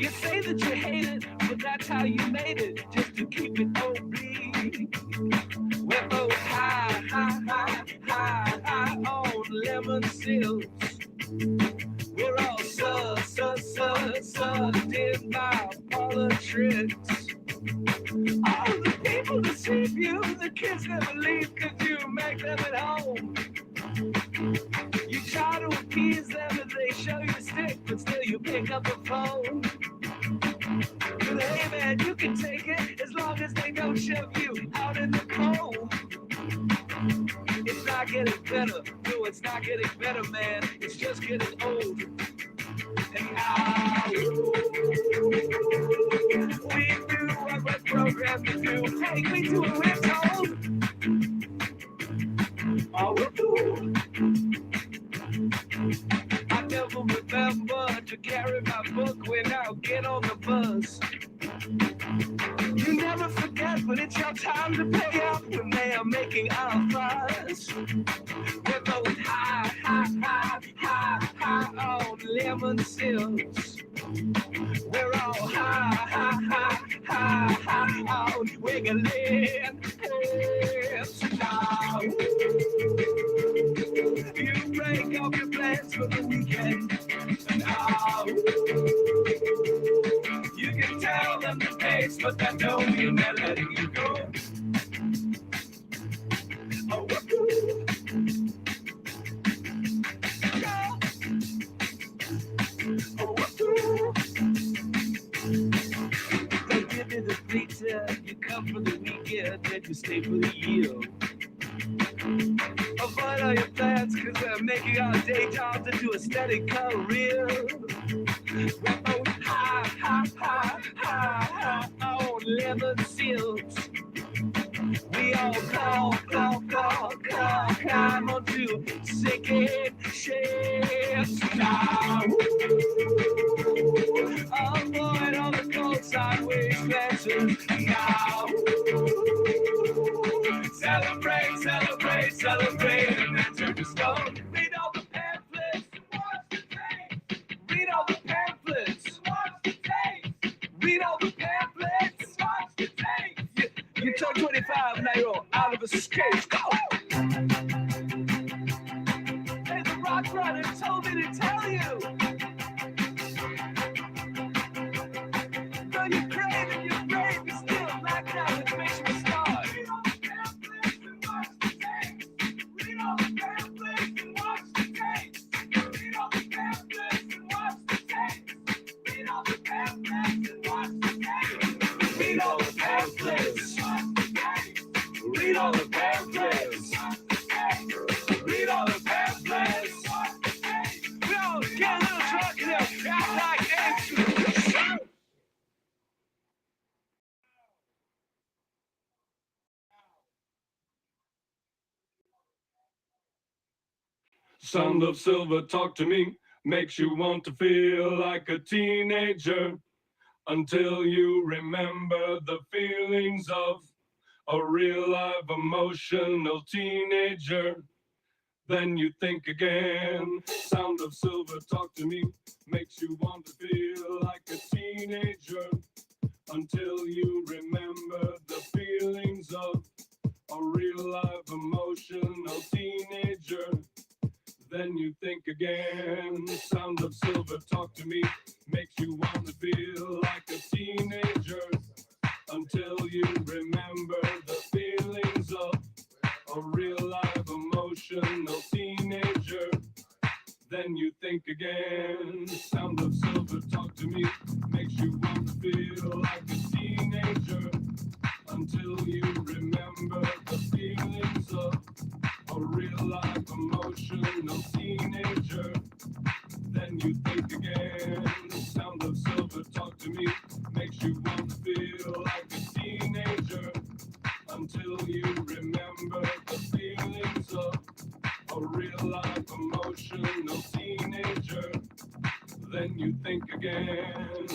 You say that you hate it, but that's how you made it, just to keep it OB. We're both high on lemon silks. We're all sucked in by politics. All the people deceive you, the kids never leave cause you make them at home. You try to appease them and they show you a stick, but still you pick up the phone. But hey man, you can take it as long as they don't shove you out in the cold. It's not getting better, no, it's not getting better, man. It's just getting old. And now we do what we're programmed to do. Hey, we do what we're told. All we do. I never remember to carry my book when I get on the bus. You never forget when it's your time to pay up when they are making our fuss. We're both high on lemon silks. We're all high on wiggling hips. Now you break up your plans for the weekend. Now you can tell them the pace, but that don't mean they're letting you go. Oh, they give you the pizza, you come for the weekend, then you stay for the year. Avoid all your plans, cause they're making our day jobs into a steady career. We're both high on lemon silks. We all climb onto sinking ships now. Avoid all the cold sideways glances now. Celebrate, and then turn to stone. Read all the pamphlets and watch the tape. Read all the pamphlets and watch the tape. Read all the pamphlets and watch the tape. You turn 25, now you're out of a escape. Go! Hey, the rock runner told me to tell you. Though you're brave and you're brave, you're still blacked out, which makes you a star. Read all the pamphlets and watch the tape. Read all the pamphlets and watch the tape. Read all the pamphlets and watch the tape. Read all the pamphlets and watch the tape. Read all the pamphlets. Read all the pamphlets. Read all the pamphlets. We all get a little drunk and they'll act like this. Sound of silver, talk to me, makes you want to feel like a teenager until you remember the feelings of a real live emotional teenager. Then you think again. Sound of silver, talk to me, makes you want to feel like a teenager until you remember the feelings of a real live emotional teenager. Then you think again. Sound of silver, talk to me, makes you want to feel like a teenager until you remember the feelings of a real live emotional teenager. Then you think again. Sound of silver, talk to me, makes you want to feel like a teenager until you remember the feelings of a real life emotional teenager. Then you think again. Sound of silver, talk to me, makes you want to feel like a teenager until you remember the feelings of a real life emotional teenager. Then you think again.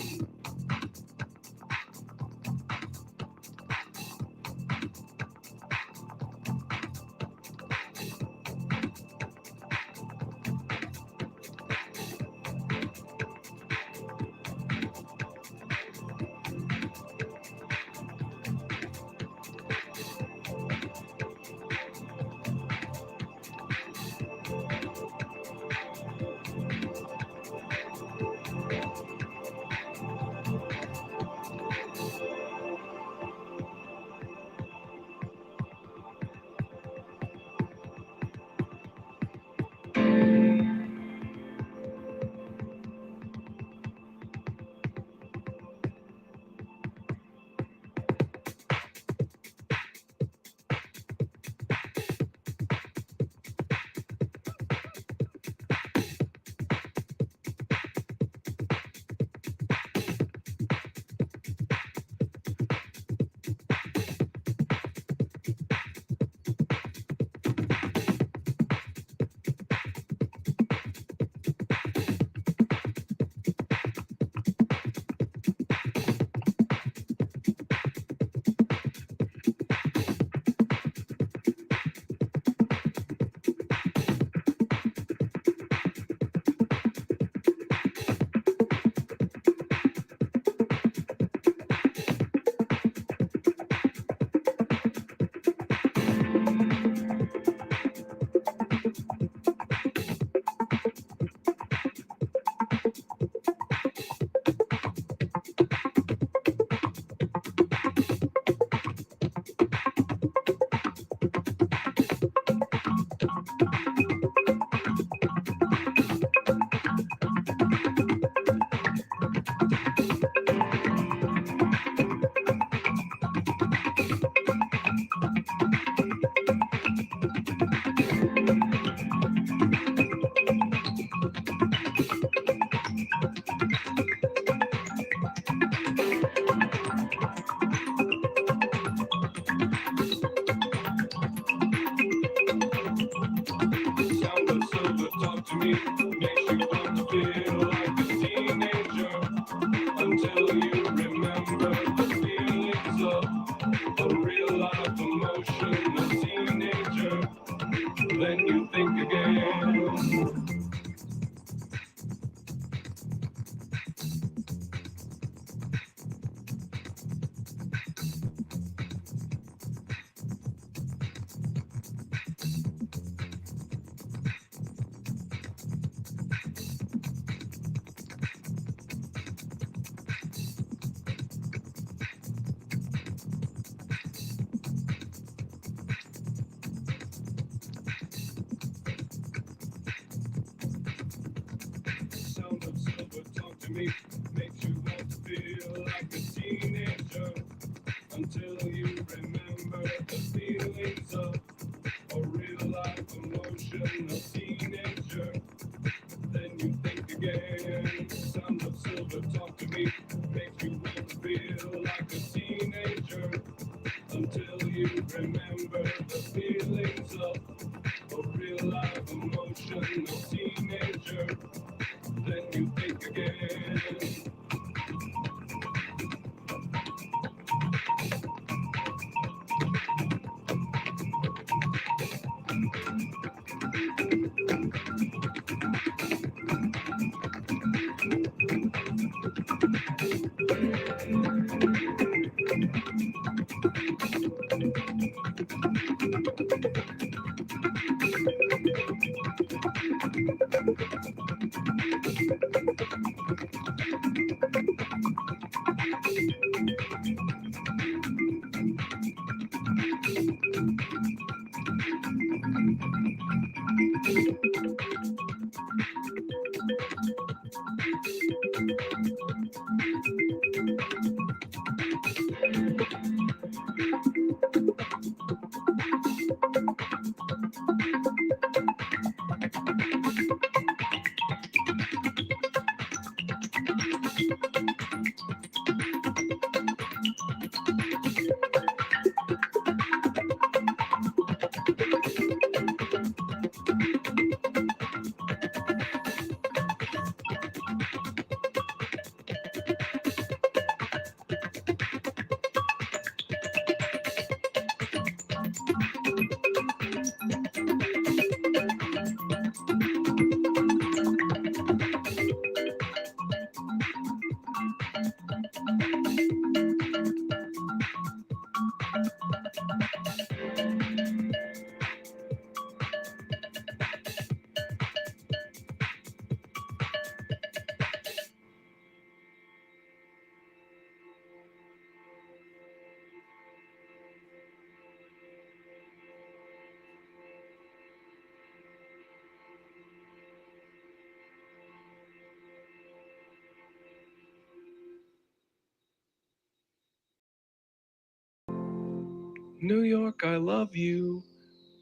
New York, I love you,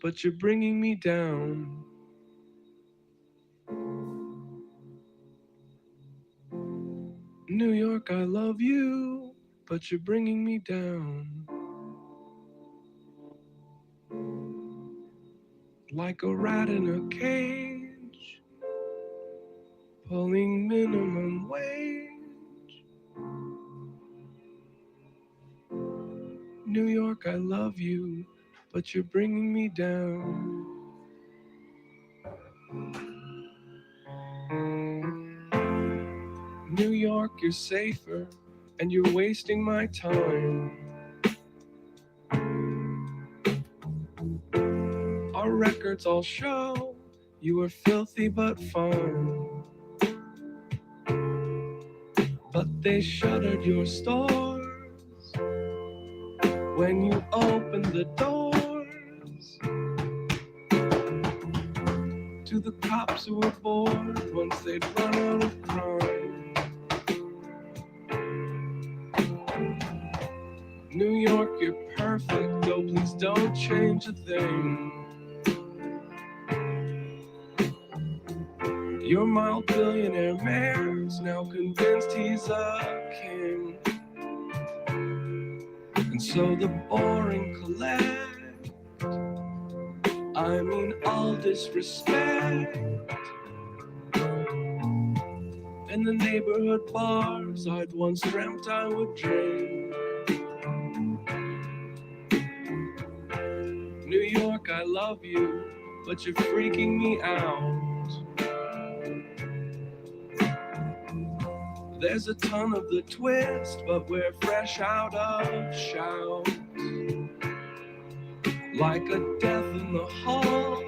but you're bringing me down. New York, I love you, but you're bringing me down. Like a rat in a cage, pulling minimum wage. New York, I love you, but you're bringing me down. New York, you're safer, and you're wasting my time. Our records all show you were filthy but fine. But they shuttered your stores when you opened the doors to the cops who were bored once they'd run out of crime. New York, you're perfect, oh please don't change a thing. Your mild billionaire mayor's now convinced he's a king. And so the boring collect, I mean all disrespect. In the neighborhood bars I'd once dreamt I would drink. New York, I love you, but you're freaking me out. There's a ton of the twist, but we're fresh out of shout. Like a death in the hall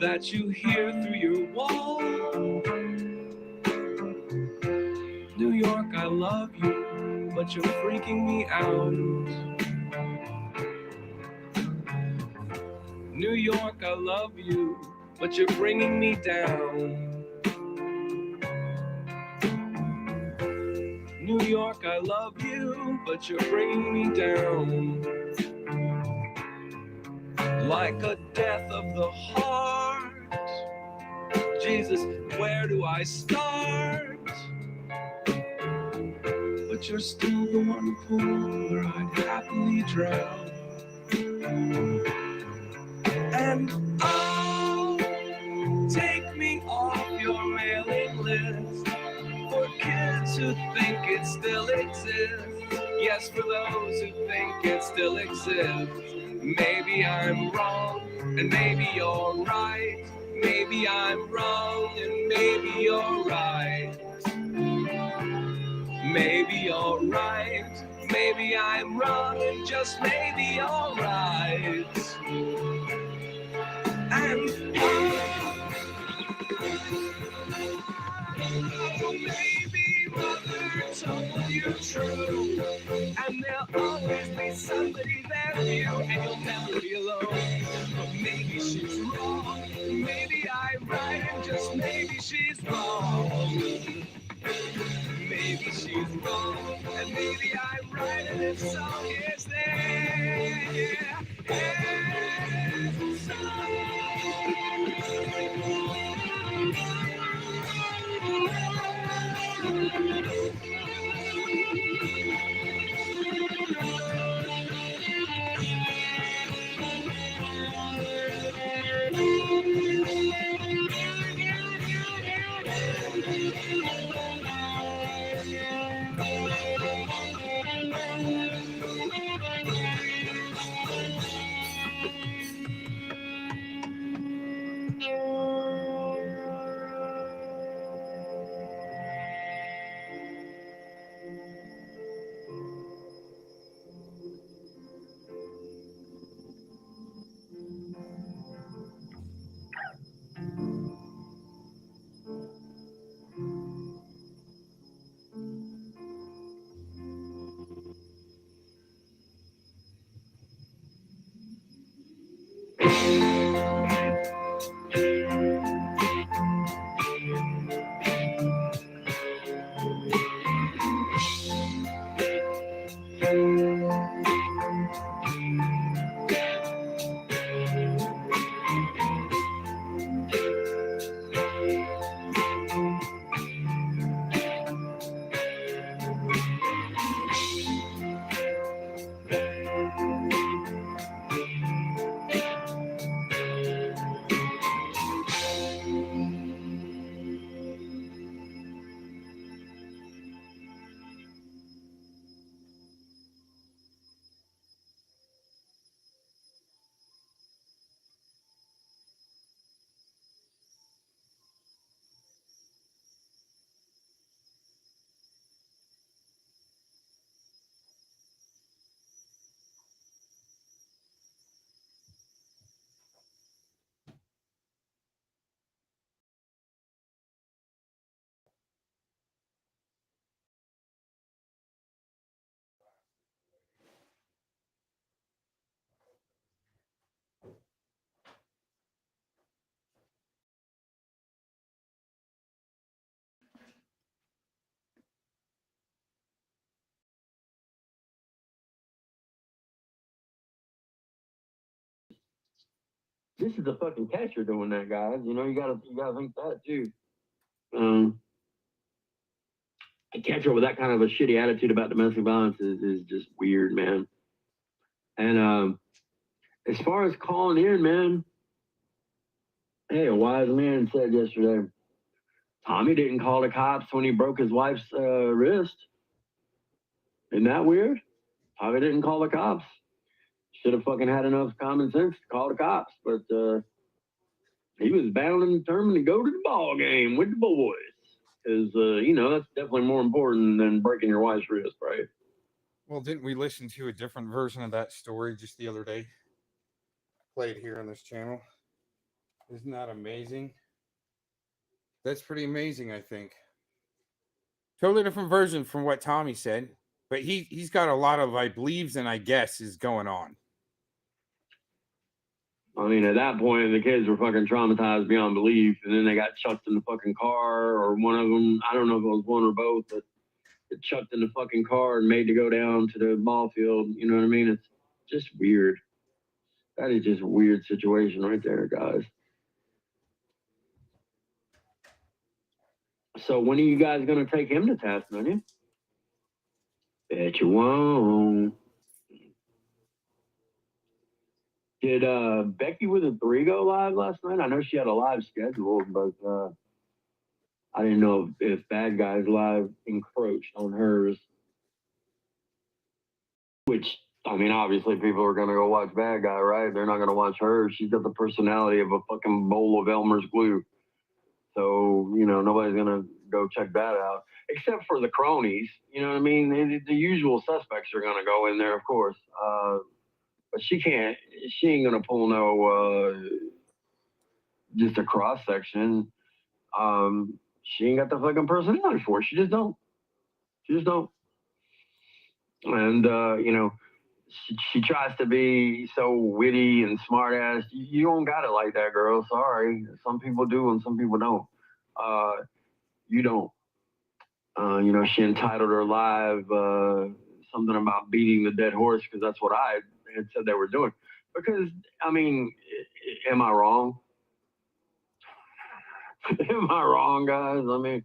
that you hear through your wall. New York, I love you, but you're freaking me out. New York, I love you, but you're bringing me down. New York, I love you, but you're bringing me down. Like a death of the heart. Jesus, where do I start? But you're still the one pool where I'd happily drown. And oh, take me off your mailing list for kids who think it still exists. Yes, for those who think it still exists. Maybe I'm wrong, and maybe you're right. Maybe I'm wrong, and maybe you're right. Maybe you're right. Maybe I'm wrong, and just maybe you're right. And maybe mother told you true, and there'll always be somebody there for you, and you'll never be alone. But maybe she's wrong, maybe I'm right, and just maybe she's wrong. she's wrong, and maybe I'm right, and this song is there. It's a This is the fucking catcher doing that, guys. You know, you gotta think that too. A catcher with that kind of a shitty attitude about domestic violence is just weird, man. And as far as calling in, man, hey, a wise man said yesterday, Tommy didn't call the cops when he broke his wife's wrist. Isn't that weird? Tommy didn't call the cops. Should have fucking had enough common sense to call the cops, but he was bound and determined to go to the ball game with the boys. Because, you know, that's definitely more important than breaking your wife's wrist, right? Well, didn't we listen to a different version of that story just the other day? Played here on this channel. Isn't that amazing? That's pretty amazing, I think. Totally different version from what Tommy said. But he's got a lot of I believes and I guess is going on. I mean, at that point, the kids were fucking traumatized beyond belief, and then they got chucked in the fucking car, or one of them, I don't know if it was one or both, but it chucked in the fucking car and made to go down to the ball field. You know what I mean? It's just weird. That is just a weird situation right there, guys. So when are you guys going to take him to task, don't you? Bet you won't. Did Becky with a 3 go live last night? I know she had a live scheduled, but I didn't know if Bad Guys Live encroached on hers. Which, I mean, obviously people are going to go watch Bad Guy, right? They're not going to watch her. She's got the personality of a fucking bowl of Elmer's glue. So, you know, nobody's going to go check that out. Except for the cronies, you know what I mean? The usual suspects are going to go in there, of course. But she ain't going to pull no, just a cross section. She ain't got the fucking personality for it. She just don't. And, you know, she tries to be so witty and smart ass. You don't got it like that, girl. Sorry. Some people do and some people don't. You don't. You know, she entitled her live something about beating the dead horse because that's what I had said they were doing. Because, I mean, am I wrong? Am I wrong, guys? I mean,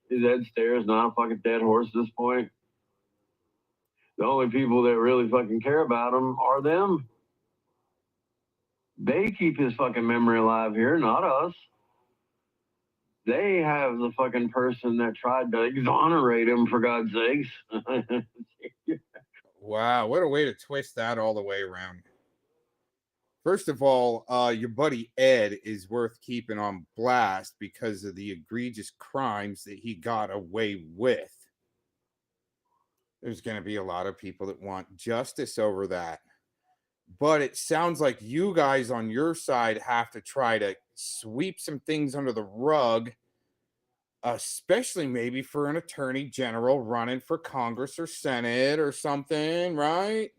is Ed Stairs not a fucking dead horse at this point? The only people that really fucking care about him are them. They keep his fucking memory alive here, not us. They have the fucking person that tried to exonerate him, for God's sakes. Wow, what a way to twist that all the way around. First of all, your buddy Ed is worth keeping on blast because of the egregious crimes that he got away with. There's going to be a lot of people that want justice over that. But it sounds like you guys on your side have to try to sweep some things under the rug, especially maybe for an attorney general running for Congress or Senate or something, right?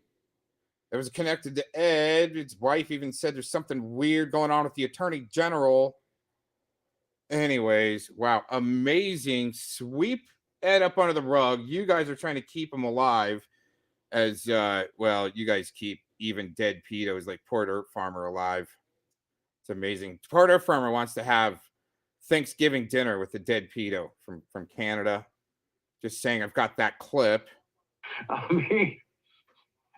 It was connected to Ed. His wife even said there's something weird going on with the attorney general. Anyways, wow, amazing. Sweep Ed up under the rug. You guys are trying to keep him alive as, well, you guys keep even dead pedos like Port Earth Farmer alive. It's amazing. Port Earth Farmer wants to have Thanksgiving dinner with the dead pedo from Canada. Just saying, I've got that clip. I mean,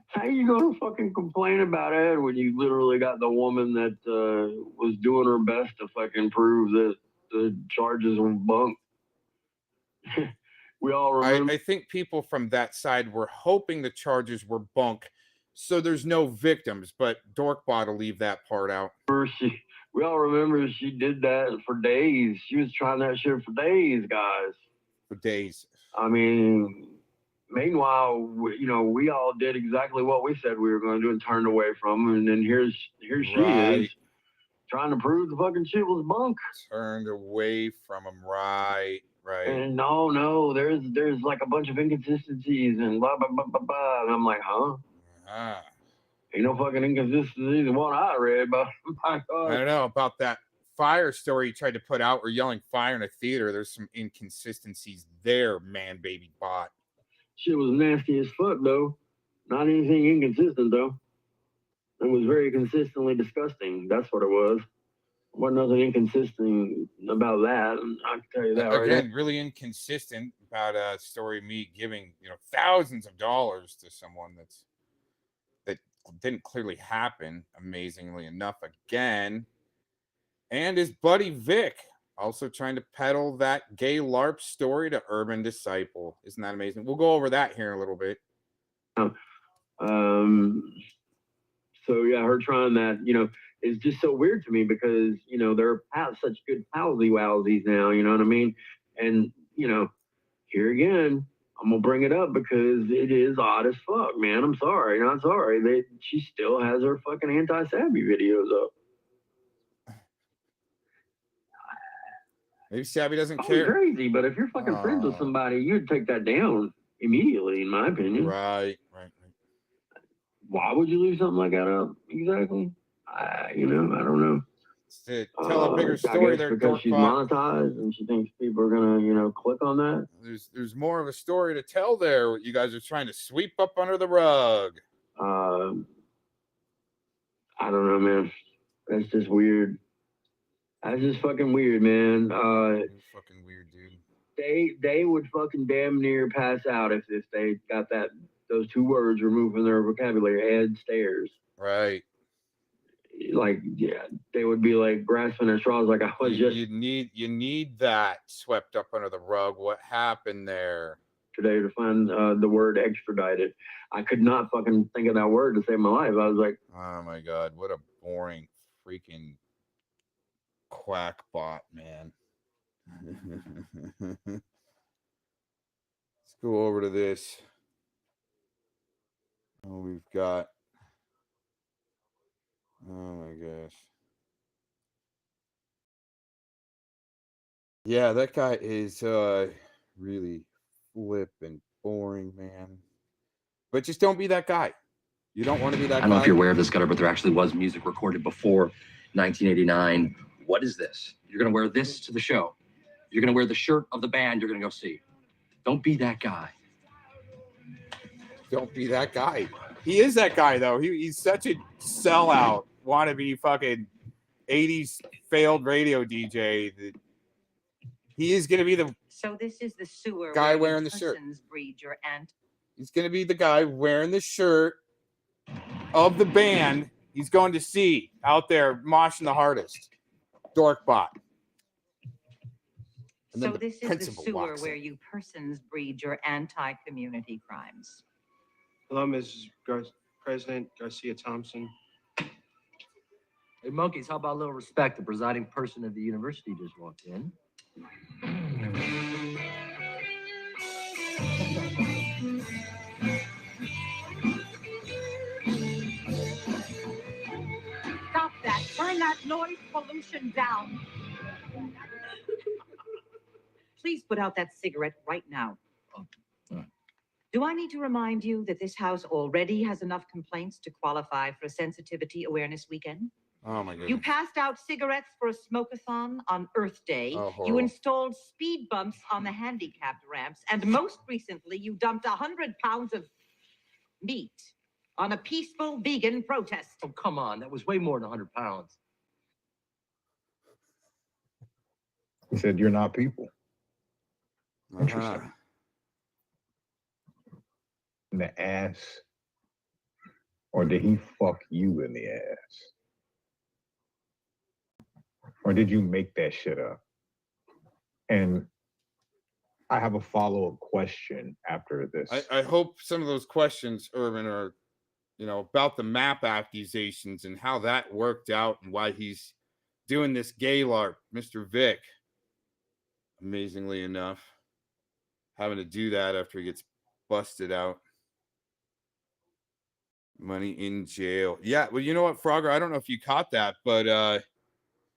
how you gonna fucking complain about Ed when you literally got the woman that was doing her best to fucking prove that the charges were bunk? We all remember. I think people from that side were hoping the charges were bunk, so there's no victims. But Dorkbot will leave that part out. We all remember she did that for days. She was trying that shit for days, guys. For days. I mean, meanwhile, we all did exactly what we said we were going to do and turned away from her. And then here she is trying to prove the fucking shit was bunk. Turned away from him, right. And no, there's like a bunch of inconsistencies and blah, blah, blah, blah, blah. And I'm like, huh? Ain't no fucking inconsistencies in what I read, but my God. I don't know about that fire story you tried to put out. We're yelling fire in a theater. There's some inconsistencies there, man, baby bot. Shit was nasty as fuck, though. Not anything inconsistent, though. It was very consistently disgusting. That's what it was. Wasn't nothing inconsistent about that. I can tell you that right Again, now. really inconsistent about a story of me giving, thousands of dollars to someone that didn't clearly happen, amazingly enough, again. And his buddy Vic also trying to peddle that gay LARP story to Urban Disciple. Isn't that amazing? We'll go over that here in a little bit. So yeah, her trying that, is just so weird to me because, they're such good palsy-wowsies now, you know what I mean? And, here again, I'm gonna bring it up because it is odd as fuck, man. I'm sorry, not sorry. She still has her fucking anti-Savvy videos up. Maybe Savvy doesn't care. Crazy, but if you're fucking friends with somebody, you'd take that down immediately, in my opinion. Right. Why would you leave something like that up? Exactly. I don't know. To tell a bigger I story guess there, because she's monetized and she thinks people are gonna, click on that. There's more of a story to tell there. You guys are trying to sweep up under the rug. I don't know, man. That's just weird. That's just fucking weird, man. Fucking weird, dude. They would fucking damn near pass out if they got those two words removed from their vocabulary. Ed Stairs. Right. Like, yeah, they would be like grasping at straws. Like I was You need that swept up under the rug. What happened there? Today to find the word extradited. I could not fucking think of that word to save my life. I was like, oh my God, what a boring freaking quack bot, man. Let's go over to this. Oh, we've got. Oh my gosh. Yeah, that guy is really flippin' boring, man. But just don't be that guy. You don't want to be that guy. I don't know if you're aware of this, Gutter, but there actually was music recorded before 1989. What is this? You're going to wear this to the show. You're going to wear the shirt of the band you're going to go see. Don't be that guy. Don't be that guy. He is that guy, though. He's such a sellout, wannabe fucking 80s failed radio DJ. That he is going to be the So this is the sewer guy where wearing you the shirt. persons breed your ant. He's going to be the guy wearing the shirt of the band he's going to see out there moshing the hardest. Dorkbot. And then So the this is the principal sewer walks where in. you persons breed your anti-community crimes. Hello, Mrs. President Garcia Thompson. Hey, monkeys, how about a little respect? The presiding person of the university just walked in. Stop that. Turn that noise pollution down. Please put out that cigarette right now. Do I need to remind you that this house already has enough complaints to qualify for a sensitivity awareness weekend? Oh, my goodness. You passed out cigarettes for a smoke-a-thon on Earth Day. Oh, You horrible. installed speed bumps on the handicapped ramps. And most recently, you dumped 100 pounds of meat on a peaceful vegan protest. Oh, come on. That was way more than 100 pounds. He said, "You're not people." Interesting. In the ass, or did he fuck you in the ass? Or did you make that shit up? And I have a follow-up question after this. I hope some of those questions, Urban, are, about the map accusations and how that worked out and why he's doing this gay LARP, Mr. Vic. Amazingly enough, having to do that after he gets busted out. Money in jail. Yeah, well, you know what, Frogger? I don't know if you caught that, but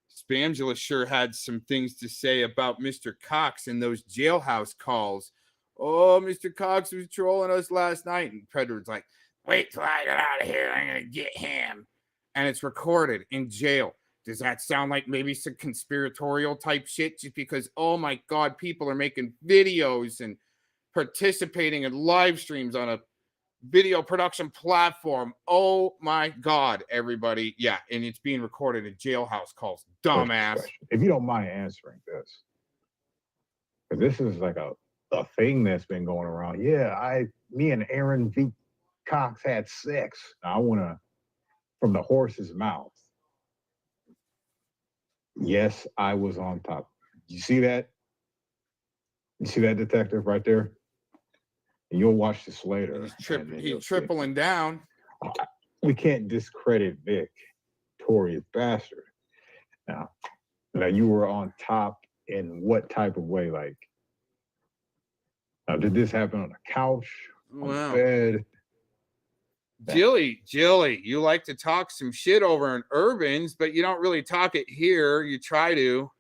Spamula sure had some things to say about Mr. Cox and those jailhouse calls. Oh, Mr. Cox was trolling us last night. And Predator's like, wait till I get out of here. I'm going to get him. And it's recorded in jail. Does that sound like maybe some conspiratorial type shit? Just because, oh my God, people are making videos and participating in live streams on a video production platform. Oh my God, everybody. Yeah, and it's being recorded in jailhouse calls. Dumbass. If you don't mind answering this, because this is like a thing that's been going around. Yeah, me and Aaron V. Cox had sex. I want to, from the horse's mouth. Yes, I was on top. You see that? You see that, detective, right there? And you'll watch this later. He's tripling down. We can't discredit Vic, Torious bastard. Now, you were on top in what type of way? Like, now, did this happen on a couch, on Wow. a bed? Jilly, you like to talk some shit over in Urbans, but you don't really talk it here. You try to.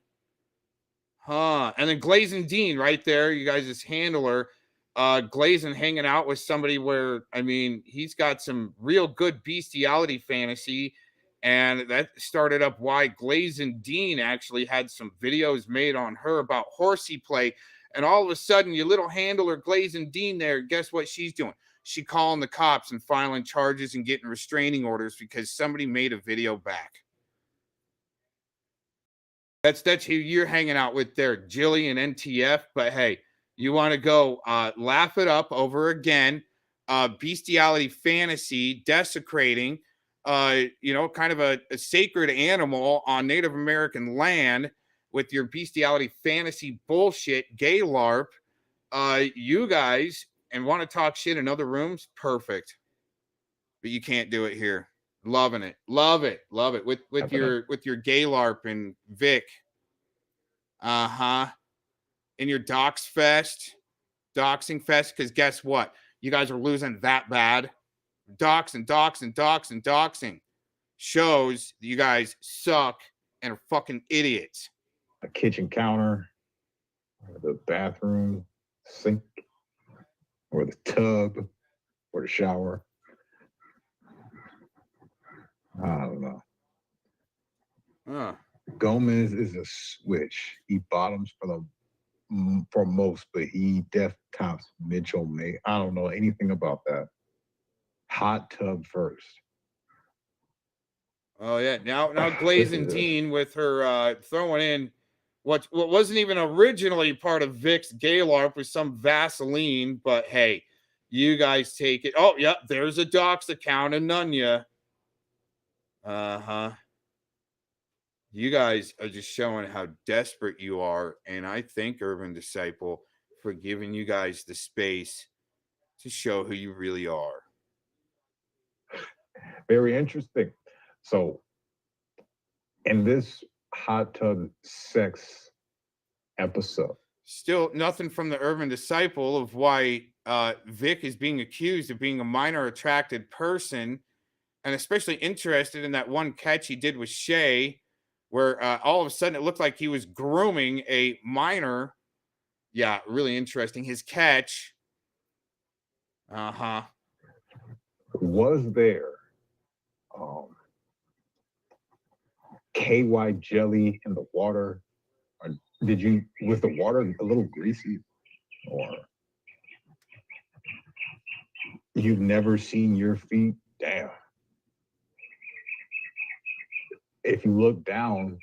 Huh. And then Glazin Dean right there, you guys' handler. Glazin hanging out with somebody where, he's got some real good bestiality fantasy. And that started up why Glazin Dean actually had some videos made on her about horsey play. And all of a sudden, your little handler, Glazin Dean there, guess what she's doing? She calling the cops and filing charges and getting restraining orders because somebody made a video back. That's who you're hanging out with there, Jilly and NTF. But hey, you want to go laugh it up over again. Bestiality fantasy, desecrating, kind of a sacred animal on Native American land with your bestiality fantasy bullshit, gay LARP. You guys, and want to talk shit in other rooms, perfect. But you can't do it here. Loving it. Love it. With your gay LARP and Vic. In your doxing fest, because guess what? You guys are losing that bad. Doxing shows that you guys suck and are fucking idiots. A kitchen counter, or the bathroom sink, or the tub, or the shower. I don't know. Gomez is a switch. He bottoms for the for most, but he tops Mitchell May. I don't know anything about that. Hot tub first. Oh yeah, now Glazentine with her throwing in what wasn't even originally part of Vic's Gaylord with some Vaseline, but hey, you guys take it. Oh yeah, there's a docs account and Nunya. You guys are just showing how desperate you are, and I thank Urban Disciple for giving you guys the space to show who you really are. Very interesting. So, in this hot tub sex episode, still nothing from the Urban Disciple of why Vic is being accused of being a minor attracted person, and especially interested in that one catch he did with Shay, where all of a sudden it looked like he was grooming a minor. Yeah, really interesting. His catch. was there KY jelly in the water? Or was the water a little greasy? Or you've never seen your feet? Damn. If you look down,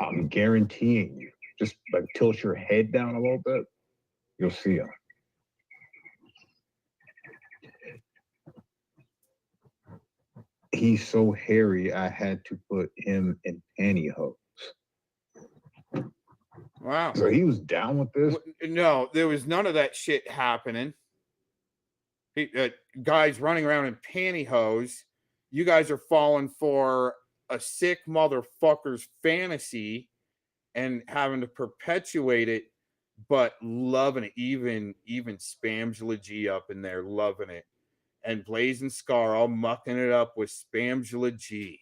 I'm guaranteeing you, just like tilt your head down a little bit, you'll see them. He's so hairy, I had to put him in pantyhose. Wow. So he was down with this? No, there was none of that shit happening. Guys running around in pantyhose. You guys are falling for a sick motherfucker's fantasy and having to perpetuate it, but loving it. Even Spamgela G up in there, loving it. And Blazing Scar all mucking it up with Spamgela G.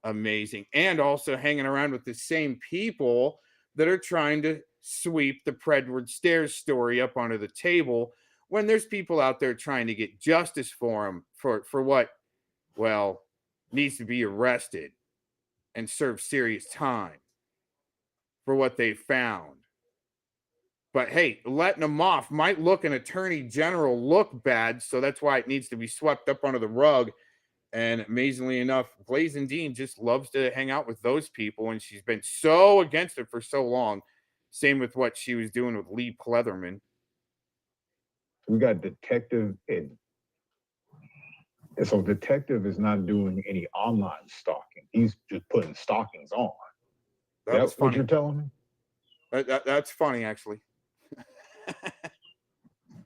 Amazing. And also hanging around with the same people that are trying to sweep the Predward Stairs story up onto the table when there's people out there trying to get justice for him for what, well, needs to be arrested and serve serious time for what they found. But hey, letting them off might look an attorney general look bad, so that's why it needs to be swept up under the rug. And amazingly enough, Glazentine just loves to hang out with those people, and she's been so against it for so long. Same with what she was doing with Lee Pleatherman. We got Detective in. And so Detective is not doing any online stalking. He's just putting stockings on. That's what you're telling me? That's funny, actually.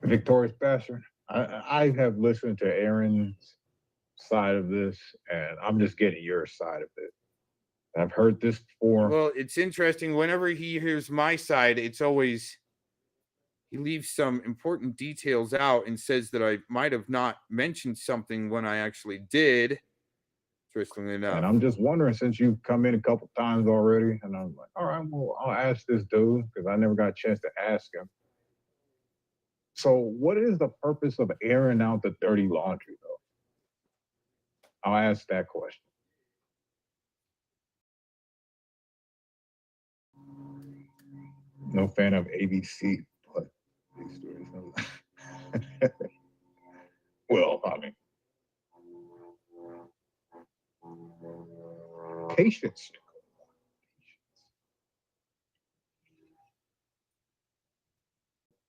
Victorious Bastard. I have listened to Aaron's side of this, and I'm just getting your side of it. I've heard this before. Well, it's interesting. Whenever he hears my side, it's always he leaves some important details out and says that I might have not mentioned something when I actually did. Interestingly enough. And I'm just wondering, since you've come in a couple times already, and I'm like, all right, well, I'll ask this dude because I never got a chance to ask him. So what is the purpose of airing out the dirty laundry, though? I'll ask that question. No fan of ABC, but these stories. Well, I mean, patience.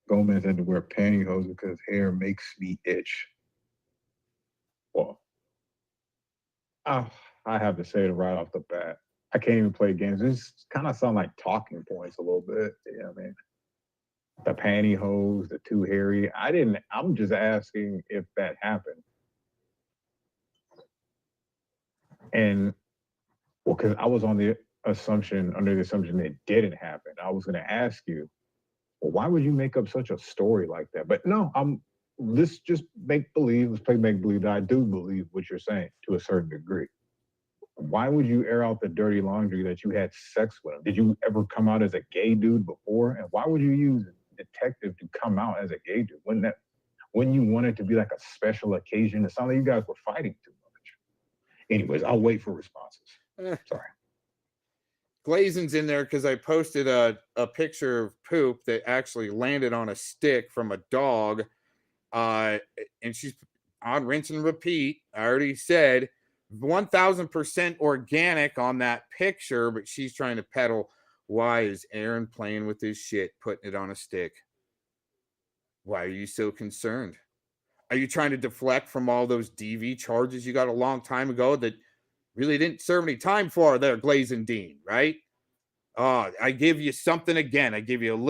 Gomez had to wear pantyhose because hair makes me itch. Well, I have to say it right off the bat. I can't even play games. This kind of sound like talking points a little bit. You know what I mean? The pantyhose, the too hairy. I'm just asking if that happened. And well, because I was under the assumption that it didn't happen. I was going to ask you, well, why would you make up such a story like that? But no, let's just make believe. Let's play make believe that I do believe what you're saying to a certain degree. Why would you air out the dirty laundry that you had sex with him? Did you ever come out as a gay dude before? And why would you use a detective to come out as a gay dude? Wouldn't you want it to be like a special occasion? It sounded like you guys were fighting too much. Anyways, I'll wait for responses. Sorry. Glazen's in there because I posted a picture of poop that actually landed on a stick from a dog. And she's on rinse and repeat. I already said 1000% organic on that picture, but she's trying to peddle. Why is Aaron playing with his shit, putting it on a stick? Why are you so concerned? Are you trying to deflect from all those DV charges you got a long time ago that really didn't serve any time for there, Glazen Dean, right? I give you something again. I give you a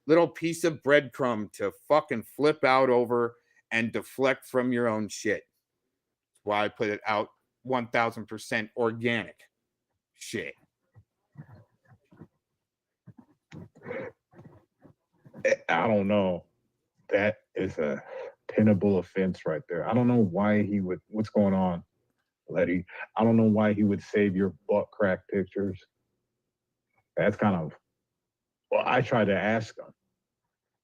little piece of breadcrumb to fucking flip out over and deflect from your own shit. That's why I put it out 1000% organic shit. I don't know. That is a pinnable offense right there. I don't know why he would. What's going on, Letty? I don't know why he would save your butt crack pictures. That's kind of. Well, I tried to ask him,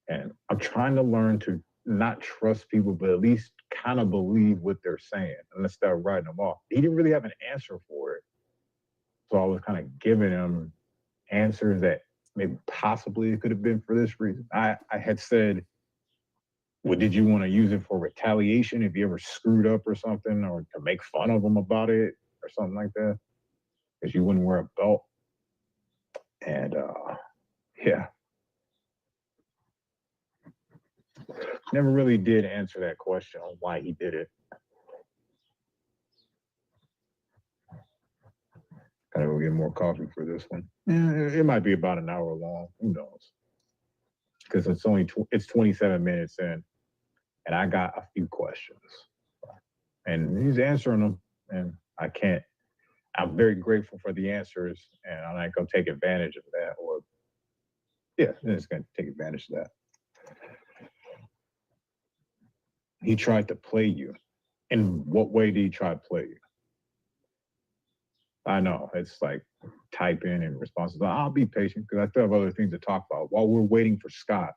and I'm trying to learn to not trust people, but at least kind of believe what they're saying and let's start writing them off. He didn't really have an answer for it, so I was kind of giving him answers that maybe possibly it could have been for this reason. I had said, well, did you want to use it for retaliation if you ever screwed up or something, or to make fun of them about it or something like that? Because you wouldn't wear a belt. And yeah. Never really did answer that question on why he did it. Gotta go get more coffee for this one. It might be about an hour long. Who knows? Because it's only it's 27 minutes in, and I got a few questions, and he's answering them, and I can't. I'm very grateful for the answers, and I'm not gonna take advantage of that, or yeah, I'm just gonna take advantage of that. He tried to play you. In what way did he try to play you? I know it's like type in and responses. I'll be patient because I still have other things to talk about while we're waiting for Scott,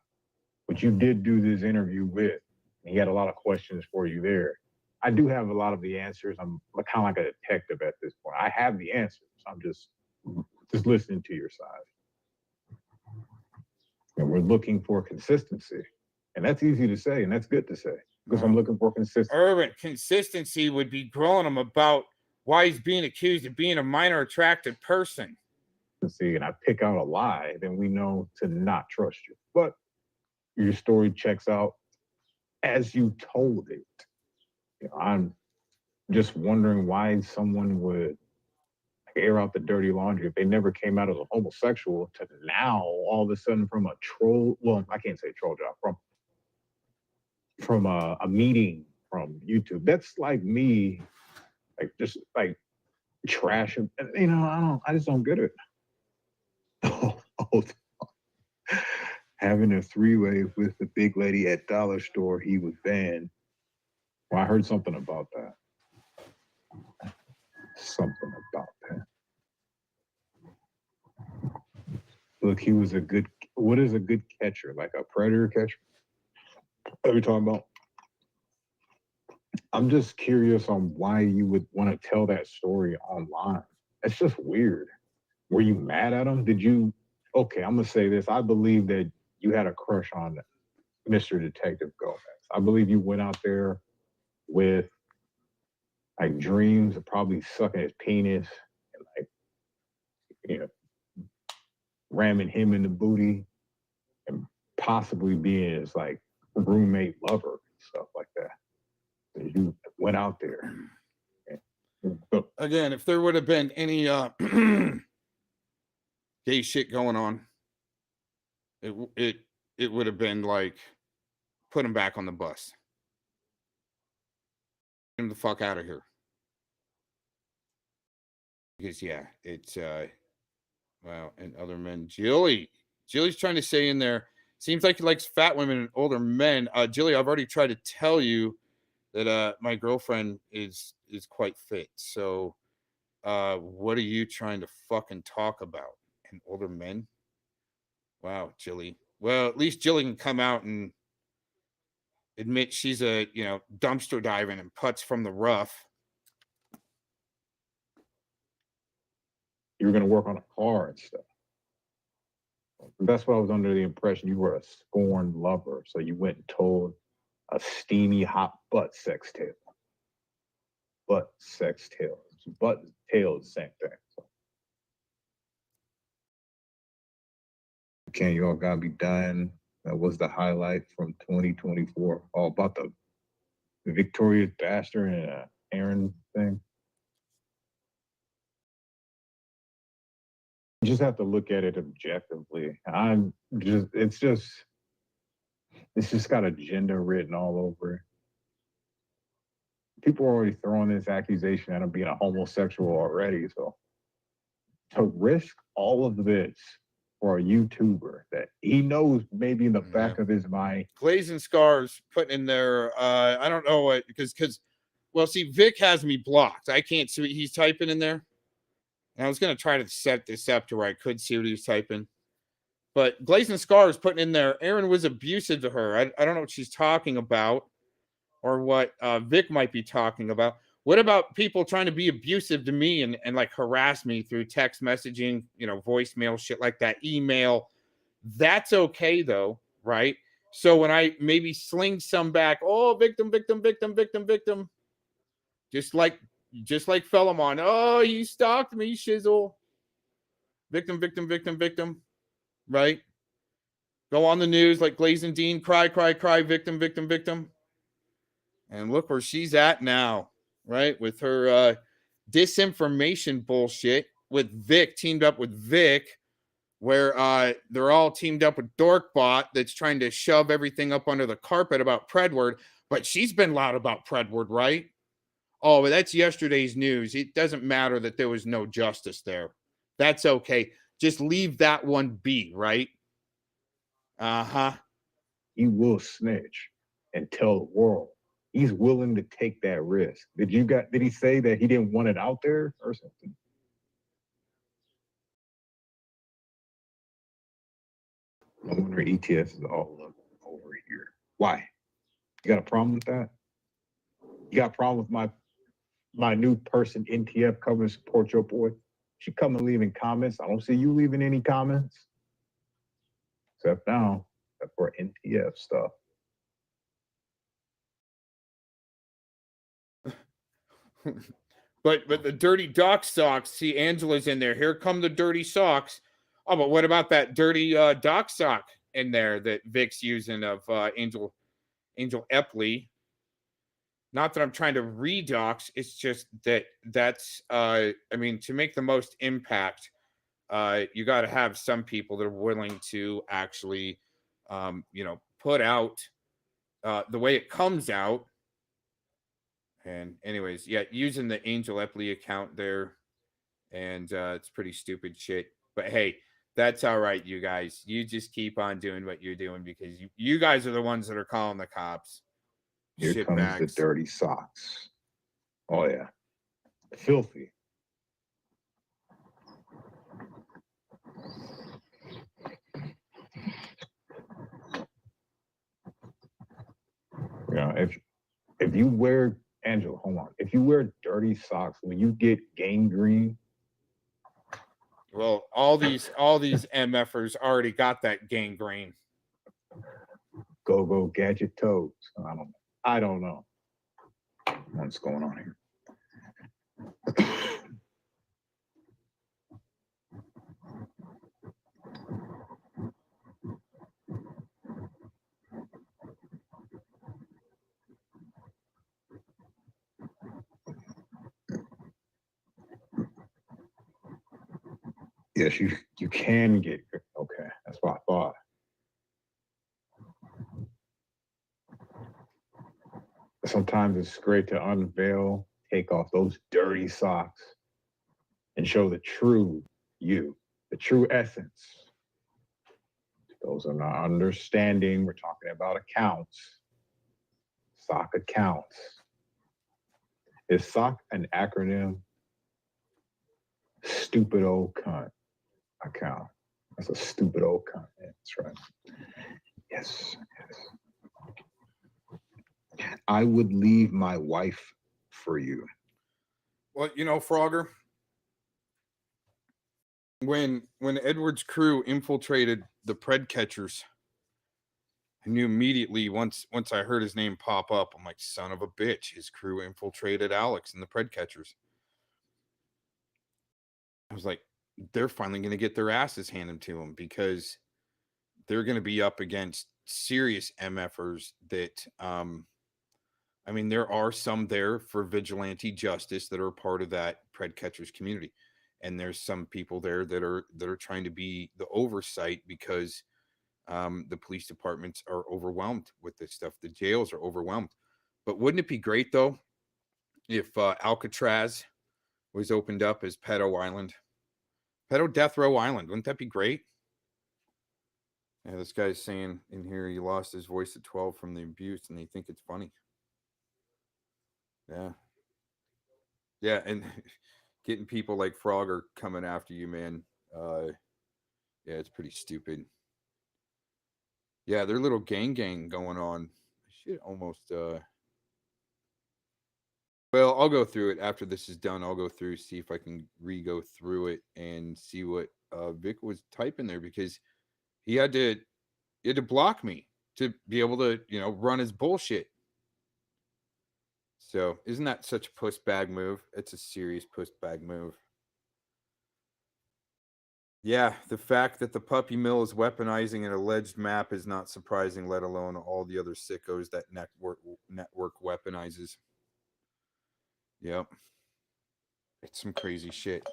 which you did do this interview with. He had a lot of questions for you there. I do have a lot of the answers. I'm kind of like a detective at this point. I have the answers. I'm just listening to your side. And we're looking for consistency. And that's easy to say, and that's good to say. Because I'm looking for consistency. Urban consistency would be grilling him about why he's being accused of being a minor attracted person. See, and I pick out a lie, then we know to not trust you. But your story checks out as you told it. You know, I'm just wondering why someone would air out the dirty laundry if they never came out as a homosexual to now all of a sudden from a troll. Well, I can't say troll job, from a meeting from YouTube. That's like me, like just like trash. You know, I just don't get it. Having a three-way with the big lady at Dollar Store, he was banned. Well, I heard something about that. Something about that. Look, he was a good, what is a good catcher? Like a predator catcher? What are we talking about? I'm just curious on why you would want to tell that story online. It's just weird. Were you mad at him? Did you, okay, I'm going to say this. I believe that you had a crush on Mr. Detective Gomez. I believe you went out there with like dreams of probably sucking his penis and like, you know, ramming him in the booty and possibly being his like roommate lover and stuff like that. And you went out there. Again, if there would have been any gay shit going on, it would have been like put him back on the bus. Get him the fuck out of here. Because yeah, it's wow, and other men. Jilly's trying to say in there, seems like he likes fat women and older men. Jilly, I've already tried to tell you that my girlfriend is quite fit. So what are you trying to fucking talk about? And older men? Wow, Jilly. Well, at least Jilly can come out and admit she's a, you know, dumpster diving and putts from the rough. You were going to work on a car and stuff. That's why I was under the impression you were a scorned lover. So you went and told a steamy, hot butt sex tale. Butt sex tale. Butt tail is the same thing. So. Okay, you all gotta be done. That was the highlight from 2024. All about the Victorious Bastard and Aaron thing. You just have to look at it objectively. It's just got agenda written all over it. People are already throwing this accusation at him being a homosexual already. So to risk all of this for a YouTuber that he knows maybe in the back of his mind. Glazing Scars putting in there, I don't know what, because, well, see, Vic has me blocked. I can't see what he's typing in there. And I was going to try to set this up to where I could see what he was typing. But Glazing Scars putting in there, Aaron was abusive to her. I don't know what she's talking about or what Vic might be talking about. What about people trying to be abusive to me and like harass me through text messaging, you know, voicemail, shit like that, email? That's okay though, right? So when I maybe sling some back, oh, victim, just like Felaman, oh, you stalked me, shizzle. Victim, right? Go on the news like Glazing Dean, cry, victim. And look where she's at now, right? With her disinformation bullshit with Vic, teamed up with Vic, where they're all teamed up with Dorkbot that's trying to shove everything up under the carpet about Predward. But she's been loud about Predward, right? Oh, but that's yesterday's news. It doesn't matter that there was no justice there. That's okay. Just leave that one be, right? Uh-huh. He will snitch and tell the world. He's willing to take that risk. Did he say that he didn't want it out there or something? No wonder ETS is all up over here. Why? You got a problem with that? You got a problem with my new person, NTF, coming to support your boy? She come and leaving comments. I don't see you leaving any comments. Except now, for NTF stuff. But the dirty doc socks, see, Angela's in there. Here come the dirty socks. Oh, but what about that dirty doc sock in there that Vic's using of Angel Epley? Not that I'm trying to redox. It's just that's I mean, to make the most impact, you got to have some people that are willing to actually, you know, put out the way it comes out. And anyways, yeah, using the Angel Epley account there, and it's pretty stupid shit. But hey, that's all right, you guys. You just keep on doing what you're doing because you guys are the ones that are calling the cops. Here Shit comes bags. the dirty socks. Oh yeah, filthy. You know, if you wear, Angela, hold on. If you wear dirty socks, when you get gangrene. Well, all these MFers already got that gangrene. Go gadget toes. I don't know what's going on here. Yes, you can get, okay, that's what I thought. Sometimes it's great to unveil, take off those dirty socks and show the true you, the true essence. Those are not understanding. We're talking about accounts, sock accounts. Is sock an acronym? Stupid old cunt account. That's a stupid old cunt. Yeah, that's right. Yes. I would leave my wife for you. Well, you know, Frogger, When Edward's crew infiltrated the pred catchers, I knew immediately once I heard his name pop up, I'm like, son of a bitch, his crew infiltrated Alex and the pred catchers. I was like, they're finally going to get their asses handed to them, because they're going to be up against serious MFers that, I mean, there are some there for vigilante justice that are part of that pred catchers community. And there's some people there that are trying to be the oversight, because the police departments are overwhelmed with this stuff. The jails are overwhelmed. But wouldn't it be great, though, if Alcatraz was opened up as Pedo Island? Pedo Death Row Island. Wouldn't that be great? Yeah, this guy's saying in here he lost his voice at 12 from the abuse, and they think it's funny. Yeah. Yeah, and getting people like Frogger coming after you, man. Yeah, it's pretty stupid. Yeah, their little gang going on. I should almost well, I'll go through it after this is done. I'll go through, see if I can re-go through it and see what Vic was typing there, because he had to block me to be able to, run his bullshit. So isn't that such a puss bag move? It's a serious puss bag move. Yeah, the fact that the puppy mill is weaponizing an alleged map is not surprising, let alone all the other sickos that network weaponizes. Yep. It's some crazy shit.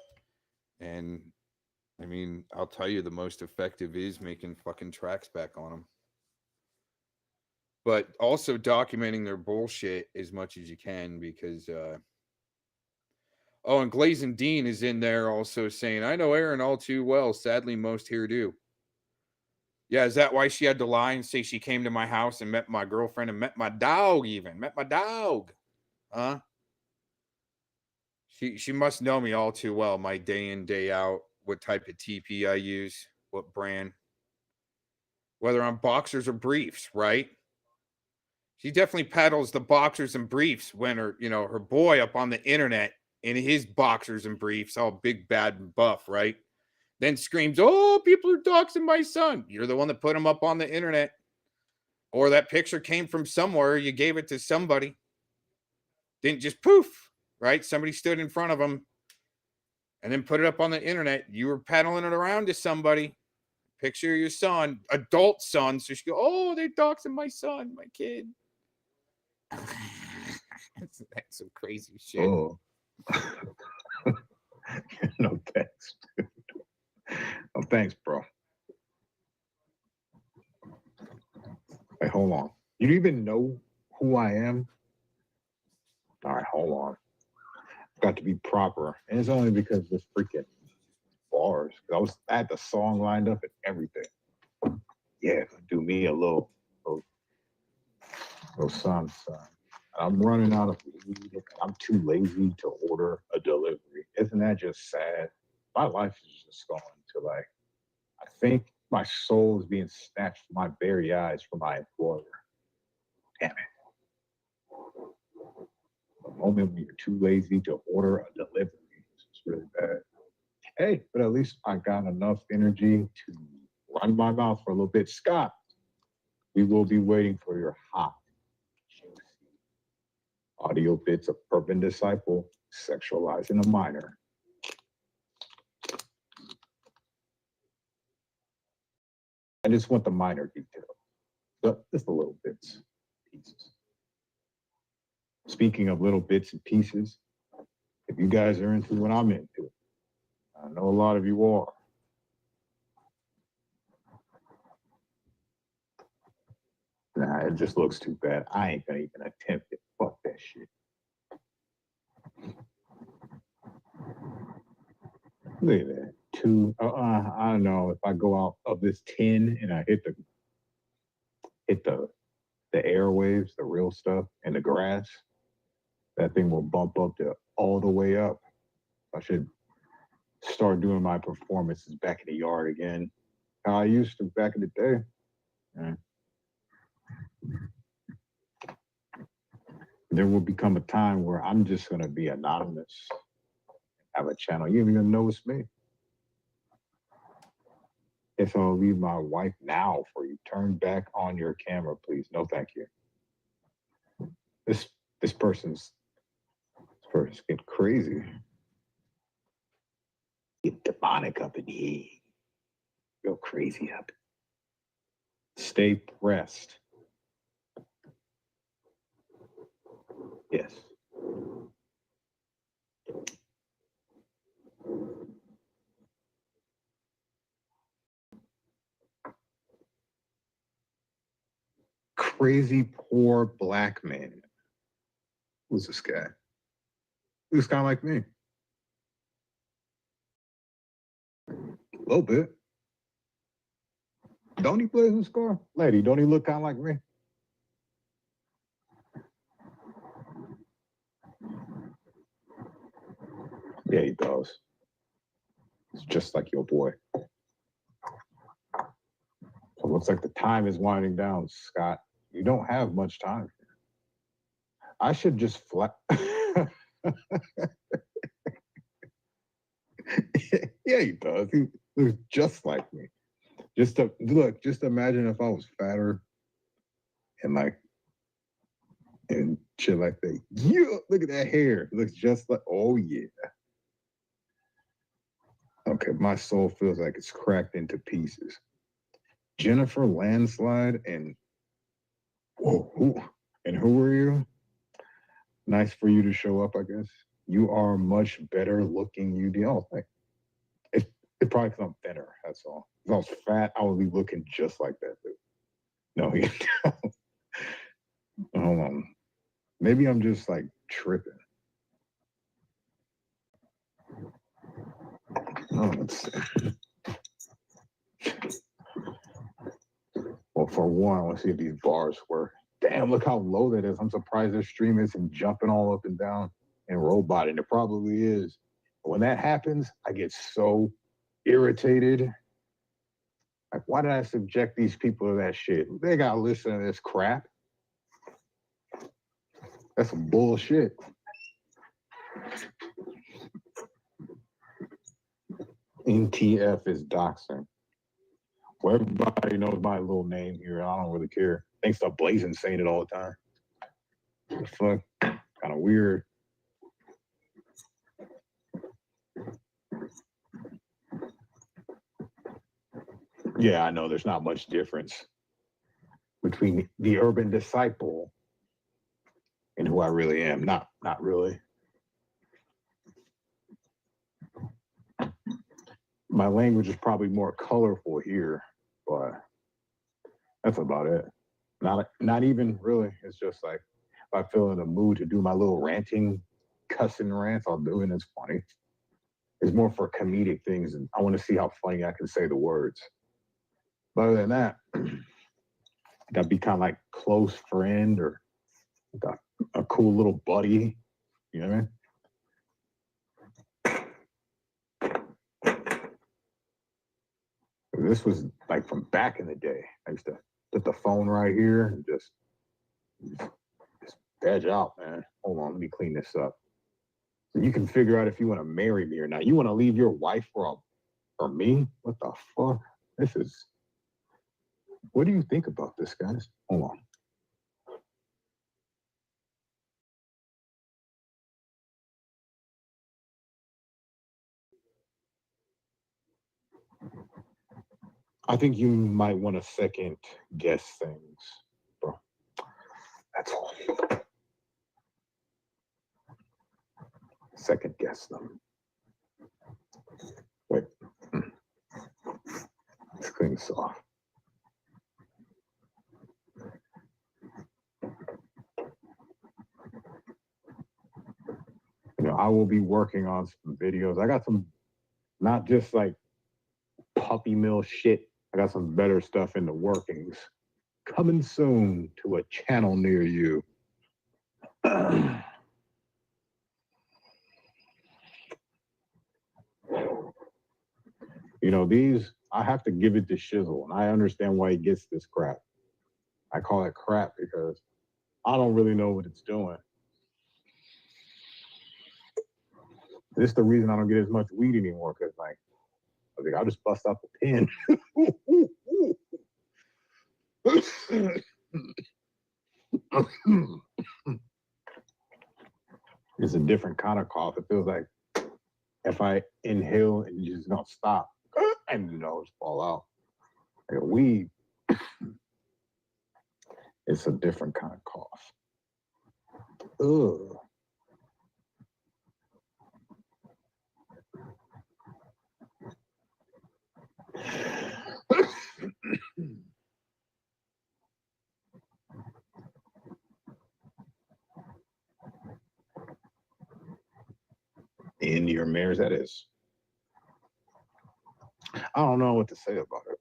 And I mean, I'll tell you, the most effective is making fucking tracks back on them. But also documenting their bullshit as much as you can, because oh, and Glazin Dean is in there also saying, I know Aaron all too well. Sadly, most here do. Yeah, is that why she had to lie and say she came to my house and met my girlfriend and met my dog even? Met my dog. Huh? She must know me all too well, my day in, day out, what type of TP I use, what brand. Whether I'm boxers or briefs, right? She definitely peddles the boxers and briefs when her boy up on the internet in his boxers and briefs, all big, bad, and buff, right? Then screams, oh, people are doxing my son. You're the one that put him up on the internet. Or that picture came from somewhere. You gave it to somebody. Didn't just poof, right? Somebody stood in front of him and then put it up on the internet. You were peddling it around to somebody. Picture your son, adult son. So she go, oh, they're doxing my son, my kid. That's some crazy shit. Oh. No thanks. No thanks, bro. Hey, hold on. You even know who I am? All right, hold on. Got to be proper. And it's only because of this freaking bars. I had the song lined up and everything. Yeah, do me a little son. I'm running out of weed. I'm too lazy to order a delivery. Isn't that just sad? My life is just going to I think my soul is being snatched from my very eyes from my employer. Damn it. The moment when you're too lazy to order a delivery, it's really bad. Hey, but at least I got enough energy to run my mouth for a little bit. Scott, we will be waiting for your hot, juicy audio bits of Urban Disciple sexualizing a minor. I just want the minor details, but just the little bits, pieces. Speaking of little bits and pieces, if you guys are into what I'm into, I know a lot of you are. Nah, it just looks too bad. I ain't gonna even attempt it. Fuck that shit. Look at that. Two. I don't know if I go out of this 10 and I hit the airwaves, the real stuff, and the grass, that thing will bump up to all the way up. I should start doing my performances back in the yard again, how I used to back in the day. Yeah. There will become a time where I'm just gonna be anonymous, have a channel. You don't even know it's me. If I'll leave my wife now for you. Turn back on your camera, please. No, thank you. This person's getting crazy. Get demonic up in here. Go crazy up. Stay pressed. Yes. Crazy poor black man. Who's this guy? He was kind of like me. A little bit. Don't he play some score? Lady, don't he look kind of like me? Yeah, he does. It's just like your boy. So it looks like the time is winding down, Scott. You don't have much time. I should just flat. Yeah, he does. He looks just like me. Just imagine if I was fatter and shit like that. Yeah, look at that hair. It looks just like, oh yeah. Okay, my soul feels like it's cracked into pieces. Jennifer Landslide and who are you? Nice for you to show up, I guess. You are much better looking, UD. It's probably because I'm thinner, that's all. If I was fat, I would be looking just like that, dude. No, he hold on. Maybe I'm just like tripping. Oh, let's see. Well, for one, let's see if these bars work. Damn, look how low that is. I'm surprised their stream isn't jumping all up and down and robot, and it probably is. But when that happens, I get so irritated. Like, why did I subject these people to that shit? They gotta listen to this crap. That's some bullshit. NTF is doxing. Well, everybody knows my little name here. I don't really care. Thanks to Blazing saying it all the time. What the fuck? Kind of weird. Yeah, I know there's not much difference between the urban disciple and who I really am. Not really. My language is probably more colorful here, but that's about it. Not even really. It's just like if I feel in the mood to do my little ranting, cussing rants, I'll do it. It's funny. It's more for comedic things, and I want to see how funny I can say the words. But other than that, that'd be kind of like close friend or a cool little buddy. You know what I mean? This was like from back in the day. I used to put the phone right here and just veg out, man. Hold on, let me clean this up. So you can figure out if you want to marry me or not. You want to leave your wife for me? What the fuck? What do you think about this, guys? Hold on. I think you might want to second guess things, bro. That's all. Second guess them. Wait. Let's clean this off. I will be working on some videos. I got some, not just like puppy mill shit. I got some better stuff in the workings. Coming soon to a channel near you. These, I have to give it to Shizzle, and I understand why he gets this crap. I call it crap because I don't really know what it's doing. This is the reason I don't get as much weed anymore, because I think I'll just bust out the pen. It's a different kind of cough. It feels like if I inhale and you just don't stop and just fall out. Like a weed. It's a different kind of cough. Ugh. In your mirrors, that is. I don't know what to say about it.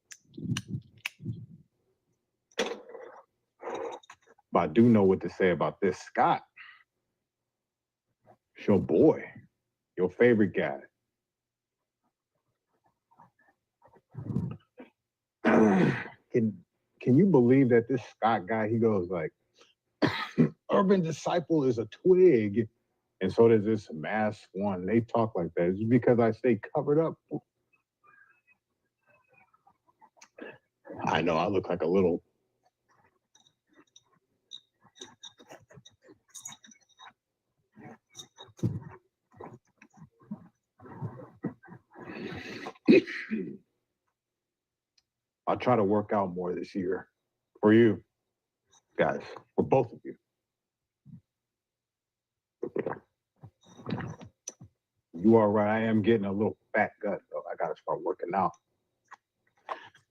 But I do know what to say about this Scott. It's your boy, your favorite guy. Can you believe that this Scott guy, he goes like, Urban Disciple is a twig, and so does this mass one. They talk like that. It's because I stay covered up. I know I look like a little. I'll try to work out more this year for you guys, for both of you. You are right. I am getting a little fat gut, though. I got to start working out.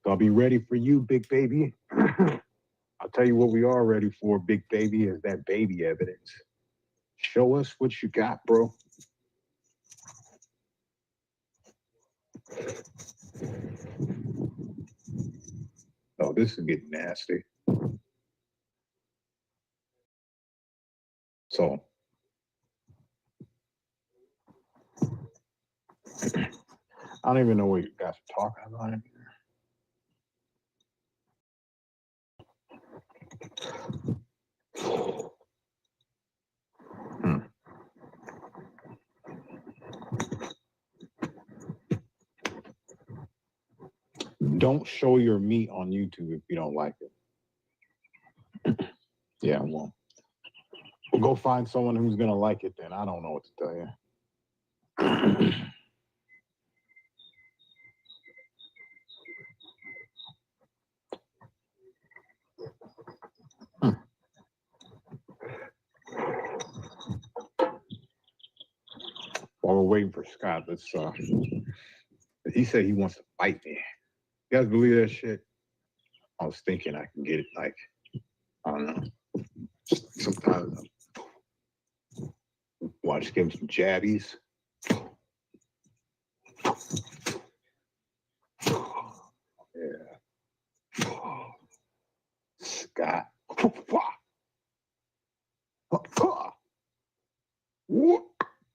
So I'll be ready for you, big baby. I'll tell you what we are ready for, big baby, is that baby evidence. Show us what you got, bro. Oh, this is getting nasty. So, I don't even know what you guys are talking about in here. Don't show your meat on YouTube if you don't like it. Yeah, well, we'll go find someone who's gonna like it then. I don't know what to tell you. While we're waiting for Scott, let's he said he wants to fight me. You guys believe that shit? I was thinking I can get it, like, I don't know. Sometimes I'll just give him some jabbies. Yeah. Scott.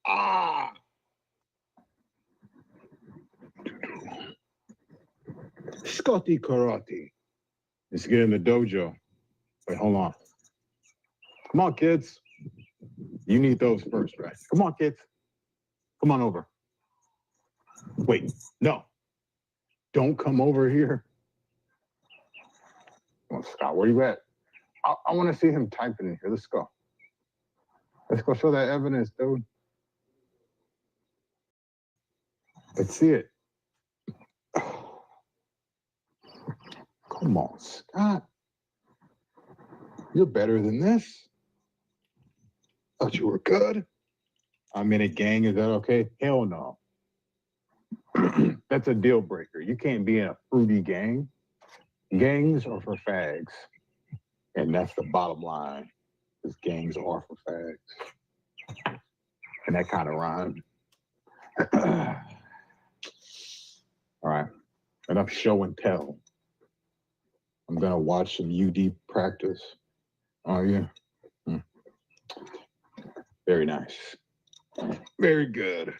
Ah. Scotty Karate. Let's get in the dojo. Wait, hold on. Come on, kids. You need those first, right? Come on, kids. Come on over. Wait, no. Don't come over here. Come on, Scott, where you at? I want to see him typing in here. Let's go. Let's go show that evidence, dude. Let's see it. Come on, Scott. You're better than this. Thought you were good. I'm in a gang. Is that okay? Hell no. That's a deal breaker. You can't be in a fruity gang. Gangs are for fags. And that's the bottom line. Because gangs are for fags. And that kind of rhymed. All right. Enough show and tell. I'm going to watch some UD practice. Oh, yeah. Very nice. Very good.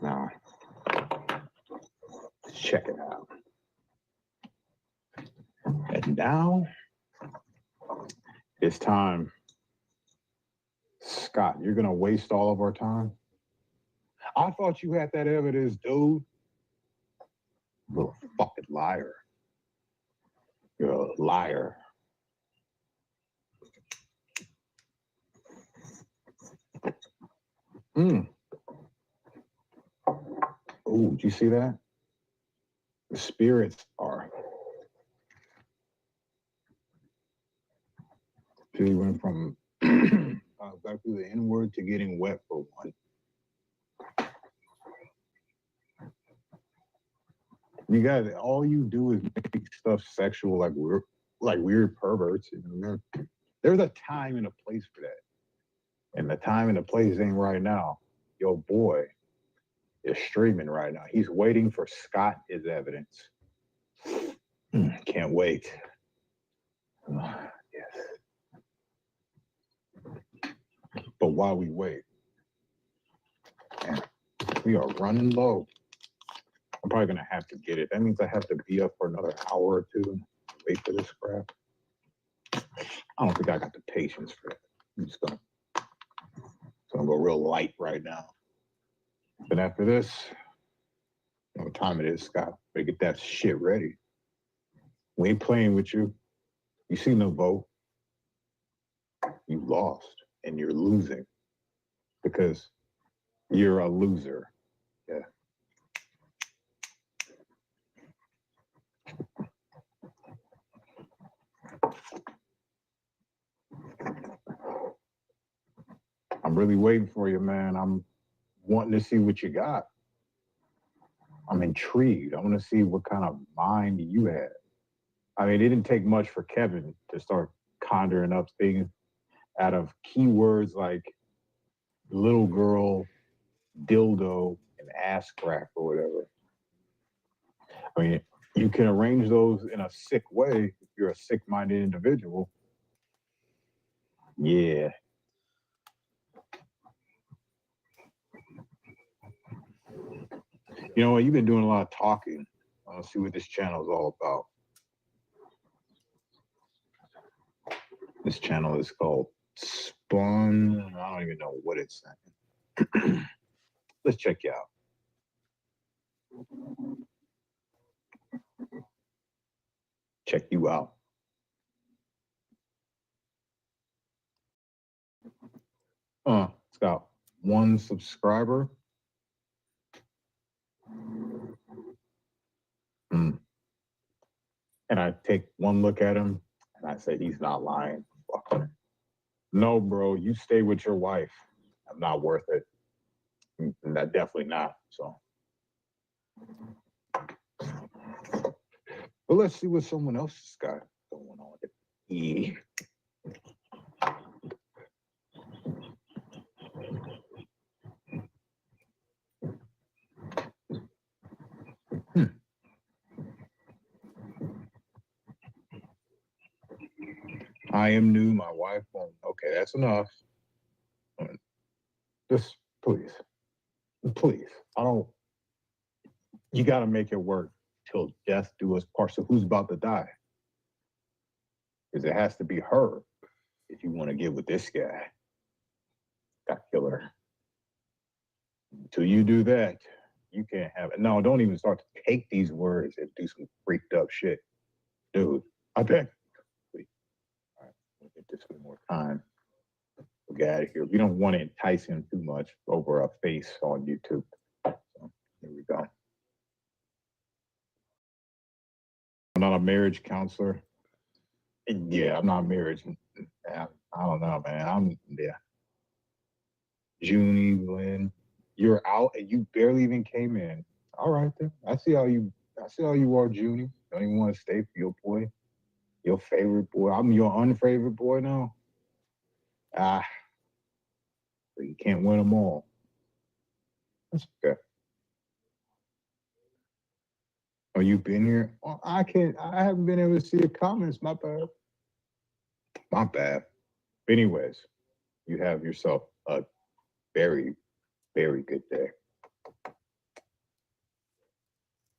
Now, let's check it out. And now, it's time. Scott, you're going to waste all of our time? I thought you had that evidence, dude. Little fucking liar. You're a liar. Oh, did you see that? The spirits are. She went from back to the N-word to getting wet for one. You guys, all you do is make stuff sexual, like weird perverts. You know? There's a time and a place for that, and the time and the place ain't right now. Your boy is streaming right now. He's waiting for Scott is evidence. Can't wait. Yes. But while we wait, man, we are running low. I'm probably gonna have to get it. That means I have to be up for another hour or two, wait for this crap. I don't think I got the patience for it. I'm just gonna go real light right now. But after this, you know what time it is, Scott. Better get that shit ready. We ain't playing with you. You see no vote. You lost, and you're losing because you're a loser. Yeah. I'm really waiting for you, man. I'm wanting to see what you got. I'm intrigued. I want to see what kind of mind you had. I mean, it didn't take much for Kevin to start conjuring up things out of keywords like little girl, dildo, and ass crack or whatever. I mean, you can arrange those in a sick way if you're a sick-minded individual. Yeah. You know what? You've been doing a lot of talking. Let's see what this channel is all about. This channel is called Spun. I don't even know what it's saying. Let's check you out. Check you out. It's got 1 subscriber. And I take one look at him and I say, he's not lying. Fuck. No, bro, you stay with your wife. I'm not worth it. That definitely not. So, but let's see what someone else has got going on. Yeah. I am new. My wife won't. Okay, that's enough. Just please. I don't. You got to make it work till death do us part. So who's about to die? Because it has to be her if you want to get with this guy. Got to kill her. Until you do that, you can't have it. No, don't even start to take these words and do some freaked up shit. Dude, I beg. Please. All right, we'll get this one more time. We'll get out of here. We don't want to entice him too much over a face on YouTube. So here we go. I'm not a marriage counselor. Yeah, I'm not marriage. I don't know, man. Junie, Lynn, you're out and you barely even came in. All right then. I see how you are, Junie. Don't even want to stay for your boy. Your favorite boy. I'm your unfavorite boy now. So you can't win them all. That's okay. Oh, you've been here? Oh, I haven't been able to see your comments. My bad. My bad. Anyways, you have yourself a very, very good day.